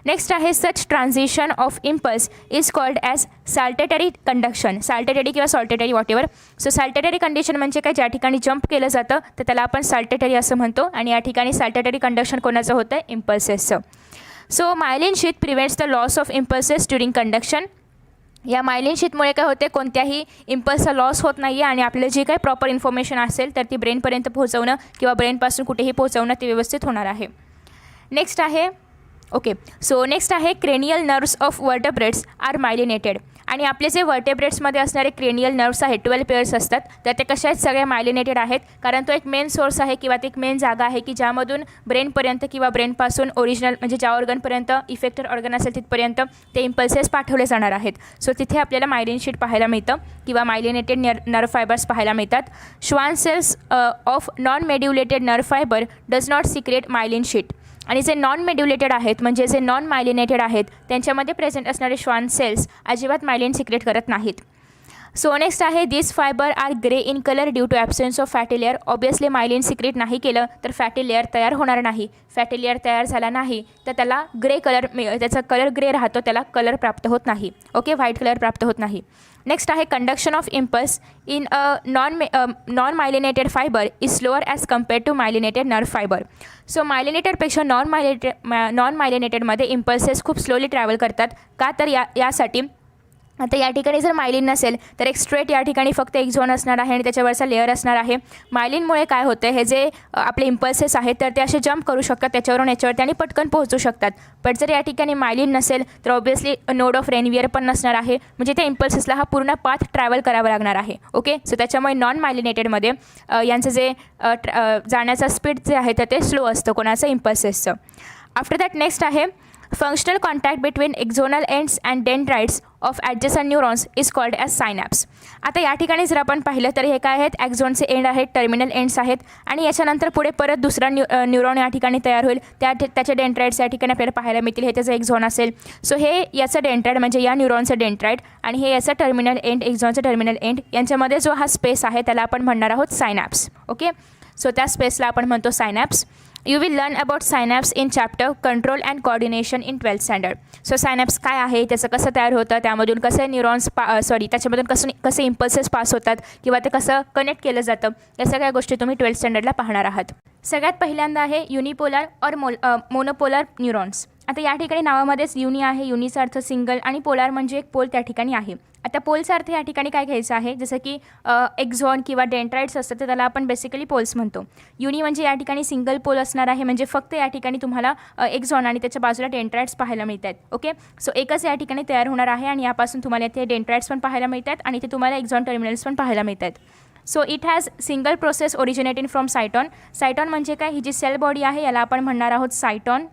नेक्स्ट आहे such transition of impulse is called as saltatory conduction. Saltatory किंवा saltatory whatever. So saltatory condition म्हणजे काय, ज्या ठिकाणी जंप केलं जातं तर त्याला आपण साल्टेटरी असं म्हणतो. आणि या ठिकाणी साल्टेटरी कंडक्शन कोणाचं होतं, इम्पल्सेसचं. So myelin sheath prevents the loss of impulses during conduction. या मायलिन शीथमुळे काय होते, कोणत्याही इम्पल्सचा लॉस होत नाही आहे आणि आपल्याला जी काही प्रॉपर इन्फॉर्मेशन असेल तर ती ब्रेनपर्यंत पोहोचवणं किंवा ब्रेनपासून कुठेही पोहोचवणं ते व्यवस्थित होणार आहे. नेक्स्ट आहे ओके, सो नेक्स्ट आहे cranial nerves of vertebrates are myelinated. आणि आपले जे वर्टेब्रेट्समध्ये असणारे क्रेनियल नर्व्स आहेत 12 पेअर्स असतात तर ते कशा आहेत, सगळ्या मायलिनेटेड आहेत. कारण तो एक मेन सोर्स आहे किंवा ते एक मेन जागा आहे की ज्यामधून ब्रेनपर्यंत किंवा ब्रेनपासून ओरिजिनल म्हणजे ज्या ऑर्गनपर्यंत इफेक्टेड ऑर्गन असेल तिथपर्यंत ते इम्पल्सेस पाठवले जाणार आहेत. सो तिथे आपल्याला मायलिन शीट पाहायला मिळतं किंवा मायलिनेटेड नर्व फायबर्स पाहायला मिळतात. Schwann cells of non medullated nerve fibre does not secrete myelin sheath. आणि जे नॉन मेड्युलेटेड आहेत म्हणजे जे नॉन मायलिनेटेड आहेत त्यांच्यामध्ये प्रेझेंट असणारे श्वान सेल्स अजिबात मायलिन सिक्रेट करत नाहीत. सो नेक्स्ट आहे this fibre are grey in colour due to absence of fatty layer. Obviously myelin secrete नाही केलं तर फॅटी लेअर तयार होणार नाही. फॅटी लेअर तयार झाला नाही तर त्याला ग्रे कलर, त्याचा कलर ग्रे राहतो, त्याला कलर प्राप्त होत नाही. ओके, व्हाईट कलर प्राप्त होत नाही. नेक्स्ट आहे conduction of impulse in a non myelinated fibre is slower as compared to myelinated nerve fibre. So मायलिनेटेडपेक्षा नॉन मायलिनेटेडमध्ये इम्पल्सेस खूप स्लोली ट्रॅव्हल करतात. का तर यासाठी आता या ठिकाणी जर मायलिन नसेल तर एक स्ट्रेट या ठिकाणी फक्त एक झोन असणार आहे आणि त्याच्यावरचा लेअर असणार आहे. मायलिनमुळे काय होतं, हे जे आपले इम्पल्सेस आहेत तर ते असे जंप करू शकतात त्याच्यावरून याच्यावरती आणि पटकन पोहोचू शकतात. पण जर या ठिकाणी मायलिन नसेल तर ऑब्वियसली नोड ऑफ रेनवियर पण नसणार आहे. म्हणजे त्या इम्पल्सेसला हा पूर्ण पाथ ट्रॅव्हल करावा लागणार आहे. ओके, सो त्याच्यामुळे नॉन मायलिनेटेडमध्ये यांचं जे जाण्याचा स्पीड जे आहे तर ते स्लो असतं कोणाचं, इम्पल्सेसचं. आफ्टर दॅट नेक्स्ट आहे functional contact between axonal ends and dendrites of adjacent neurons is called as synapse. आता या ठिकाणी जर आपण पाहिलं तर हे काय आहेत, ॲक्झॉनचे एंड आहेत, टर्मिनल एंड्स आहेत आणि याच्यानंतर पुढे परत दुसरा न्यूरॉन या ठिकाणी तयार होईल, त्याचे डेंड्राइट्स या ठिकाणी आपल्याला पाहायला मिळतील. हे त्याचं एक्झॉन असेल. सो हे याचं डेंड्राइट म्हणजे या न्यूरॉनचं डेंड्राइट आणि हे याचं टर्मिनल एंड, एक्झॉनचं टर्मिनल एंड, यांच्यामध्ये जो हा स्पेस आहे त्याला आपण म्हणणार आहोत सायनॅप्स. ओके, सो त्या स्पेसला आपण म्हणतो synapse. You will learn about synapse in chapter control and coordination in 12th standard. So synapse काय आहे, त्याचं कसं तयार होतं, त्यामधून कसे न्यूरॉन्स त्याच्यामधून कसे इम्पल्सेस पास होतात किंवा ते कसं कनेक्ट केलं जातं, या सगळ्या गोष्टी तुम्ही 12th स्टँडर्डला पाहणार आहात. सगळ्यात पहिल्यांदा आहे युनिपोलर और मोनोपोलर न्यूरॉन्स. आता या ठिकाणी नावामध्येच युनी आहे, युनीचा अर्थ सिंगल आणि पोलार म्हणजे एक पोल त्या ठिकाणी आहे. आता पोलचा अर्थ या ठिकाणी काय घ्यायचा आहे, जसं की एक्झॉन किंवा डेंड्राइट्स असतात तर त्याला आपण बेसिकली पोल्स म्हणतो. युनी म्हणजे या ठिकाणी सिंगल पोल असणार आहे, म्हणजे फक्त या ठिकाणी तुम्हाला एक्झॉन आणि त्याच्या बाजूला डेंड्राइट्स पाहायला मिळतात. ओके, सो एकच या ठिकाणी तयार होणार आहे आणि यापासून तुम्हाला इथे डेंड्राइट्स पण पाहायला मिळतात आणि ते तुम्हाला एक्झॉन टर्मिनल्स पण पाहायला मिळतात. So it has single process originating from cyton. Cyton म्हणजे काय, ही जी सेल बॉडी आहे याला आपण म्हणणार आहोत सायटॉन.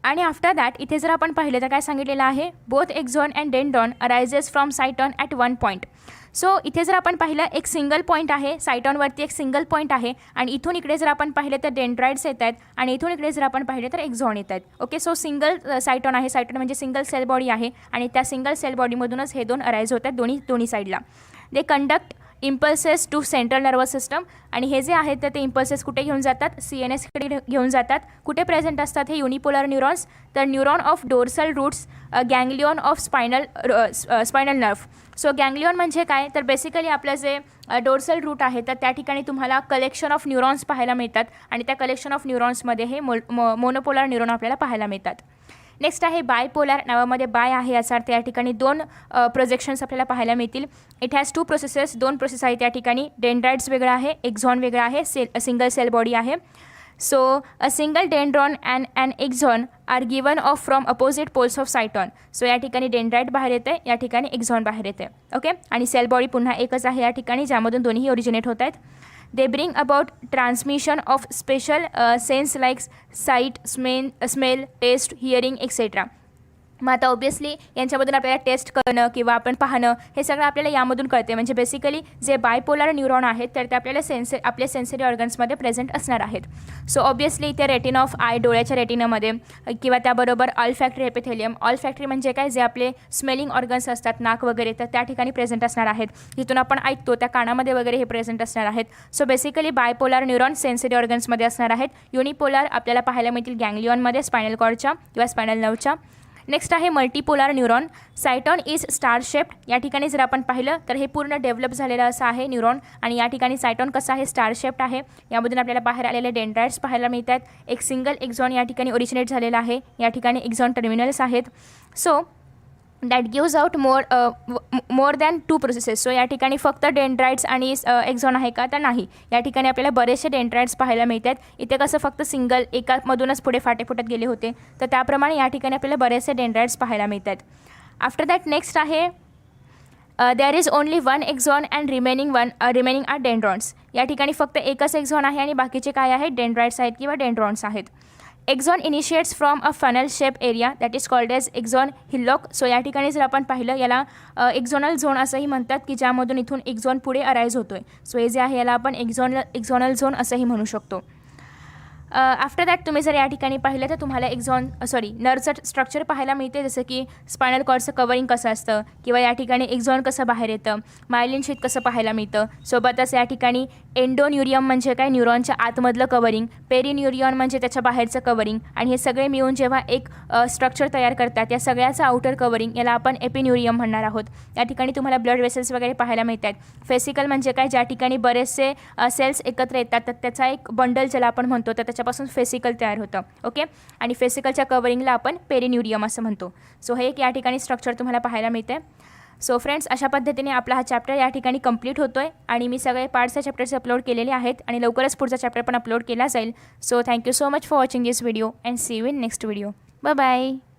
आणि आफ्टर दॅट इथे जर आपण पाहिलं तर काय सांगितलेलं आहे, both axon and dendron arises from cyton at one point. So इथे जर आपण पाहिलं एक सिंगल पॉईंट आहे, सायटॉनवरती एक सिंगल पॉईंट आहे आणि इथून इकडे जर आपण पाहिलं तर डेंड्राइट्स येत आहेत आणि इथून इकडे जर आपण पाहिलं तर एक्झॉन येत आहेत. ओके, सो सिंगल सायटॉन आहे, सायटॉन म्हणजे सिंगल सेल बॉडी आहे आणि त्या सिंगल सेल बॉडीमधूनच हे दोन अराईज होतात दोन्ही साईडला. They conduct impulses to central nervous system आणि हे जे आहेत तर ते इम्पल्सेस कुठे घेऊन जातात, CNSकडे घेऊन जातात. कुठे प्रेझेंट असतात हे युनिपोलर न्यूरॉन्स, तर neuron of dorsal roots, ganglion of spinal nerve. So ganglion म्हणजे काय, तर बेसिकली आपलं जे डोर्सल रूट आहे तर त्या ठिकाणी तुम्हाला कलेक्शन ऑफ न्यूरॉन्स पाहायला मिळतात आणि त्या कलेक्शन ऑफ न्यूरॉन्समध्ये हे मोनोपोलर न्यूरॉन आपल्याला पाहायला मिळतात. नेक्स्ट आहे बायपोलर. नावामध्ये बाय आहे याचा अर्थ या ठिकाणी दोन प्रोजेक्शन्स आपल्याला पाहायला मिळतील. इट हॅज टू प्रोसेसेस, दोन प्रोसेस आहेत या ठिकाणी. डेंड्राइट्स वेगळं आहे, एक्झॉन वेगळं आहे, सिंगल सेल बॉडी आहे. So a single dendron and and axon are given off from opposite poles of cyton. So या ठिकाणी डेंड्राइट बाहेर येते, या ठिकाणी एक्झॉन बाहेर येते. ओके, आणि सेल बॉडी पुन्हा एकच आहे या ठिकाणी, ज्यामधून दोन्ही ओरिजिनेट होत आहेत. They bring about transmission of special sense like sight, smell, taste, hearing, etc. मग आता ऑब्वियसली यांच्यामधून आपल्याला टेस्ट करणं किंवा आपण पाहणं हे सगळं आपल्याला यामधून कळते. म्हणजे बेसिकली जे बायपोलर न्यूरॉन आहेत तर ते आपल्याला आपल्या सेन्सरी ऑर्गन्समध्ये प्रेझेंट असणार आहेत. सो ऑब्वियसली इथे रेटिना ऑफ आय, डोळ्याच्या रेटिनामध्ये किंवा त्याबरोबर ऑल्फॅक्टरी एपिथेलियम. ऑल्फॅक्टरी म्हणजे काय, जे आपले स्मेलिंग ऑर्गन्स असतात, नाक वगैरे, तर त्या ठिकाणी प्रेझेंट असणार आहेत. जिथून आपण ऐकतो त्या कानामध्ये वगैरे हे प्रेझेंट असणार आहेत. So basically bipolar neuron sensory ऑर्गन्समध्ये असणार आहेत. युनिपोलर आपल्याला पाहायला मिळतील गँग्लिओनमध्ये, स्पायनल कॉर्डच्या किंवा स्पायनल नर्वच्या. नेक्स्ट आहे multipolar neuron. Cyton is star shaped. या ठिकाणी जर आपण पाहिलं तर हे पूर्ण डेव्हलप झालेलं असं आहे न्यूरॉन आणि या ठिकाणी सायटॉन कसं आहे, स्टार शेप्ड आहे. यामधून आपल्याला बाहेर आलेले डेंड्राइट्स पाहायला मिळतात. एक सिंगल एक्झॉन या ठिकाणी ओरिजिनेट झालेला आहे, या ठिकाणी एक्झॉन टर्मिनल्स आहेत. So that gives out more than two processes. So या ठिकाणी फक्त डेंड्राइट्स आणि एक्झॉन आहे का, तर नाही. या ठिकाणी आपल्याला बरेचसे डेंड्राइट्स पाहायला मिळतात. इथे कसं फक्त सिंगल एकामधूनच पुढे फाटे फुटत गेले होते, तर त्याप्रमाणे या ठिकाणी आपल्याला बरेचसे डेंड्राइट्स पाहायला मिळतात. आफ्टर दॅट नेक्स्ट आहे there is only one axon and remaining are dendrons. या ठिकाणी फक्त एकच एक्झॉन आहे आणि बाकीचे काय आहेत, डेंड्राइट्स आहेत किंवा डेंड्रॉन्स आहेत. Axon initiates from a funnel shape area that is called as axon hillock. So या ठिकाणी जर आपण पाहिलं याला एक्झॉनल झोन असंही म्हणतात की ज्यामधून इथून एक्झॉन पुढे अराईज होतो आहे. सो हे जे आहे याला आपण एक्झॉनल झोन असंही म्हणू शकतो. आफ्टर दॅट तुम्ही जर या ठिकाणी पाहिलं तर तुम्हाला नर्वचं स्ट्रक्चर पाहायला मिळते, जसं की स्पायनल कॉर्डचं कवरिंग कसं असतं किंवा या ठिकाणी एक्झॉन कसं बाहेर येतं, मायलिन शीट कसं पाहायला मिळतं. सोबतच या ठिकाणी एंडोन्युरियम म्हणजे काय, न्यूरॉनच्या आतमधलं कवरिंग, पेरिन्युरियॉन म्हणजे त्याच्या बाहेरचं कवरिंग आणि हे सगळे मिळून जेव्हा एक स्ट्रक्चर तयार करतात या सगळ्याचं आउटर कवरिंग याला आपण एपिन्युरियम म्हणणार आहोत. या ठिकाणी तुम्हाला ब्लड वेसल्स वगैरे पाहायला मिळतात. फेसिकल म्हणजे काय, ज्या ठिकाणी बरेचसे सेल्स एकत्र येतात तर त्याचा एक बंडल ज्याला आपण म्हणतो तर त्याच्यापासून फेसिकल तयार होतं. ओके, आणि फेसिकलच्या कवरिंगला आपण पेरिन्युरियम असं म्हणतो. सो हे एक या ठिकाणी स्ट्रक्चर तुम्हाला पाहायला मिळते. सो फ्रेंड्स, अशा पद्धतीने आपला हा चॅप्टर या ठिकाणी कंप्लीट होतो आहे आणि मी सगळे पार्ट्स या चॅप्टरचे अपलोड केलेले आहेत आणि लवकरच पुढचा चॅप्टर पण अपलोड केला जाईल. So thank you so much for watching this video and see you in next video. Bye bye.